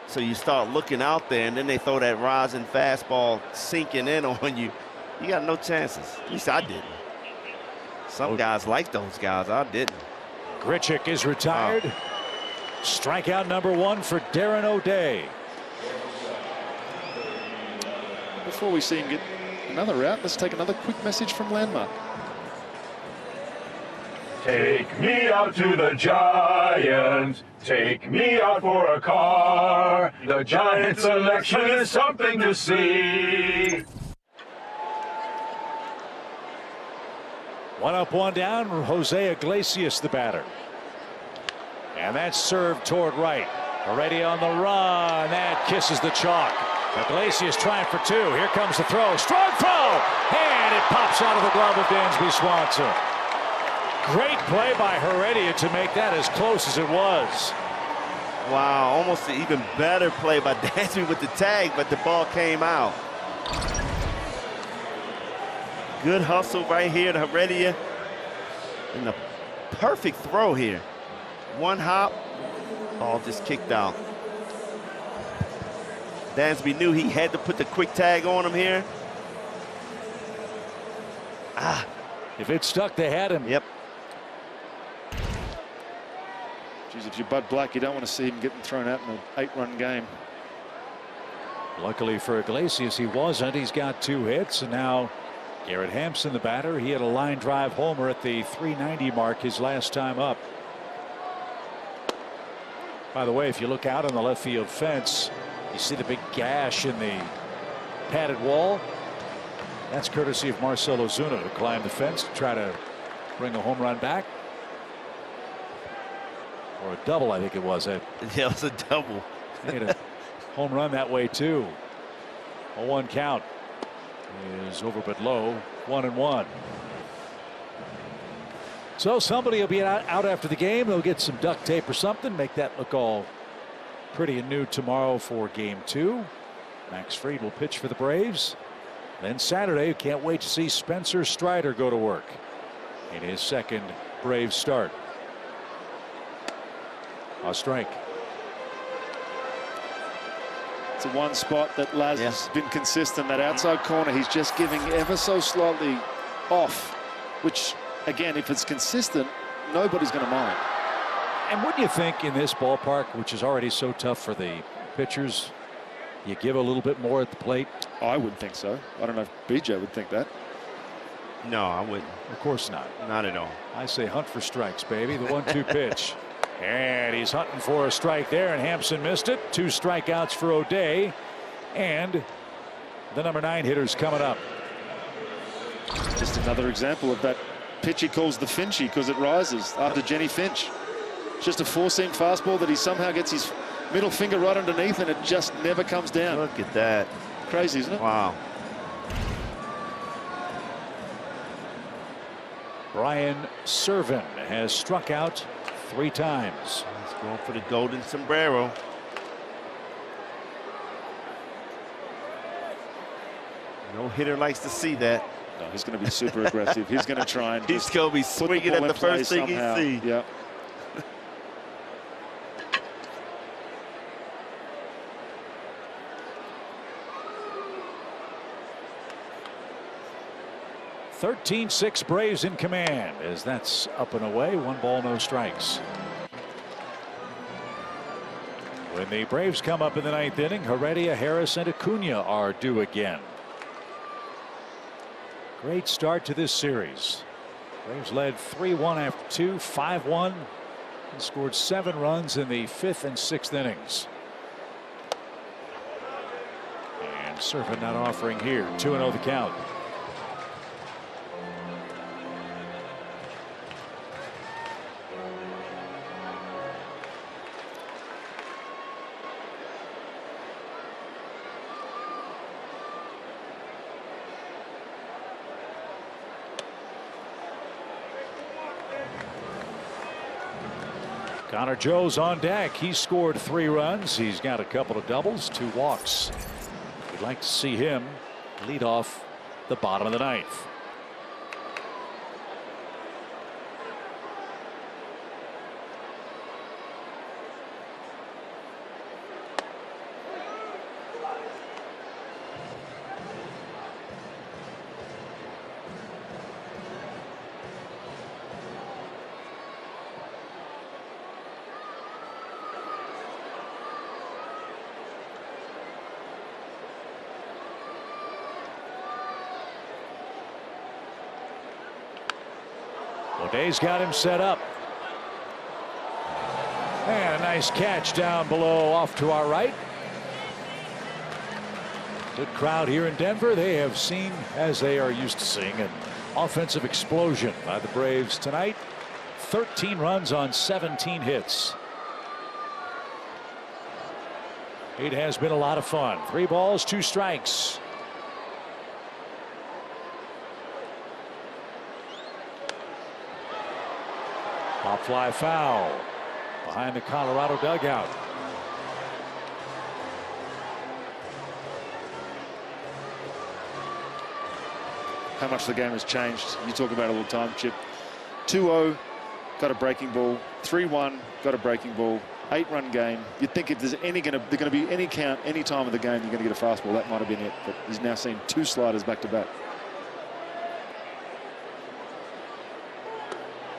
So you start looking out there, and then they throw that rising fastball sinking in on you. You got no chances. At least I didn't. Some guys like those guys. I didn't. Grichuk is retired. Strikeout number 1 for Darren O'Day. Before we see him get another out, let's take another quick message from Landmark. Take me out to the Giants. Take me out for a car. The Giant selection is something to see. 1 up, 1 down. Jose Iglesias, the batter. And that's served toward right. Already on the run. That kisses the chalk. Iglesias trying for 2. Here comes the throw. Strong throw. And it pops out of the glove of Dansby Swanson. Great play by Heredia to make that as close as it was. Wow, almost an even better play by Dansby with the tag, but the ball came out. Good hustle right here to Heredia. And the perfect throw here. 1 hop, ball just kicked out. Dansby knew he had to put the quick tag on him here. If it stuck, they had him. Yep. Geez, if you're Bud Black, you don't want to see him getting thrown out in an 8-run game. Luckily for Iglesias, he wasn't. He's got 2 hits, and now Garrett Hampson, the batter, he had a line drive homer at the 390 mark his last time up. By the way, if you look out on the left field fence, you see the big gash in the padded wall. That's courtesy of Marcell Ozuna, who climbed the fence to try to bring a home run back. Or a double, I think it was. Yeah, it was a double. Made a home run that way, too. A 1 count is over but low. 1-1. So somebody will be out after the game. They'll get some duct tape or something, make that look all pretty and new tomorrow for game 2. Max Fried will pitch for the Braves. Then Saturday, can't wait to see Spencer Strider go to work in his second Braves start. A strike. It's a one spot that Laz has been consistent. That outside corner, he's just giving ever so slightly off, which, again, if it's consistent, nobody's going to mind. And wouldn't you think in this ballpark, which is already so tough for the pitchers, you give a little bit more at the plate? I would think so. I don't know if BJ would think that. No, I wouldn't. Of course not. Not at all. I say hunt for strikes, baby. The 1-2 pitch. And he's hunting for a strike there, and Hampson missed it. 2 strikeouts for O'Day. And the number 9 hitter's coming up. Just another example of that pitch he calls the Finchy because it rises after Jenny Finch. Just a 4-seam fastball that he somehow gets his middle finger right underneath, and it just never comes down. Look at that. Crazy, isn't it? Wow. Brian Serven has struck out 3 times. He's going for the golden sombrero. No hitter likes to see that. No, he's going to be super aggressive. He's going to try and he's going to be swinging at the first thing he sees. Yeah. (13-6) Braves in command as that's up and away. 1 ball, no strikes. When the Braves come up in the 9th inning, Heredia, Harris, and Acuna are due again. Great start to this series. Braves led 3-1 after 2, 5-1, and scored 7 runs in the 5th and 6th innings. And Serven not offering here. 2-0 the count. Connor Joe's on deck. He scored 3 runs. He's got a couple of doubles, 2 walks. We'd like to see him lead off the bottom of the 9th. O'Day's got him set up. And a nice catch down below off to our right. Good crowd here in Denver. They have seen, as they are used to seeing, an offensive explosion by the Braves tonight. 13 runs on 17 hits. It has been a lot of fun. 3 balls, 2 strikes. Pop fly foul behind the Colorado dugout. How much the game has changed. You talk about it all the time, Chip. 2-0, got a breaking ball. 3-1, got a breaking ball. 8-run game. You'd think if there's going to be any count, any time of the game, you're going to get a fastball. That might have been it, but he's now seen 2 sliders back to back.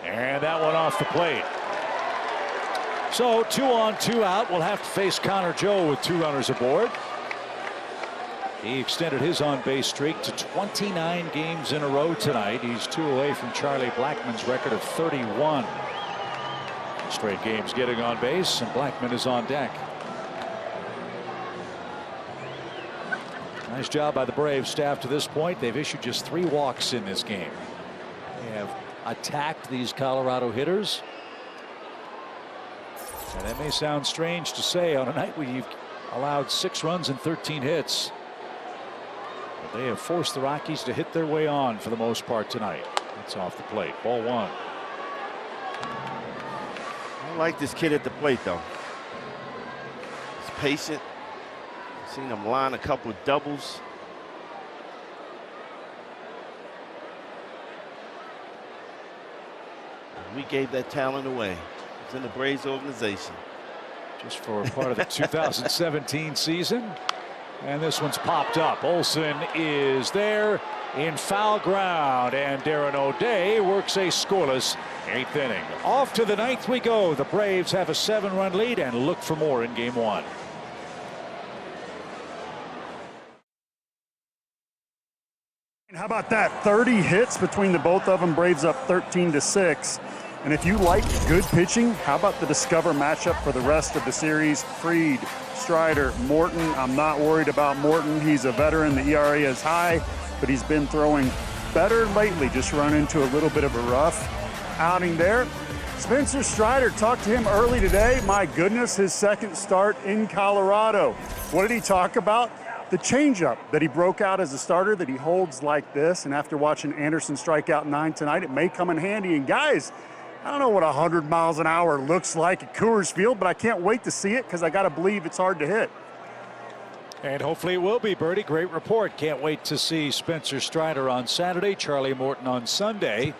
And that one off the plate. So 2 on, 2 out. We'll have to face Connor Joe with 2 runners aboard. He extended his on-base streak to 29 games in a row tonight. He's 2 away from Charlie Blackmon's record of 31 straight games getting on base, and Blackmon is on deck. Nice job by the Braves staff to this point. They've issued just 3 walks in this game. They have attacked these Colorado hitters. And that may sound strange to say on a night where you've allowed 6 runs and 13 hits. But they have forced the Rockies to hit their way on for the most part tonight. It's off the plate. Ball 1. I like this kid at the plate, though. He's patient. Seen him line a couple of doubles. We gave that talent away. It's in the Braves organization. Just for part of the 2017 season. And this one's popped up. Olsen is there in foul ground, and Darren O'Day works a scoreless 8th inning. Off to the 9th we go. The Braves have a 7-run lead and look for more in game 1. How about that? 30 hits between the both of them. Braves up 13-6. And if you like good pitching, how about the Discover matchup for the rest of the series? Fried, Strider, Morton. I'm not worried about Morton. He's a veteran. The ERA is high, but he's been throwing better lately. Just run into a little bit of a rough outing there. Spencer Strider, talked to him early today. My goodness, his 2nd start in Colorado. What did he talk about? The changeup that he broke out as a starter that he holds like this. And after watching Anderson strike out 9 tonight, it may come in handy. And guys, I don't know what 100 miles an hour looks like at Coors Field, but I can't wait to see it because I got to believe it's hard to hit. And hopefully it will be, Bertie. Great report. Can't wait to see Spencer Strider on Saturday, Charlie Morton on Sunday.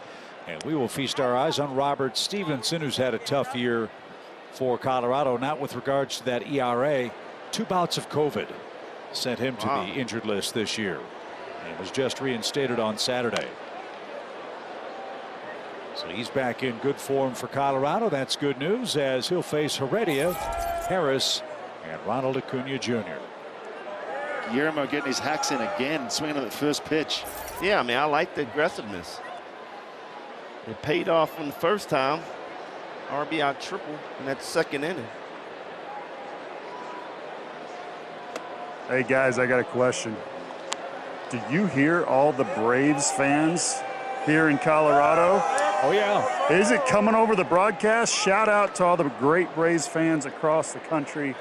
And we will feast our eyes on Robert Stevenson, who's had a tough year for Colorado, not with regards to that ERA. 2 bouts of COVID sent him to the injured list this year and was just reinstated on Saturday. So he's back in good form for Colorado. That's good news, as he'll face Heredia, Harris, and Ronald Acuna Jr. Guillermo getting his hacks in again, swinging at the first pitch. Yeah, I mean, I like the aggressiveness. It paid off from the first time. RBI triple in that 2nd inning. Hey guys, I got a question. Do you hear all the Braves fans here in Colorado? Oh yeah. Is it coming over the broadcast? Shout out to all the great Braves fans across the country.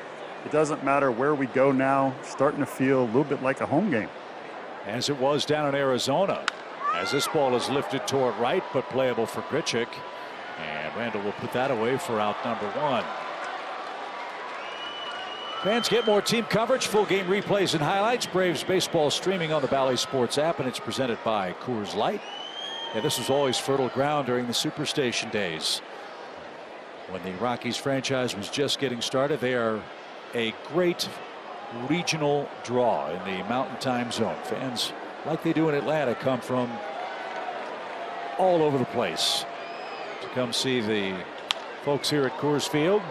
It doesn't matter where we go now, starting to feel a little bit like a home game. As it was down in Arizona, as this ball is lifted toward right, but playable for Grichuk. And Randall will put that away for out number 1. Fans get more team coverage, full game replays and highlights. Braves baseball streaming on the Bally Sports app, and it's presented by Coors Light. And this was always fertile ground during the Superstation days. When the Rockies franchise was just getting started, they are a great regional draw in the Mountain Time Zone. Fans, like they do in Atlanta, come from all over the place to come see the folks here at Coors Field.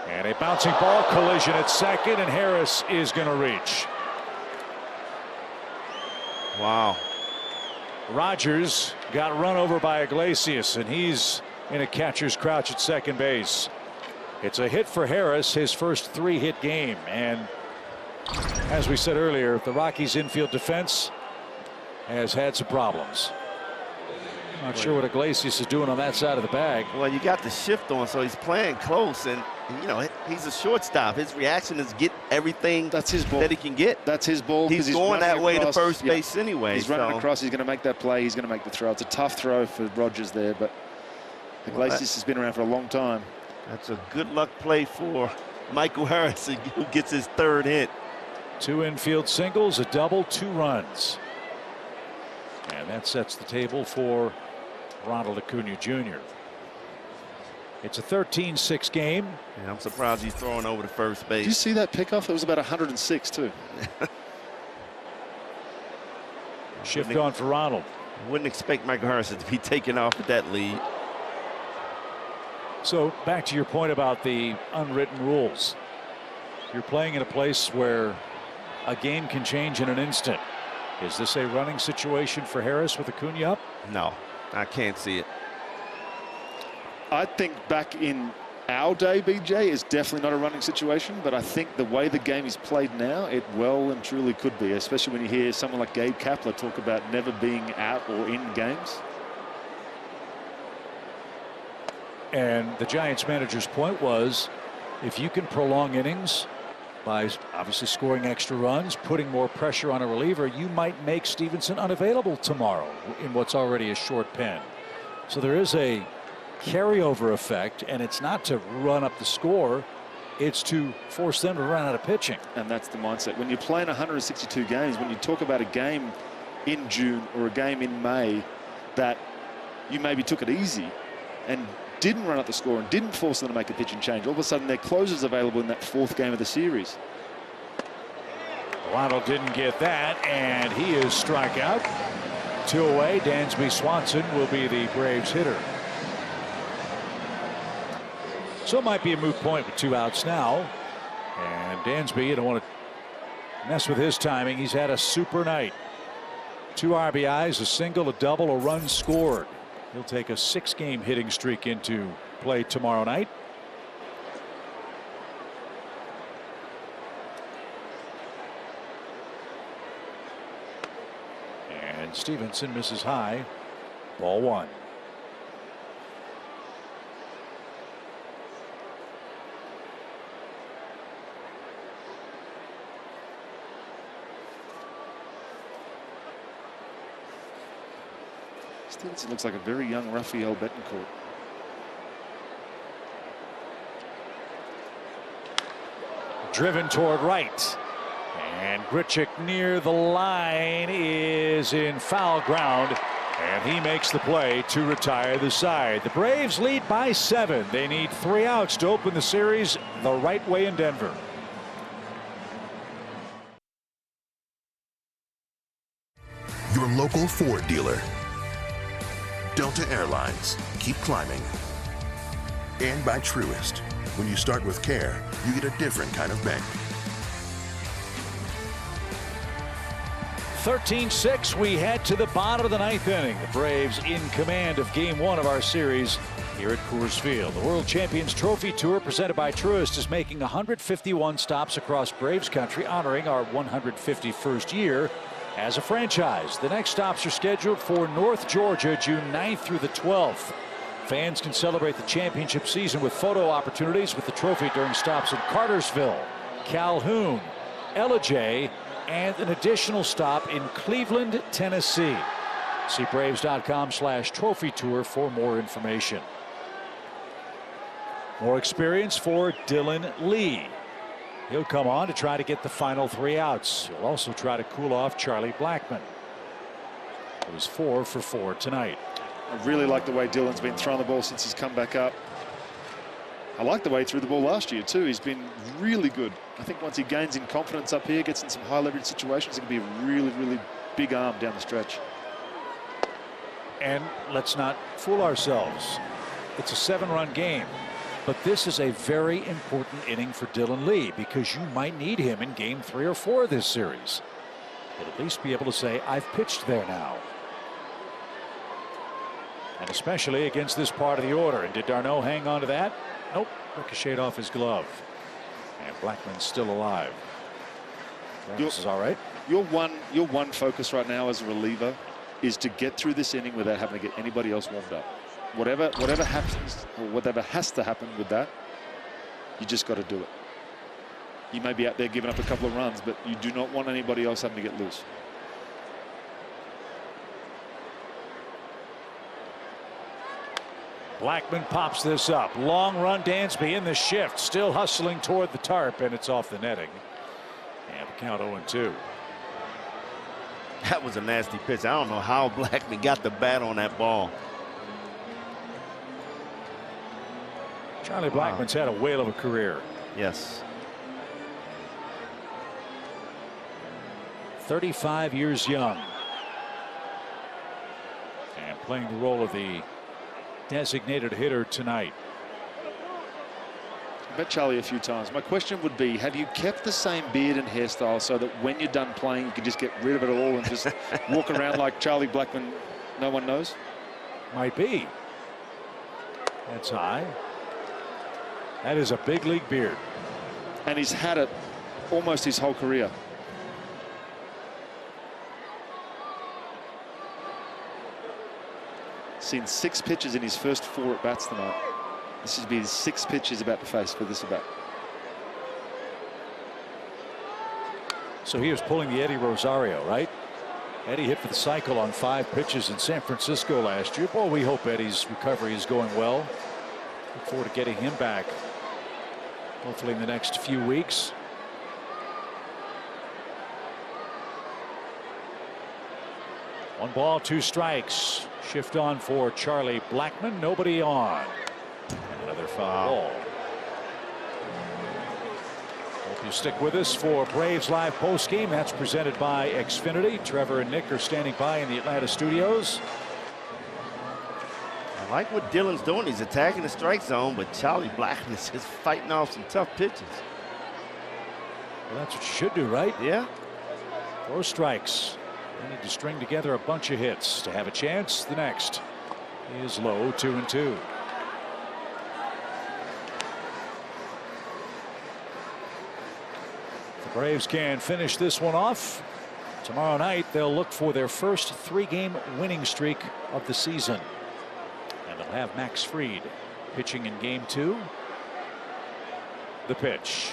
And a bouncing ball collision at second, and Harris is going to reach. Wow. Rogers got run over by Iglesias, and he's in a catcher's crouch at second base. It's a hit for Harris, his first 3-hit game. And as we said earlier, the Rockies infield defense has had some problems. Not sure what Iglesias is doing on that side of the bag. Well, you got the shift on, so he's playing close, and you know he's a shortstop. His reaction is get everything that's his ball that he can get. That's his ball. He's going that way to first base anyway. He's running across. He's going to make that play. He's going to make the throw. It's a tough throw for Rogers there, but Iglesias has been around for a long time. That's a good luck play for Michael Harris, who gets his 3rd hit. 2 infield singles, a double, 2 runs. And that sets the table for Ronald Acuna Jr. It's a 13-6 game. Yeah, I'm surprised he's throwing over to first base. Did you see that pickoff? It was about 106 too. Shift on for Ronald. Wouldn't expect Michael Harris to be taking off with that lead. So back to your point about the unwritten rules. You're playing in a place where a game can change in an instant. Is this a running situation for Harris with Acuna up? No, I can't see it. I think back in our day, BJ, is definitely not a running situation, but I think the way the game is played now, it well and truly could be, especially when you hear someone like Gabe Kapler talk about never being out or in games. And the Giants manager's point was, if you can prolong innings by obviously scoring extra runs, putting more pressure on a reliever, you might make Stevenson unavailable tomorrow in what's already a short pen. So there is a carryover effect, and it's not to run up the score, it's to force them to run out of pitching. And that's the mindset. When you're playing 162 games, when you talk about a game in June or a game in May that you maybe took it easy and didn't run up the score and didn't force them to make a pitching change, all of a sudden their closers available in that 4th game of the series. Ronald didn't get that, and he is strikeout. 2 away. Dansby Swanson will be the Braves hitter. So it might be a moot point with 2 outs now. And Dansby, you don't want to mess with his timing. He's had a super night. 2 RBIs, a single, a double, a run scored. He'll take a 6-game hitting streak into play tomorrow night. And Stevenson misses high. Ball 1. Stevenson looks like a very young Rafael Betancourt. Driven toward right. And Grichuk near the line is in foul ground. And he makes the play to retire the side. The Braves lead by 7. They need 3 outs to open the series the right way in Denver. Your local Ford dealer. Delta Airlines, keep climbing. And by Truist, when you start with care, you get a different kind of bank. 13-6, we head to the bottom of the 9th inning. The Braves in command of Game 1 of our series here at Coors Field. The World Champions Trophy Tour presented by Truist is making 151 stops across Braves country, honoring our 151st year as a franchise. The next stops are scheduled for North Georgia, June 9th through the 12th. Fans can celebrate the championship season with photo opportunities with the trophy during stops in Cartersville, Calhoun, Ellijay, and an additional stop in Cleveland, Tennessee. See Braves.com/trophy tour for more information. More experience for Dylan Lee. He'll come on to try to get the final 3 outs. He'll also try to cool off Charlie Blackmon. It was 4 for 4 tonight. I really like the way Dylan's been throwing the ball since he's come back up. I like the way he threw the ball last year too. He's been really good. I think once he gains in confidence up here, gets in some high leverage situations, it can be a really, really big arm down the stretch. And let's not fool ourselves. It's a 7-run game. But this is a very important inning for Dylan Lee because you might need him in game 3 or 4 of this series. He'll at least be able to say, I've pitched there now. And especially against this part of the order. And did Darno hang on to that? Nope. Ricocheted off his glove. And Blackman's still alive. This is all right. Your one focus right now as a reliever is to get through this inning without having to get anybody else warmed up. Whatever happens, or whatever has to happen with that, you just got to do it. You may be out there giving up a couple of runs, but you do not want anybody else having to get loose. Blackman pops this up. Long run, Dansby in the shift, still hustling toward the tarp, and it's off the netting. And the count 0-2. That was a nasty pitch. I don't know how Blackman got the bat on that ball. Charlie Blackman's had a whale of a career. Yes. 35 years young. And playing the role of the designated hitter tonight. I met Charlie a few times. My question would be, have you kept the same beard and hairstyle so that when you're done playing, you can just get rid of it all and just walk around like Charlie Blackman, no one knows? Might be. That's high. That is a big league beard. And he's had it almost his whole career. Seen 6 pitches in his first 4 at bats tonight. This should be his 6 pitches about to face for this at bat. So he was pulling the Eddie Rosario, right? Eddie hit for the cycle on 5 pitches in San Francisco last year. Boy, we hope Eddie's recovery is going well. Look forward to getting him back, hopefully in the next few weeks. One ball, 2 strikes. Shift on for Charlie Blackman. Nobody on. And another foul ball. Hope you stick with us for Braves Live postgame. That's presented by Xfinity. Trevor and Nick are standing by in the Atlanta studios. I like what Dylan's doing. He's attacking the strike zone, but Charlie Blackman is just fighting off some tough pitches. Well, that's what you should do, right? Yeah. 4 strikes. They need to string together a bunch of hits to have a chance. The next is low, 2-2. The Braves can finish this one off. Tomorrow night, they'll look for their first 3-game winning streak of the season. And they'll have Max Fried pitching in game 2. The pitch.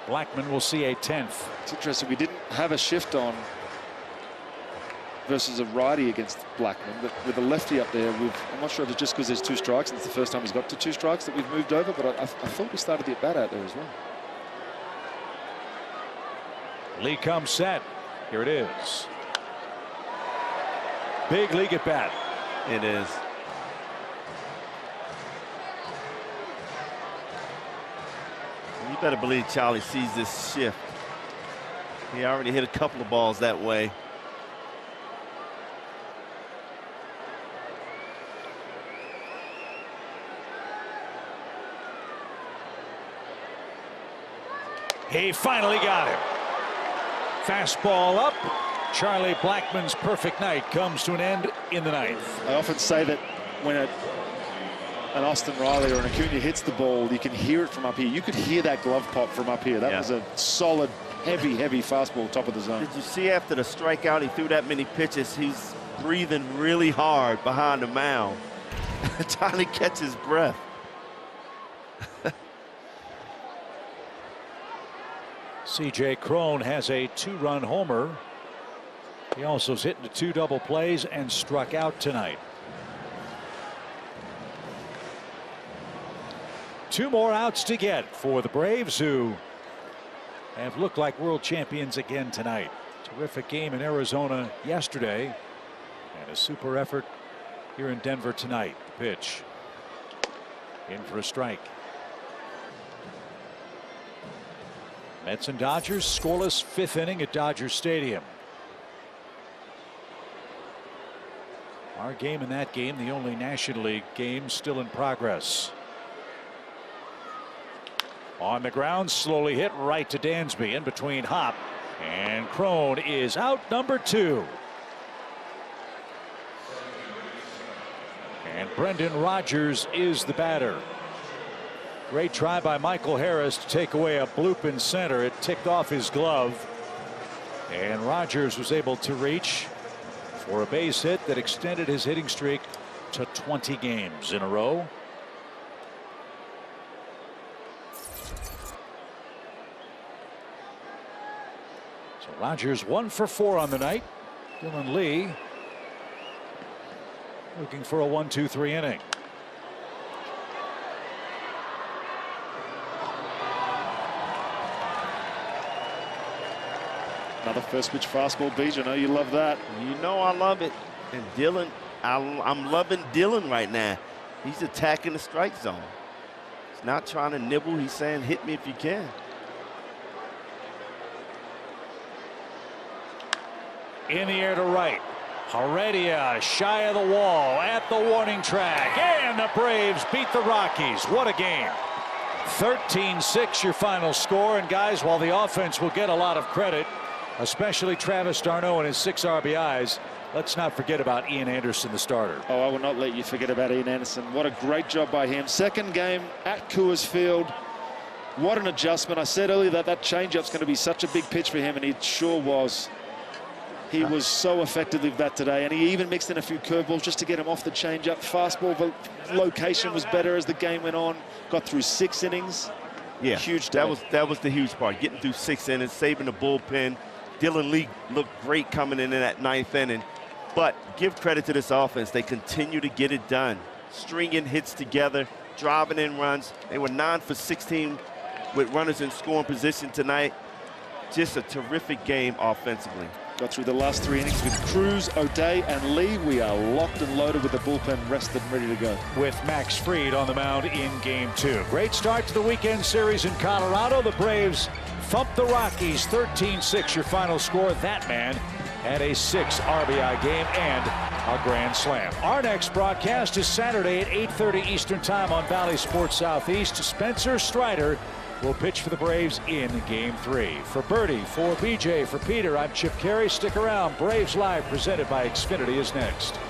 Blackman will see a 10th. It's interesting. We didn't have a shift on versus a righty against Blackman, but with a lefty up there, I'm not sure if it's just because there's 2 strikes and it's the first time he's got to 2 strikes that we've moved over, but I thought we started the at-bat out there as well. Lee comes set. Here it is. Big league at bat. It is. You better believe Charlie sees this shift. He already hit a couple of balls that way. He finally got him. Fastball up. Charlie Blackman's perfect night comes to an end in the 9th. I often say that when an Austin Riley or an Acuna hits the ball, you can hear it from up here. You could hear that glove pop from up here. That was a solid, heavy fastball top of the zone. Did you see after the strikeout, he threw that many pitches, he's breathing really hard behind the mound, trying to catch his breath. C.J. Cron has a 2-run homer. He also has hit into 2 double plays and struck out tonight. 2 more outs to get for the Braves, who have looked like world champions again tonight. Terrific game in Arizona yesterday and a super effort here in Denver tonight. The pitch in for a strike. Mets and Dodgers scoreless 5th inning at Dodger Stadium. Our game in that game, the only National League game still in progress. On the ground, slowly hit right to Dansby, in between Hop And Crone is out, number 2. And Brendan Rodgers is the batter. Great try by Michael Harris to take away a bloop in center. It ticked off his glove. And Rodgers was able to reach for a base hit that extended his hitting streak to 20 games in a row. So Rodgers 1 for 4 on the night. Dylan Lee looking for a 1-2-3 inning. Another first pitch fastball, Beach. I know you love that. You know I love it. And Dylan, I'm loving Dylan right now. He's attacking the strike zone. He's not trying to nibble. He's saying, hit me if you can. In the air to right. Heredia shy of the wall at the warning track. And the Braves beat the Rockies. What a game. 13-6 your final score. And guys, while the offense will get a lot of credit, especially Travis d'Arnaud and his 6 RBIs, let's not forget about Ian Anderson, the starter. Oh, I will not let you forget about Ian Anderson. What a great job by him. Second game at Coors Field. What an adjustment. I said earlier that that changeup's going to be such a big pitch for him, and it sure was. He was so effective with that today, and he even mixed in a few curveballs just to get him off the changeup. Fastball, the location was better as the game went on. Got through 6 innings. Yeah, huge day. That was the huge part. Getting through 6 innings, saving the bullpen. Dylan Lee looked great coming in that 9th inning. But give credit to this offense. They continue to get it done. Stringing hits together, driving in runs. They were 9 for 16 with runners in scoring position tonight. Just a terrific game offensively. Got through the last 3 innings with Cruz, O'Day, and Lee. We are locked and loaded with the bullpen rested and ready to go. With Max Fried on the mound in Game 2. Great start to the weekend series in Colorado. The Braves thumped the Rockies 13-6 your final score. That man had a 6 RBI game and a grand slam. Our next broadcast is Saturday at 8:30 Eastern Time on Valley Sports Southeast. Spencer Strider will pitch for the Braves in Game 3. For Birdie, for BJ, for Peter, I'm Chip Carey. Stick around. Braves Live presented by Xfinity is next.